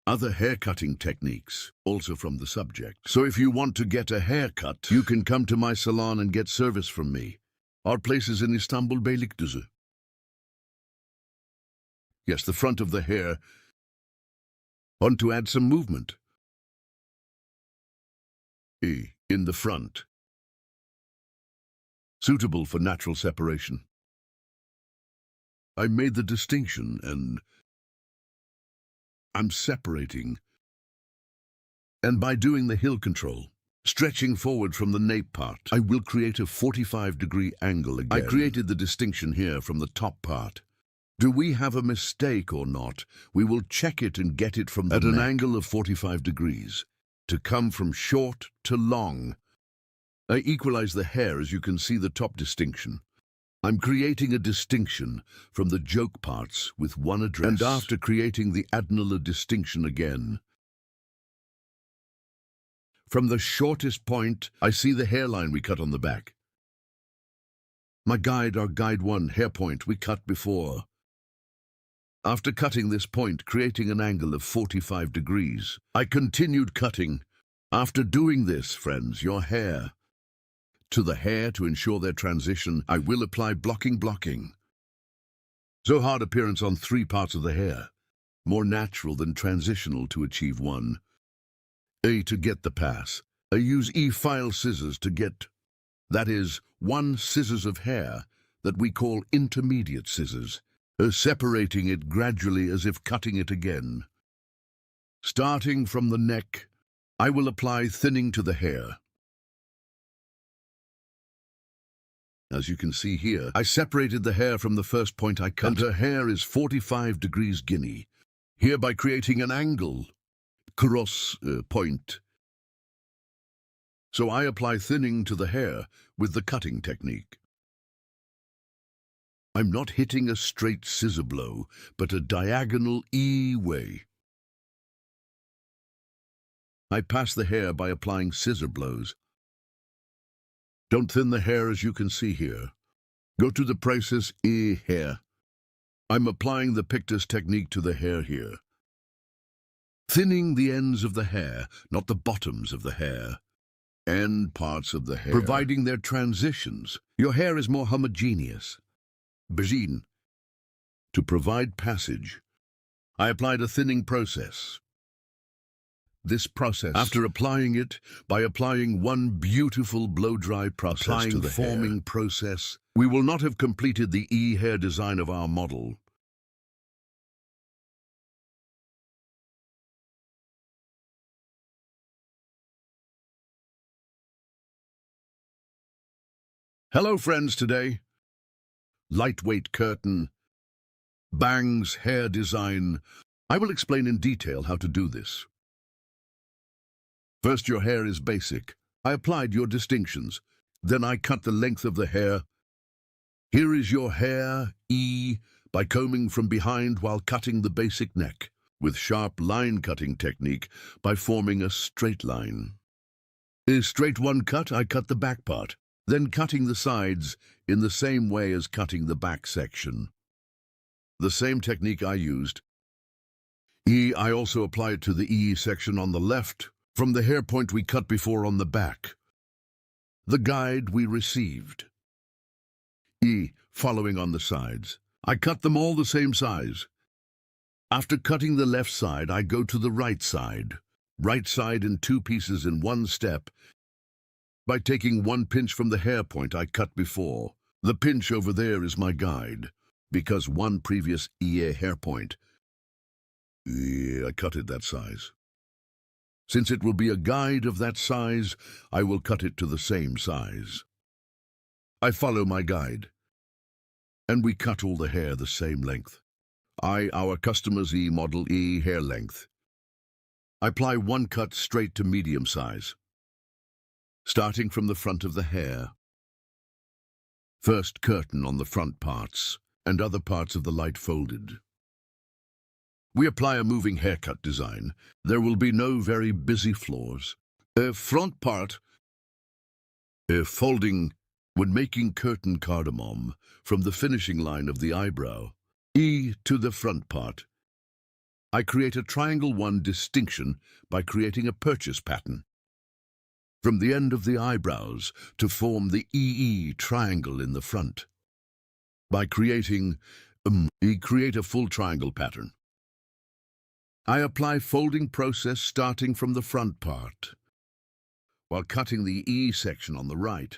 Other haircutting techniques, also from the subject. So if you want to get a haircut, you can come to my salon and get service from me. Our place is in Istanbul Beylikdüzü. Yes, the front of the hair. Want to add some movement. In the front. Suitable for natural separation. I made the distinction and I'm separating. And by doing the heel control, stretching forward from the nape part, I will create a 45-degree angle again. I created the distinction here from the top part. Do we have a mistake or not? We will check it and get it from the neck. At an angle of 45 degrees, to come from short to long. I equalize the hair as you can see the top distinction. I'm creating a distinction from the joke parts with one address. And after creating the adenolar distinction again, from the shortest point, I see the hairline we cut on the back. Our guide 1 hair point we cut before. After cutting this point, creating an angle of 45 degrees, I continued cutting. After doing this, friends, your hair, to the hair to ensure their transition, I will apply blocking. So hard appearance on 3 parts of the hair, more natural than transitional to achieve one. To get the pass, I use E-file scissors to get, that is, 1 scissors of hair that we call intermediate scissors, separating it gradually as if cutting it again. Starting from the neck, I will apply thinning to the hair. As you can see here, I separated the hair from the first point I cut. And her hair is 45 degrees guinea, hereby creating an angle, cross point. So I apply thinning to the hair with the cutting technique. I'm not hitting a straight scissor blow, but a diagonal E way. I pass the hair by applying scissor blows. Don't thin the hair as you can see here. Go to the process hair. I'm applying the pictus technique to the hair here. Thinning the ends of the hair, not the bottoms of the hair. End parts of the hair. Providing their transitions. Your hair is more homogeneous. Begin. To provide passage, I applied a thinning process. This process, after applying it, by applying one beautiful blow-dry process to the forming process, we will not have completed the hair design of our model. Hello, friends, today. Lightweight curtain, bangs, hair design. I will explain in detail how to do this. First, your hair is basic. I applied your distinctions. Then I cut the length of the hair. Here is your hair, E, by combing from behind while cutting the basic neck, with sharp line cutting technique by forming a straight line. A straight one cut, I cut the back part, then cutting the sides in the same way as cutting the back section. The same technique I used. E, I also applied to the E section on the left, from the hair point we cut before on the back. The guide we received. E, following on the sides. I cut them all the same size. After cutting the left side, I go to the right side. Right side in 2 pieces in 1 step, by taking 1 pinch from the hair point I cut before. The pinch over there is my guide, because 1 previous EA hair point. I cut it that size. Since it will be a guide of that size, I will cut it to the same size. I follow my guide, and we cut all the hair the same length. Our customer's E model E hair length. I apply 1 cut straight to medium size, starting from the front of the hair. First curtain on the front parts, and other parts of the light folded. We apply a moving haircut design. There will be no very busy floors. Front part, folding when making curtain cardamom from the finishing line of the eyebrow. E to the front part. I create a triangle 1 distinction by creating a purchase pattern from the end of the eyebrows to form the EE triangle in the front. By creating create a full triangle pattern. I apply folding process starting from the front part, while cutting the E section on the right.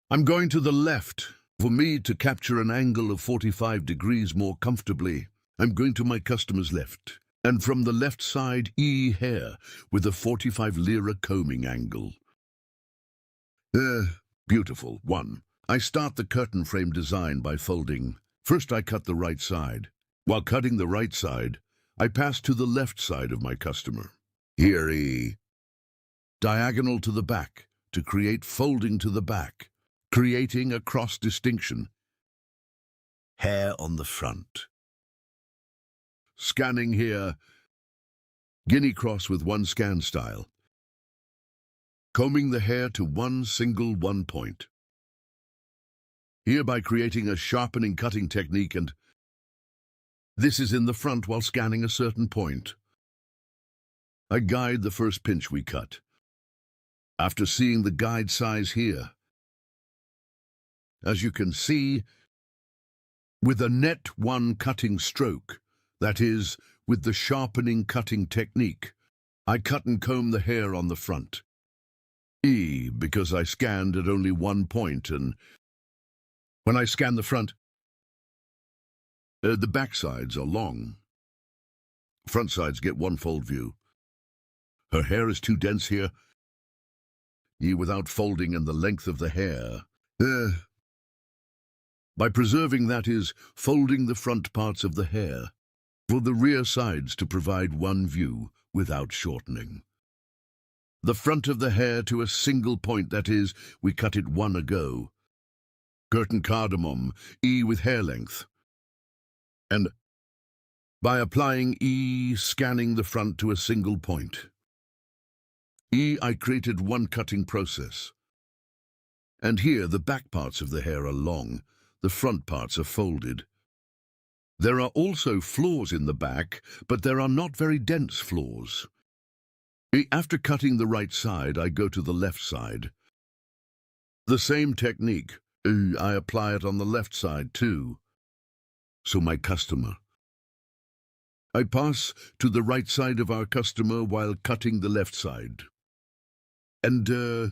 I'm going to the left. For me to capture an angle of 45 degrees more comfortably, I'm going to my customer's left, and from the left side E hair with a 45 lira combing angle. Beautiful. 1. I start the curtain frame design by folding. First I cut the right side. While cutting the right side, I pass to the left side of my customer. Here E. Diagonal to the back to create folding to the back, creating a cross distinction. Hair on the front. Scanning here, guinea cross with 1 scan style. Combing the hair to 1 single 1 point. Hereby creating a sharpening cutting technique, and this is in the front while scanning a certain point. I guide the first pinch we cut. After seeing the guide size here, as you can see, with a net 1 cutting stroke, that is, with the sharpening cutting technique, I cut and comb the hair on the front. E, because I scanned at only 1 point, and when I scan the front, the back sides are long. Front sides get 1 fold view. Her hair is too dense here. E without folding and the length of the hair. By preserving, that is, folding the front parts of the hair, for the rear sides to provide 1 view without shortening. The front of the hair to a single point, that is, we cut it 1 ago. Curtain cardamom, E with hair length. And by applying E, scanning the front to a single point. E, I created 1 cutting process. And here the back parts of the hair are long, the front parts are folded. There are also flaws in the back, but there are not very dense flaws. After cutting the right side, I go to the left side. The same technique, I apply it on the left side too. So my customer. I pass to the right side of our customer while cutting the left side. And,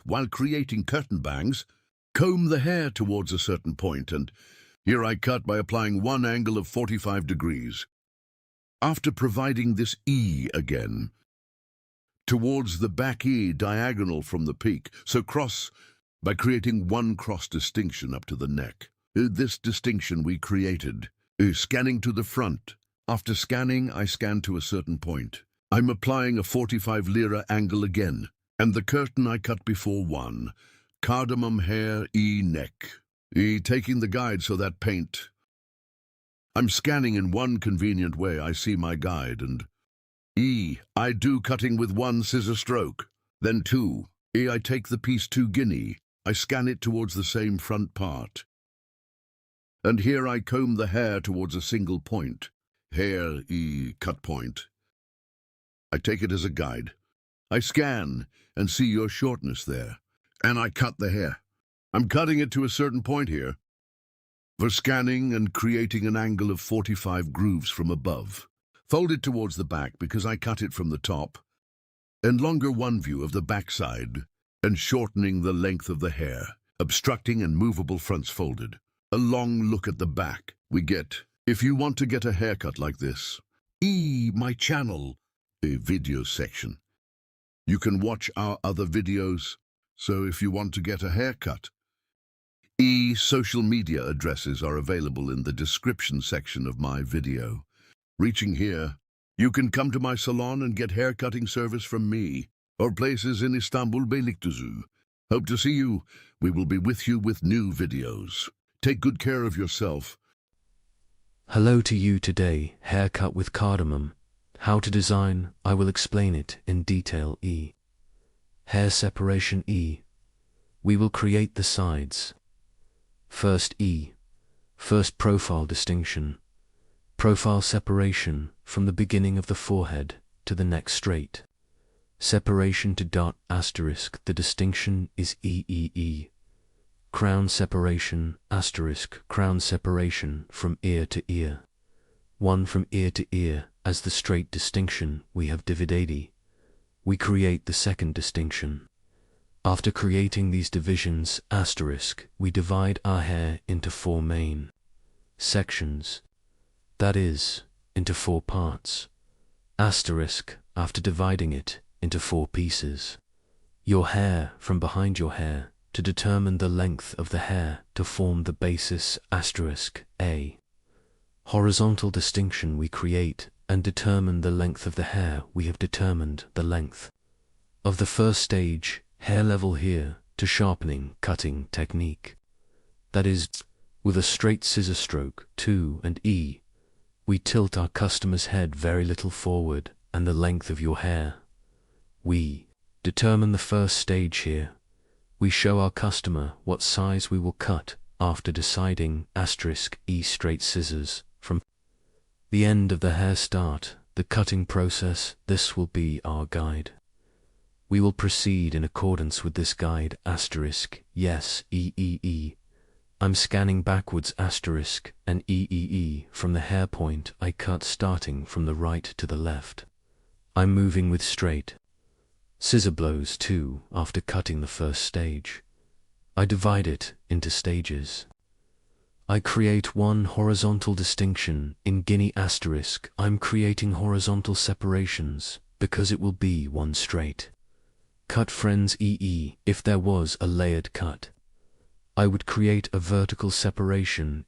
while creating curtain bangs, comb the hair towards a certain point, and here I cut by applying 1 angle of 45 degrees. After providing this E again, towards the back E diagonal from the peak, so cross by creating 1 cross distinction up to the neck. This distinction we created, scanning to the front. After scanning, I scan to a certain point. I'm applying a 45 lira angle again, And the curtain I cut before 1, cardamom hair E neck. E taking the guide so that paint. I'm scanning in one convenient way, I see my guide, and E, I do cutting with 1 scissor stroke. Then 2, E I take the piece 2 guinea, I scan it towards the same front part. And here I comb the hair towards a single point. Hair E cut point. I take it as a guide. I scan and see your shortness there, and I cut the hair. I'm cutting it to a certain point here, for scanning and creating an angle of 45 grooves from above. Fold it towards the back because I cut it from the top, and longer one view of the backside, and shortening the length of the hair, obstructing and movable fronts folded. A long look at the back we get. If you want to get a haircut like this, my channel, a video section. You can watch our other videos, so if you want to get a haircut, social media addresses are available in the description section of my video. Reaching here, you can come to my salon and get haircutting service from me, or places in Istanbul, Beylikdüzü. Hope to see you. We will be with you with new videos. Take good care of yourself. Hello to you today, haircut with cardamom. How to design, I will explain it in detail. Hair separation We will create the sides. First First profile distinction. Profile separation from the beginning of the forehead to the neck straight. Separation to dot asterisk, the distinction is E. Crown separation asterisk, crown separation from ear to ear. One from ear to ear, as the straight distinction we have divided. We create the second distinction. After creating these divisions asterisk, we divide our hair into 4 main sections. That is, into 4 parts. Asterisk, after dividing it into 4 pieces. Your hair from behind your hair to determine the length of the hair to form the basis asterisk A. Horizontal distinction we create and determine the length of the hair. We have determined the length of the first stage, hair level here, to sharpening cutting technique. That is, with a straight scissor stroke, 2 and E, we tilt our customer's head very little forward and the length of your hair. We determine the first stage here. We show our customer what size we will cut after deciding asterisk E straight scissors from the end of the hair start, the cutting process. This will be our guide. We will proceed in accordance with this guide asterisk, yes, I'm scanning backwards asterisk and from the hair point I cut starting from the right to the left. I'm moving with straight scissor blows too after cutting the first stage. I divide it into stages. I create 1 horizontal distinction in guinea asterisk. I'm creating horizontal separations because it will be 1 straight cut. Friends, if there was a layered cut, I would create a vertical separation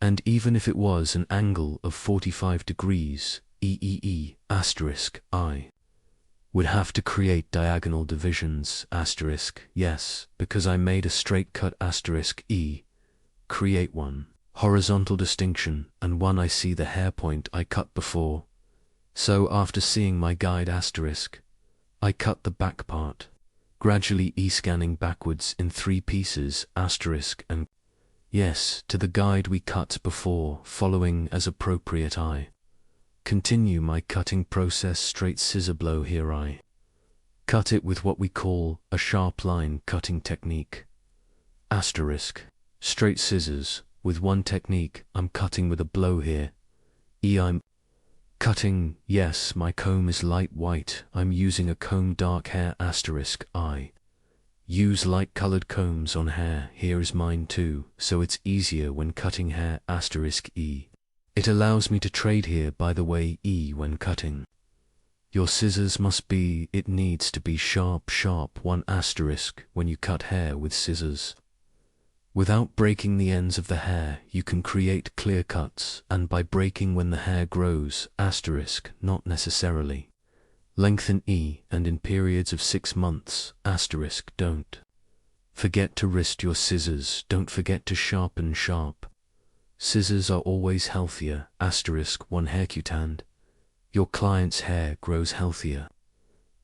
and even if it was an angle of 45 degrees asterisk, I would have to create diagonal divisions asterisk, yes, because I made a straight cut asterisk create 1 horizontal distinction and 1 I see the hair point I cut before. So after seeing my guide asterisk, I cut the back part, gradually scanning backwards in 3 pieces asterisk and yes, to the guide we cut before, following as appropriate. I continue my cutting process. Straight scissor blow here. I cut it with what we call a sharp line cutting technique asterisk. Straight scissors with 1 technique. I'm cutting with a blow here. I'm cutting, yes, my comb is light white. I'm using a comb. Dark hair asterisk. I use light colored combs on hair. Here is mine too, so it's easier when cutting hair asterisk It allows me to trade here, by the way, when cutting. Your scissors must be, it needs to be sharp 1 asterisk when you cut hair with scissors. Without breaking the ends of the hair, you can create clear cuts, and by breaking when the hair grows asterisk, not necessarily. Lengthen E and in periods of 6 months, asterisk, don't forget to wrist your scissors, don't forget to sharpen sharp. Scissors are always healthier, asterisk, 1 haircut. Your client's hair grows healthier.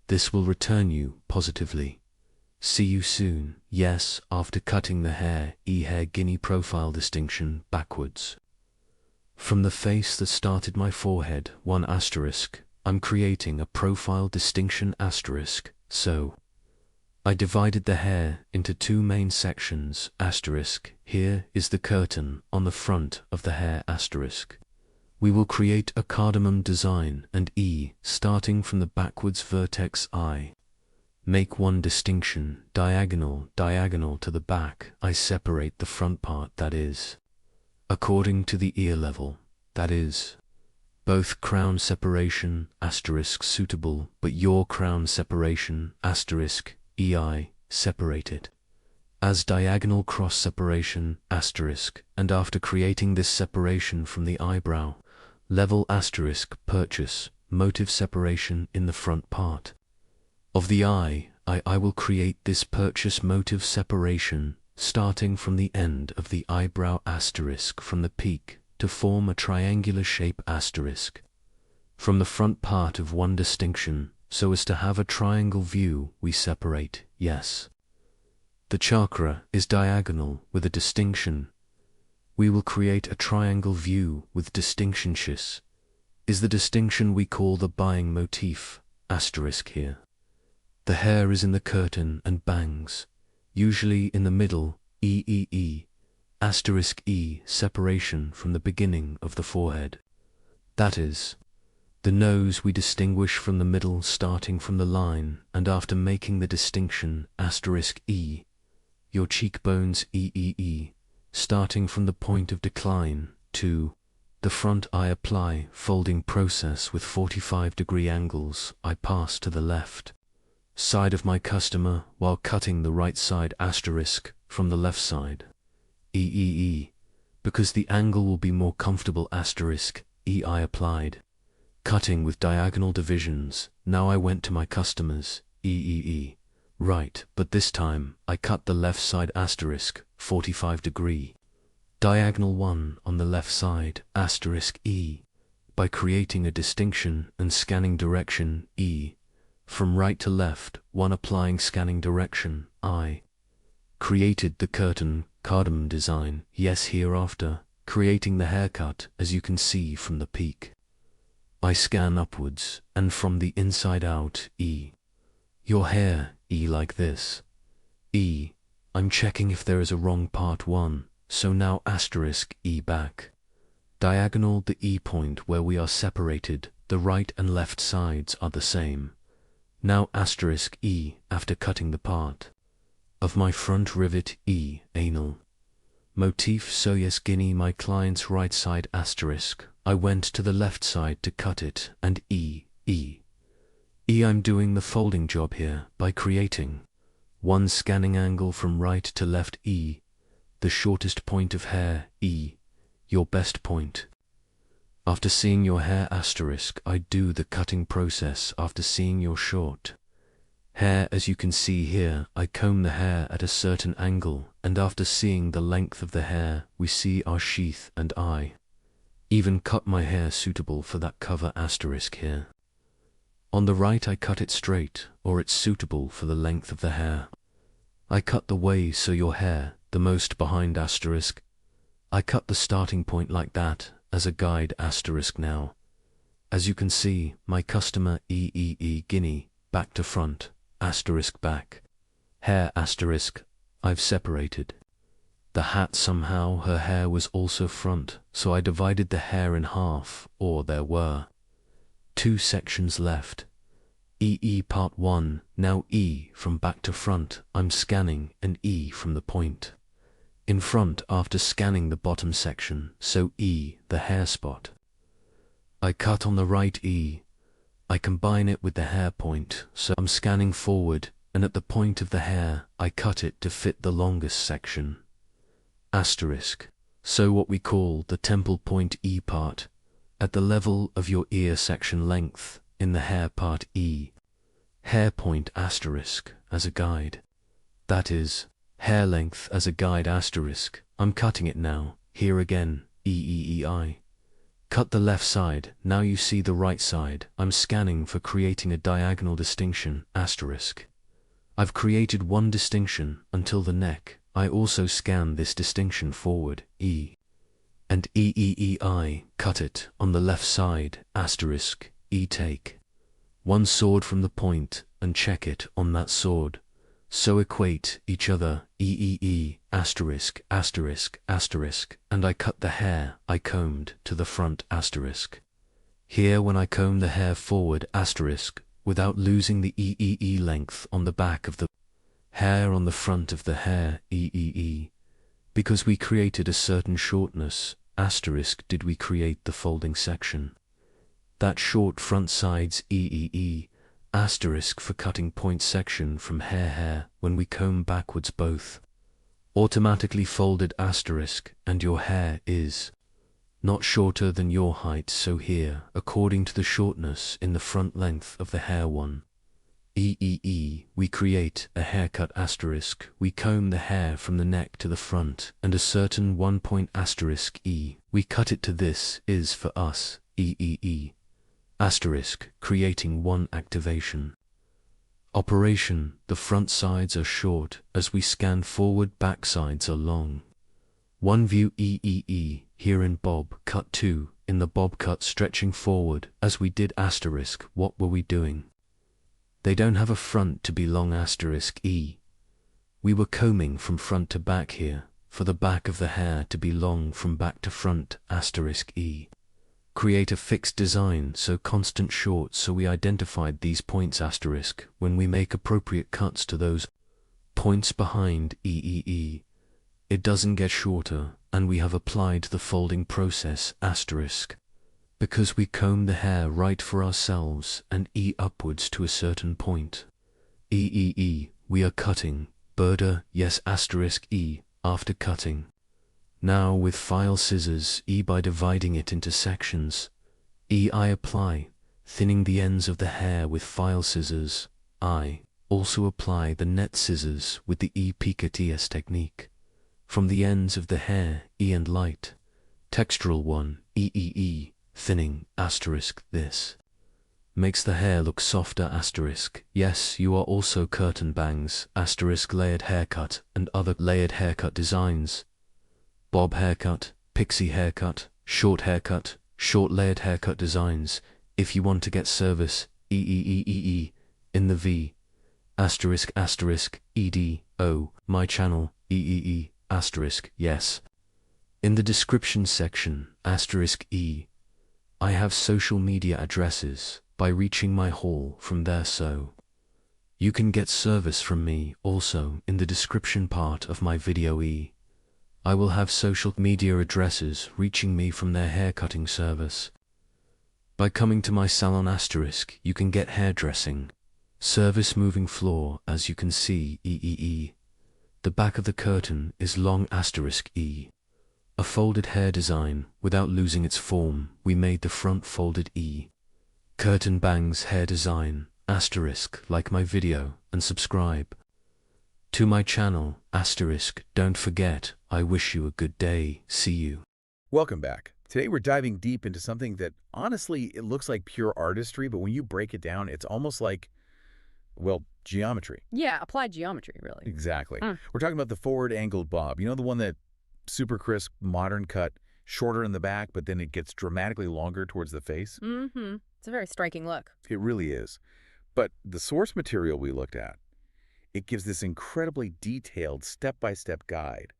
This will return you positively. See you soon. Yes, after cutting the hair, hair guinea profile distinction backwards. From the face that started my forehead, 1 asterisk, I'm creating a profile distinction asterisk, so I divided the hair into 2 main sections, asterisk. Here is the curtain on the front of the hair, asterisk. We will create a cardamom design and starting from the backwards vertex I. Make 1 distinction, diagonal to the back. I separate the front part, that is, according to the ear level, that is, both crown separation, asterisk, suitable, but your crown separation, asterisk, EI, separated. As diagonal cross separation, asterisk, and after creating this separation from the eyebrow, level asterisk, purchase, motive separation in the front part of the eye, I will create this purchase motive separation, starting from the end of the eyebrow asterisk from the peak, to form a triangular shape asterisk. From the front part of 1 distinction, so as to have a triangle view, we separate, yes. The chakra is diagonal with a distinction. We will create a triangle view with distinction. Is the distinction we call the buying motif, asterisk here. The hair is in the curtain and bangs, usually in the middle, asterisk E, separation from the beginning of the forehead. That is, the nose we distinguish from the middle starting from the line, and after making the distinction, asterisk E, your cheekbones starting from the point of decline, to the front I apply folding process with 45-degree angles. I pass to the left side of my customer while cutting the right side asterisk from the left side. Because the angle will be more comfortable asterisk, I applied. Cutting with diagonal divisions, now I went to my customers, right, but this time I cut the left side asterisk, 45-degree. Diagonal 1 on the left side, asterisk E, by creating a distinction and scanning direction from right to left, 1 applying scanning direction I. Created the curtain cardamom design, yes, hereafter, creating the haircut as you can see from the peak. I scan upwards, and from the inside out, your hair, like this. I'm checking if there is a wrong part 1, so now asterisk E back. Diagonal the E point where we are separated, the right and left sides are the same. Now asterisk E after cutting the part of my front rivet anal. Motif so yes guinea my client's right side asterisk. I went to the left side to cut it and I'm doing the folding job here by creating 1 scanning angle from right to left the shortest point of hair your best point. After seeing your hair asterisk, I do the cutting process after seeing your short hair. As you can see here, I comb the hair at a certain angle, and after seeing the length of the hair, we see our sheath, and I even cut my hair suitable for that cover asterisk here. On the right I cut it straight, or it's suitable for the length of the hair. I cut the way so your hair, the most behind asterisk. I cut the starting point like that, as a guide asterisk now. As you can see, my customer guinea, back to front, asterisk back. Hair asterisk, I've separated. The hat somehow her hair was also front, so I divided the hair in half, or there were 2 sections left. Part 1, now from back to front, I'm scanning an from the point in front after scanning the bottom section, so the hair spot. I cut on the right I combine it with the hair point, so I'm scanning forward, and at the point of the hair, I cut it to fit the longest section. Asterisk. So what we call the temple point part, at the level of your ear section length, in the hair part E. Hair point asterisk as a guide. That is, hair length as a guide asterisk. I'm cutting it now. Here again, EEEI. Cut the left side, now you see the right side. I'm scanning for creating a diagonal distinction, asterisk. I've created one distinction until the neck. I also scan this distinction forward, E. And EEEI, cut it on the left side, asterisk, E take. One sword from the point, and check it on that sword. So equate each other, EEE, asterisk, asterisk, asterisk, and I cut the hair I combed to the front, asterisk. Here when I comb the hair forward, asterisk, without losing the EEE length on the back of the hair on the front of the hair, EEE. Because we created a certain shortness, asterisk, did we create the folding section. That short front sides, EEE, asterisk, for cutting point section from hair when we comb backwards both. Automatically folded, asterisk, and your hair is not shorter than your height, so here, according to the shortness in the front length of the hair one. EEE, we create a haircut asterisk, we comb the hair from the neck to the front, and a certain 1 point asterisk E, we cut it to this is for us, EEE. Asterisk, creating one activation. Operation, the front sides are short, as we scan forward back sides are long. One view EEE, here in bob cut 2, in the bob cut stretching forward, as we did asterisk, what were we doing? They don't have a front to be long asterisk E. We were combing from front to back here, for the back of the hair to be long from back to front asterisk E. Create a fixed design so constant short, so we identified these points asterisk when we make appropriate cuts to those points behind EEE. It doesn't get shorter, and we have applied the folding process asterisk. Because we comb the hair right for ourselves and E upwards to a certain point. EEE, we are cutting, border, yes asterisk E, after cutting. Now with file scissors E by dividing it into sections. E I apply, thinning the ends of the hair with file scissors. I also apply the net scissors with the E picotees technique. From the ends of the hair, E and light. Textural one, EEE, thinning, asterisk, this. Makes the hair look softer asterisk. Yes, you are also curtain bangs, asterisk, layered haircut, and other layered haircut designs. Bob haircut, pixie haircut, short layered haircut designs. If you want to get service, EEEEE, in the V, asterisk, asterisk, ED, my channel, EEE, asterisk, yes. In the description section, asterisk E, I have social media addresses by reaching my hall from there, so you can get service from me also in the description part of my video E. I will have social media addresses reaching me from their haircutting service. By coming to my salon asterisk, you can get hairdressing. Service moving floor, as you can see, EEE. The back of the curtain is long asterisk E. A folded hair design, without losing its form, we made the front folded E. Curtain bangs hair design, asterisk, like my video, and subscribe to my channel, asterisk, don't forget, I wish you a good day, see you. Welcome back. Today we're diving deep into something that, honestly, it looks like pure artistry, but when you break it down, it's almost like, well, geometry. Yeah, applied geometry, really. Exactly. We're talking about the forward angled bob. You know, the one that super crisp, modern cut, shorter in the back, but then it gets dramatically longer towards the face? Mm-hmm. It's a very striking look. It really is. But the source material we looked at, it gives this incredibly detailed step-by-step guide.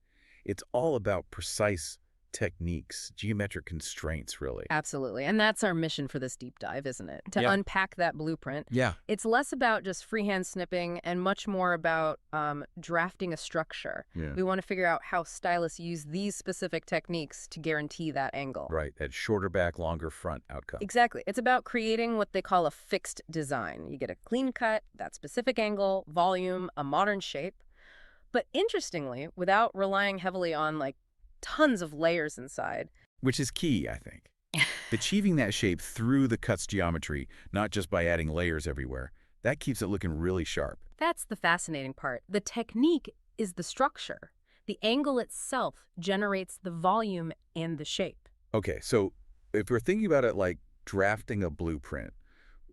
It's all about precise techniques, geometric constraints, really. Absolutely. And that's our mission for this deep dive, isn't it? To unpack that blueprint. Yeah. It's less about just freehand snipping and much more about drafting a structure. Yeah. We want to figure out how stylists use these specific techniques to guarantee that angle. Right. That shorter back, longer front outcome. Exactly. It's about creating what they call a fixed design. You get a clean cut, that specific angle, volume, a modern shape. But interestingly, without relying heavily on tons of layers inside. Which is key, I think. Achieving that shape through the cut's geometry, not just by adding layers everywhere, that keeps it looking really sharp. That's the fascinating part. The technique is the structure. The angle itself generates the volume and the shape. Okay, so if we're thinking about it like drafting a blueprint,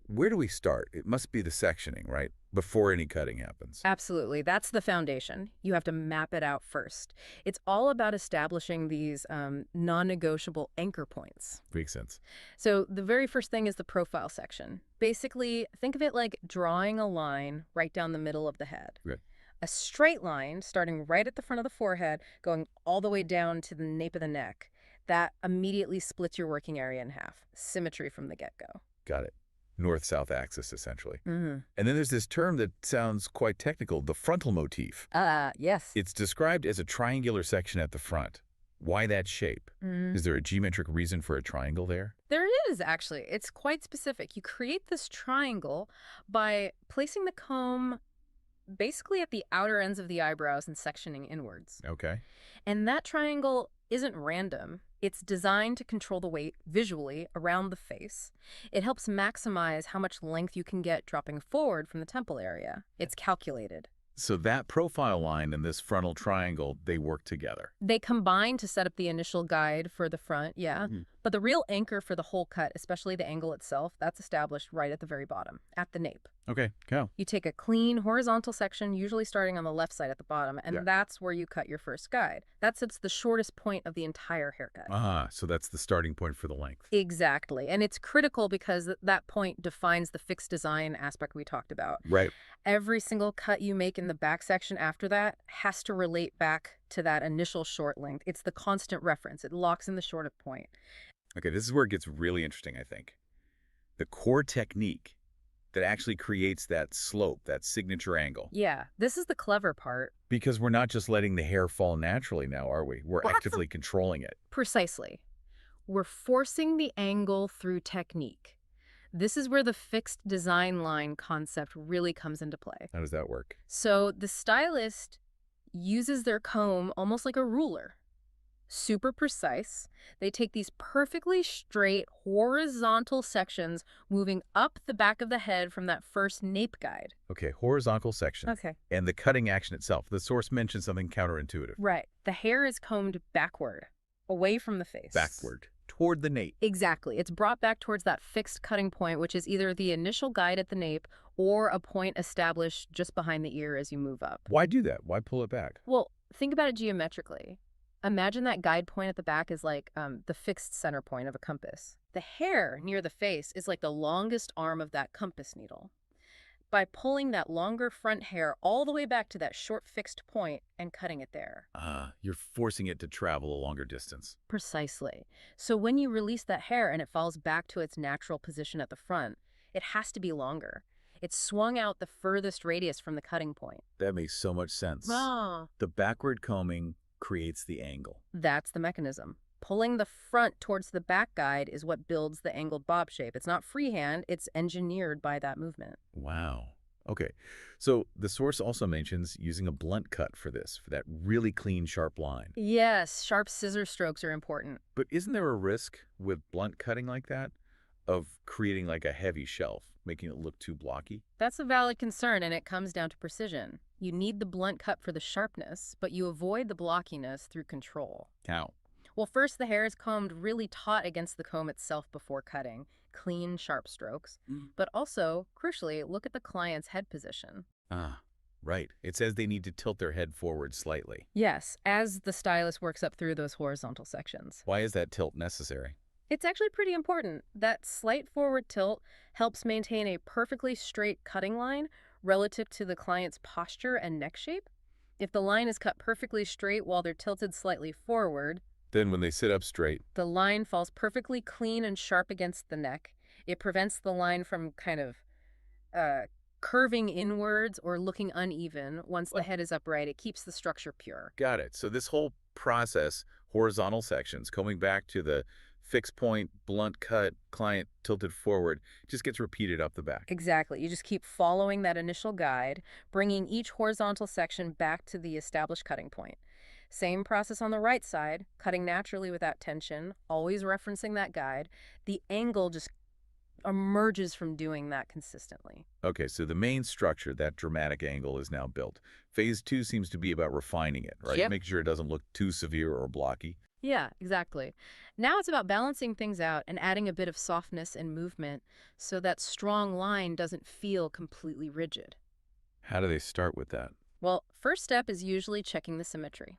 where do we start? It must be the sectioning, right? Before any cutting happens. Absolutely. That's the foundation. You have to map it out first. It's all about establishing these non-negotiable anchor points. Makes sense. So the very first thing is the profile section. Basically, think of it like drawing a line right down the middle of the head. Okay. A straight line starting right at the front of the forehead, going all the way down to the nape of the neck. That immediately splits your working area in half. Symmetry from the get-go. Got it. North-south axis, essentially. Mm-hmm. And then there's this term that sounds quite technical, the frontal motif. Yes. It's described as a triangular section at the front. Why that shape? Mm-hmm. Is there a geometric reason for a triangle there? There is, actually. It's quite specific. You create this triangle by placing the comb basically at the outer ends of the eyebrows and sectioning inwards. Okay. And that triangle isn't random. It's designed to control the weight visually around the face. It helps maximize how much length you can get dropping forward from the temple area. It's calculated. So that profile line and this frontal triangle, they work together. They combine to set up the initial guide for the front, yeah. Mm-hmm. But the real anchor for the whole cut, especially the angle itself, that's established right at the very bottom, at the nape. Okay, go. You take a clean horizontal section, usually starting on the left side at the bottom, and that's where you cut your first guide. That sits the shortest point of the entire haircut. So that's the starting point for the length. Exactly. And it's critical because that point defines the fixed design aspect we talked about. Right. Every single cut you make in the back section after that has to relate back to that initial short length. It's the constant reference. It locks in the shortest point. Okay, this is where it gets really interesting, I think. The core technique that actually creates that slope, that signature angle. Yeah, this is the clever part. Because we're not just letting the hair fall naturally now, are we? We're actively controlling it. Precisely. We're forcing the angle through technique. This is where the fixed design line concept really comes into play. How does that work? So the stylist uses their comb almost like a ruler. Super precise. They take these perfectly straight horizontal sections moving up the back of the head from that first nape guide. Okay, horizontal section. Okay. And the cutting action itself. The source mentioned something counterintuitive. Right. The hair is combed backward, away from the face. Backward, toward the nape. Exactly. It's brought back towards that fixed cutting point, which is either the initial guide at the nape or a point established just behind the ear as you move up. Why do that? Why pull it back? Well, think about it geometrically. Imagine that guide point at the back is like the fixed center point of a compass. The hair near the face is like the longest arm of that compass needle. By pulling that longer front hair all the way back to that short fixed point and cutting it there. You're forcing it to travel a longer distance. Precisely. So when you release that hair and it falls back to its natural position at the front, it has to be longer. It's swung out the furthest radius from the cutting point. That makes so much sense. The backward combing creates the angle. That's the mechanism. Pulling the front towards the back guide is what builds the angled bob shape. It's not freehand, it's engineered by that movement. Wow. Okay. So the source also mentions using a blunt cut for this, for that really clean, sharp line. Yes, sharp scissor strokes are important. But isn't there a risk with blunt cutting like that of creating like a heavy shelf, making it look too blocky? That's a valid concern, and it comes down to precision. You need the blunt cut for the sharpness, but you avoid the blockiness through control. How? Well, first, the hair is combed really taut against the comb itself before cutting. Clean, sharp strokes. But also, crucially, look at the client's head position. Right. It says they need to tilt their head forward slightly. Yes, as the stylist works up through those horizontal sections. Why is that tilt necessary? It's actually pretty important. That slight forward tilt helps maintain a perfectly straight cutting line relative to the client's posture and neck shape. If the line is cut perfectly straight while they're tilted slightly forward, then when they sit up straight, the line falls perfectly clean and sharp against the neck. It prevents the line from kind of curving inwards or looking uneven. Once the head is upright, it keeps the structure pure. Got it. So this whole process, horizontal sections, coming back to the fixed point, blunt cut, client tilted forward, just gets repeated up the back. Exactly. You just keep following that initial guide, bringing each horizontal section back to the established cutting point. Same process on the right side, cutting naturally without tension, always referencing that guide. The angle just emerges from doing that consistently. Okay, so the main structure, that dramatic angle, is now built. Phase 2 seems to be about refining it, right? Yep. Making sure it doesn't look too severe or blocky. Yeah, exactly. Now it's about balancing things out and adding a bit of softness and movement so that strong line doesn't feel completely rigid. How do they start with that? Well, first step is usually checking the symmetry.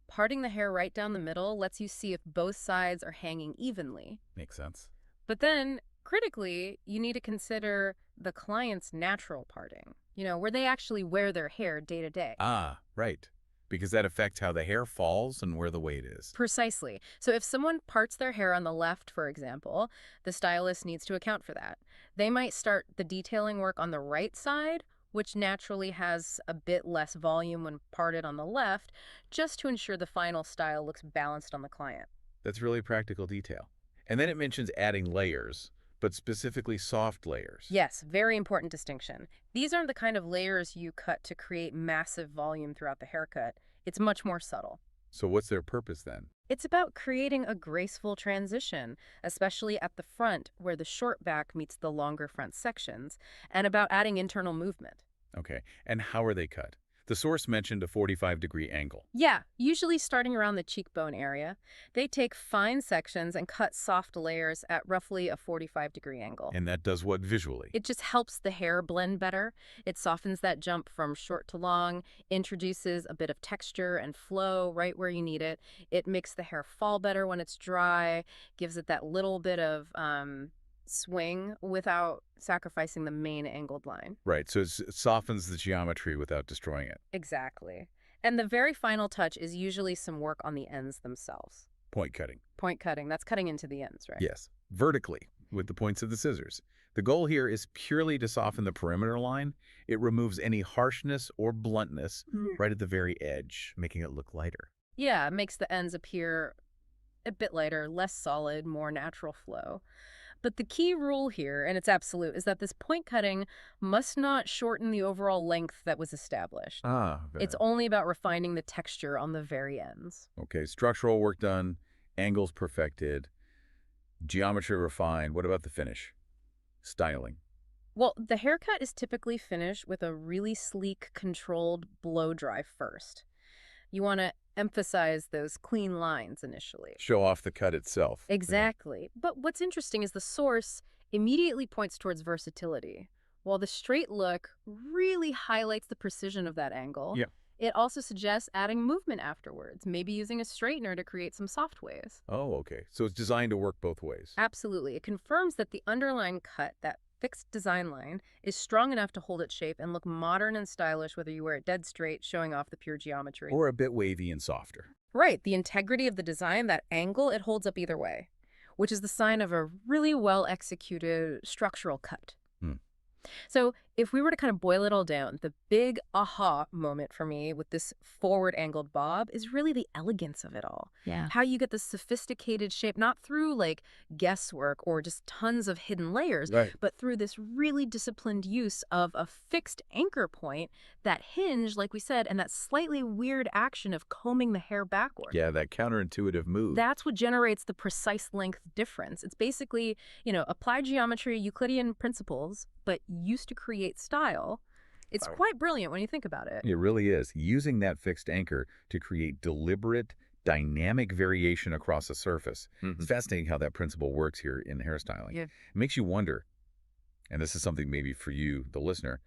Parting the hair right down the middle lets you see if both sides are hanging evenly. Makes sense. But then, critically, you need to consider the client's natural parting, where they actually wear their hair day to day. Ah, right. Because that affects how the hair falls and where the weight is. Precisely. So if someone parts their hair on the left, for example, the stylist needs to account for that. They might start the detailing work on the right side, which naturally has a bit less volume when parted on the left, just to ensure the final style looks balanced on the client. That's really practical detail. And then it mentions adding layers, but specifically soft layers. Yes, very important distinction. These aren't the kind of layers you cut to create massive volume throughout the haircut. It's much more subtle. So what's their purpose then? It's about creating a graceful transition, especially at the front where the short back meets the longer front sections, and about adding internal movement. Okay, and how are they cut? The source mentioned a 45-degree angle. Yeah, usually starting around the cheekbone area. They take fine sections and cut soft layers at roughly a 45-degree angle. And that does what visually? It just helps the hair blend better. It softens that jump from short to long, introduces a bit of texture and flow right where you need it. It makes the hair fall better when it's dry, gives it that little bit of swing without sacrificing the main angled line. Right, so it softens the geometry without destroying it. Exactly. And the very final touch is usually some work on the ends themselves. Point cutting. Point cutting, that's cutting into the ends, right? Yes, vertically, with the points of the scissors. The goal here is purely to soften the perimeter line. It removes any harshness or bluntness right at the very edge, making it look lighter. Yeah, it makes the ends appear a bit lighter, less solid, more natural flow. But the key rule here, and it's absolute, is that this point cutting must not shorten the overall length that was established. It's only about refining the texture on the very ends. Okay, structural work done, angles perfected, geometry refined. What about the finish? Styling. Well, the haircut is typically finished with a really sleek, controlled blow dry first. You want to emphasize those clean lines initially. Show off the cut itself. Exactly. But what's interesting is the source immediately points towards versatility. While the straight look really highlights the precision of that angle, Yeah. it also suggests adding movement afterwards, maybe using a straightener to create some soft waves. Oh, okay. So it's designed to work both ways. Absolutely. It confirms that the underlying cut, that fixed design line, is strong enough to hold its shape and look modern and stylish whether you wear it dead straight, showing off the pure geometry. Or a bit wavy and softer. Right. The integrity of the design, that angle, it holds up either way, which is the sign of a really well-executed structural cut. So if we were to kind of boil it all down, the big aha moment for me with this forward angled bob is really the elegance of it all. Yeah. How you get this sophisticated shape, not through like guesswork or just tons of hidden layers, Right. but through this really disciplined use of a fixed anchor point, that hinge, like we said, and that slightly weird action of combing the hair backward. Yeah, that counterintuitive move. That's what generates the precise length difference. It's basically, applied geometry, Euclidean principles, but used to create style. It's quite brilliant when you think about it. It really is. Using that fixed anchor to create deliberate, dynamic variation across a surface. It's fascinating how that principle works here in hairstyling. Yeah. It makes you wonder, and this is something maybe for you, the listener,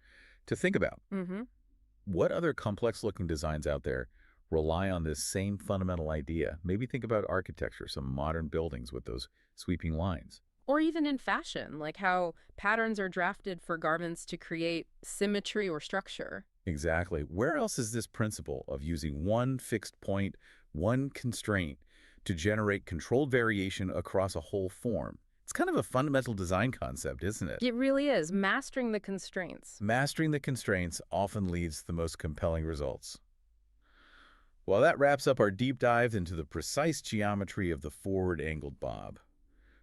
to think about. What other complex-looking designs out there rely on this same fundamental idea? Maybe think about architecture, some modern buildings with those sweeping lines. Or even in fashion, like how patterns are drafted for garments to create symmetry or structure. Exactly. Where else is this principle of using one fixed point, one constraint, to generate controlled variation across a whole form? It's kind of a fundamental design concept, isn't it? It really is. Mastering the constraints. Mastering the constraints often leads to the most compelling results. Well, that wraps up our deep dive into the precise geometry of the forward angled bob.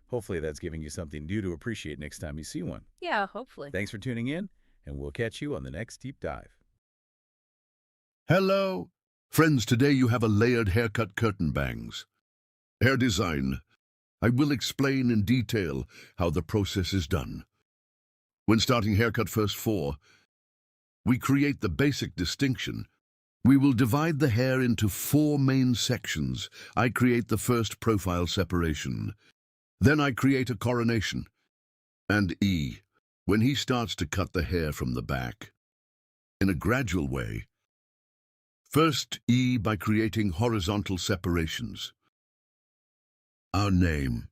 Hopefully that's giving you something new to appreciate next time you see one. Yeah, hopefully. Thanks for tuning in, and we'll catch you on the next deep dive. Hello, Friends, today you have a layered haircut curtain bangs. Hair design. I will explain in detail how the process is done. When starting haircut first 4, we create the basic distinction. We will divide the hair into 4 main sections. I create the first profile separation. Then I create a coronation. And E, when he starts to cut the hair from the back, in a gradual way. First E by creating horizontal separations. Our name.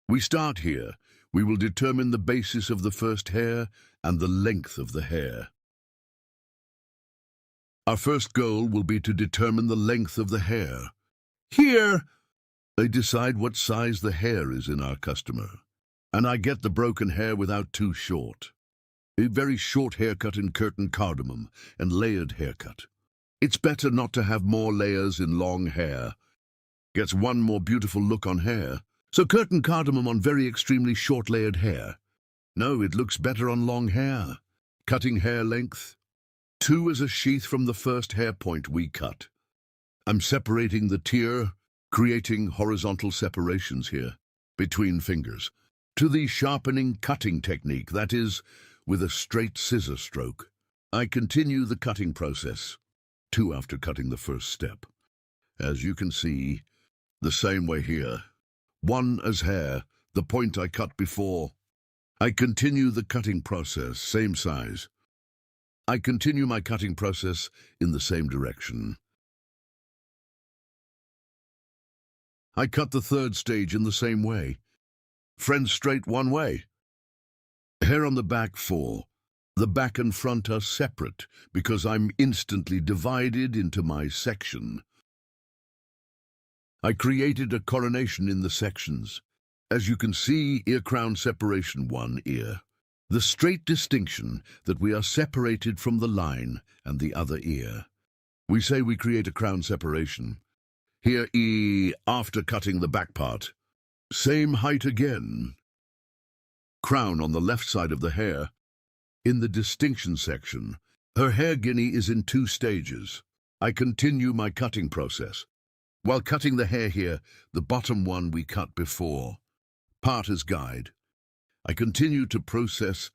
We start here. We will determine the basis of the first hair and the length of the hair. Our first goal will be to determine the length of the hair. Here, they decide what size the hair is in our customer. And I get the broken hair without too short. A very short haircut in curtain cardamom and layered haircut. It's better not to have more layers in long hair. Gets one more beautiful look on hair. So curtain cardamom on very extremely short layered hair. No, it looks better on long hair. Cutting hair length. 2 is a sheath from the first hair point we cut. I'm separating the tier, creating horizontal separations here, between fingers, to the sharpening cutting technique, that is, with a straight scissor stroke. I continue the cutting process, 2 after cutting the first step. As you can see, the same way here. 1 as hair, the point I cut before. I continue the cutting process, same size. I continue my cutting process in the same direction. I cut the third stage in the same way. Friends, straight one way. Hair on the back 4. The back and front are separate because I'm instantly divided into my section. I created a coronation in the sections. As you can see, ear crown separation 1 ear. The straight distinction that we are separated from the line and the other ear. We say we create a crown separation. Here E after cutting the back part. Same height again. Crown on the left side of the hair. In the distinction section, her hair guinea is in 2 stages. I continue my cutting process. While cutting the hair here, the bottom one we cut before. Part as guide. I continue to process.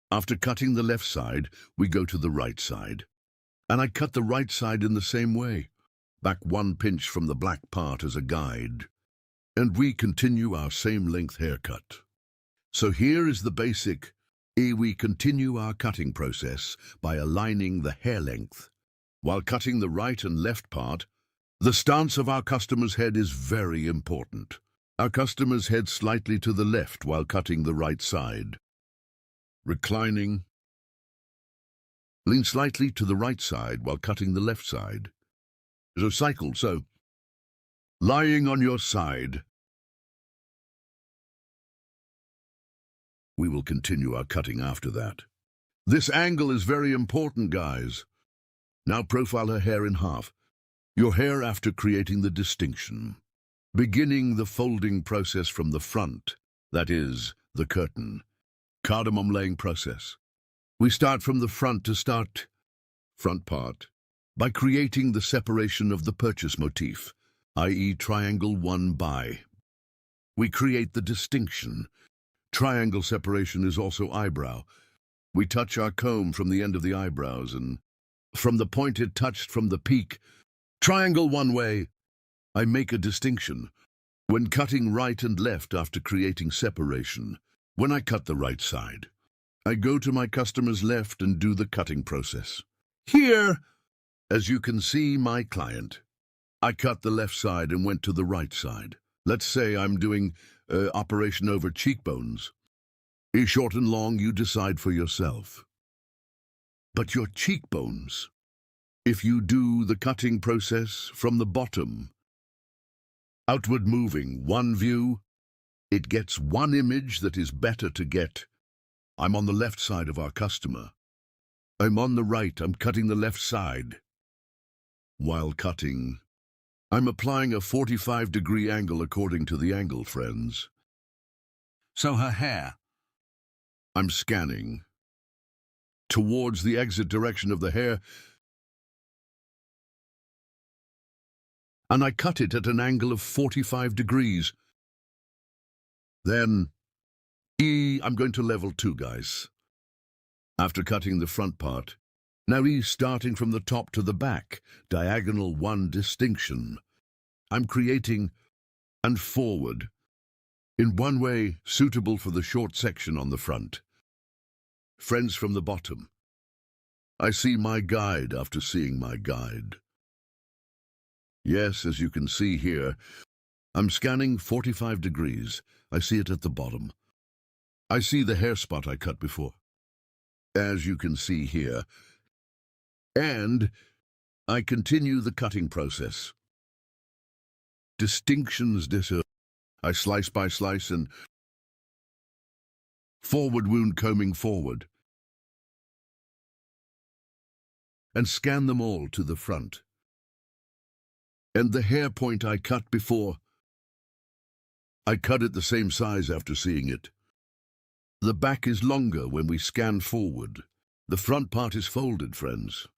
After cutting the left side, we go to the right side. And I cut the right side in the same way. Back 1 pinch from the black part as a guide. And we continue our same length haircut. So here is the basic. We continue our cutting process by aligning the hair length. While cutting the right and left part, the stance of our customer's head is very important. Our customer's head slightly to the left while cutting the right side. Reclining. Lean slightly to the right side while cutting the left side. So cycle, so. Lying on your side. We will continue our cutting after that. This angle is very important, guys. Now profile her hair in half. Your hair after creating the distinction. Beginning the folding process from the front, that is, the curtain. Cardamom laying process. We start from the front to start front part by creating the separation of the purchase motif, i.e. triangle 1 by. We create the distinction. Triangle separation is also eyebrow. We touch our comb from the end of the eyebrows and from the point it touched from the peak. Triangle 1 way. I make a distinction. When cutting right and left after creating separation, when I cut the right side, I go to my customer's left and do the cutting process. Here, as you can see, my client, I cut the left side and went to the right side. Let's say I'm doing operation over cheekbones. Short and long, you decide for yourself. But your cheekbones, if you do the cutting process from the bottom, outward moving, 1 view, it gets 1 image that is better to get. I'm on the left side of our customer. I'm on the right, I'm cutting the left side. While cutting, I'm applying a 45-degree angle according to the angle, friends. So her hair, I'm scanning towards the exit direction of the hair. and I cut it at an angle of 45 degrees. Then, I'm going to level 2, guys. After cutting the front part, now starting from the top to the back, diagonal 1 distinction. I'm creating and forward in one way suitable for the short section on the front. Friends from the bottom. I see my guide after seeing my guide. Yes, as you can see here, I'm scanning 45 degrees. I see it at the bottom. I see the hair spot I cut before, as you can see here. And I continue the cutting process. Distinctions I slice by slice and forward wound combing forward. And scan them all to the front. And the hair point I cut before, I cut it the same size after seeing it. The back is longer when we scan forward. The front part is folded, friends.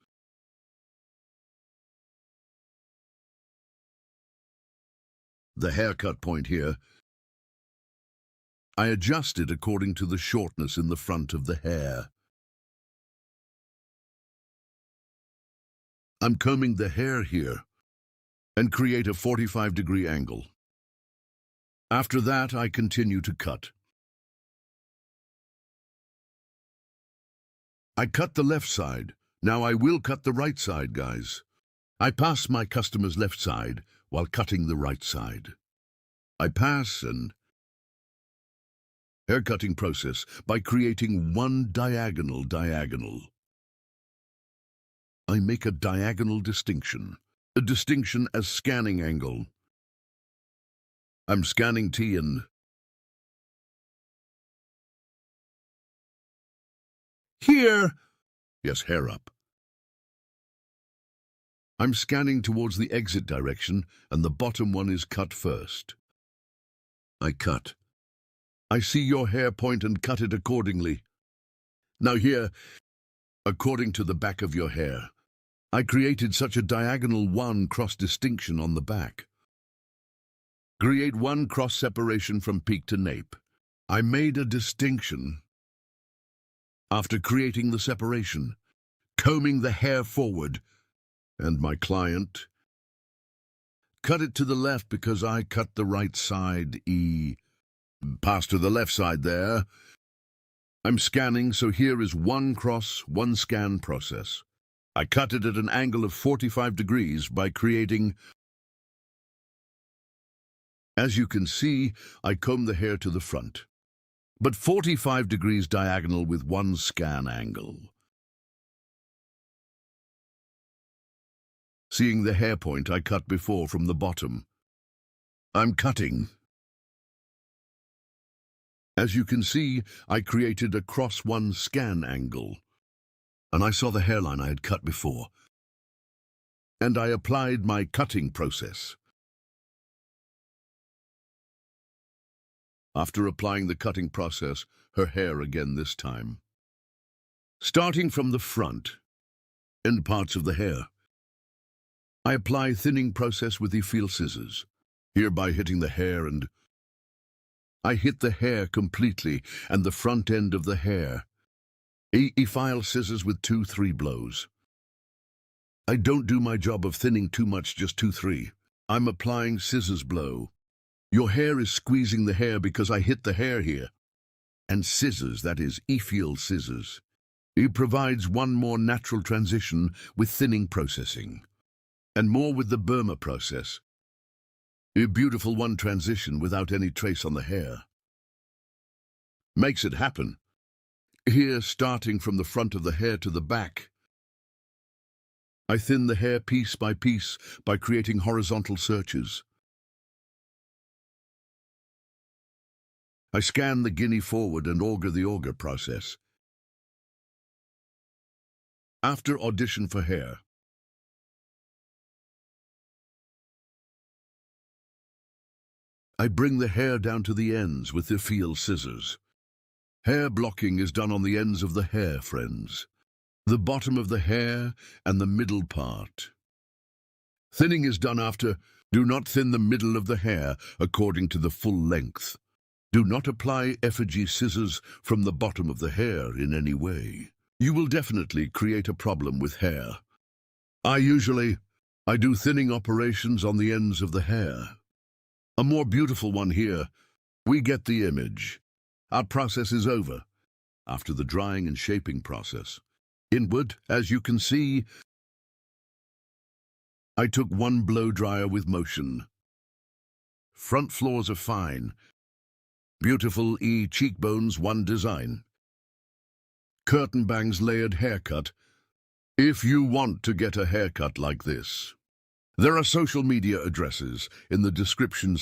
The haircut point here, I adjust it according to the shortness in the front of the hair. I'm combing the hair here and create a 45-degree angle. After that, I continue to cut. I cut the left side. Now I will cut the right side, guys. I pass my customer's left side while cutting the right side. I pass and haircutting process by creating one diagonal. I make a diagonal distinction, a distinction as scanning angle. I'm scanning T and here, yes, hair up. I'm scanning towards the exit direction, and the bottom one is cut first. I cut. I see your hair point and cut it accordingly. Now here, according to the back of your hair, I created such a diagonal 1 cross distinction on the back. Create 1 cross separation from peak to nape. I made a distinction. After creating the separation, combing the hair forward, and my client cut it to the left because I cut the right side, pass to the left side there. I'm scanning, so here is 1 cross, 1 scan process. I cut it at an angle of 45 degrees by creating. As you can see, I comb the hair to the front, but 45 degrees diagonal with 1 scan angle. Seeing the hair point I cut before from the bottom, I'm cutting. As you can see, I created a cross 1 scan angle, and I saw the hairline I had cut before, and I applied my cutting process. After applying the cutting process, her hair again this time. Starting from the front, end parts of the hair, I apply thinning process with the feel scissors, hereby hitting the hair, and I hit the hair completely and the front end of the hair. File scissors with 2-3 blows. I don't do my job of thinning too much, just 2-3. I'm applying scissors blow. Your hair is squeezing the hair because I hit the hair here. And scissors, that is, feel scissors. It provides 1 more natural transition with thinning processing, and more with the Burma process. A beautiful 1 transition without any trace on the hair. Makes it happen. Here, starting from the front of the hair to the back, I thin the hair piece by piece by creating horizontal searches. I scan the guinea forward and auger the auger process. After audition for hair, I bring the hair down to the ends with the feel scissors. Hair blocking is done on the ends of the hair, friends. The bottom of the hair and the middle part. Thinning is done after Do not thin the middle of the hair according to the full length. Do not apply effigy scissors from the bottom of the hair in any way. You will definitely create a problem with hair. I do thinning operations on the ends of the hair. A more beautiful one here. We get the image. Our process is over. After the drying and shaping process. Inward, as you can see, I took one blow dryer with motion. Front floors are fine. Beautiful cheekbones, one design. Curtain bangs, layered haircut. If you want to get a haircut like this, there are social media addresses in the description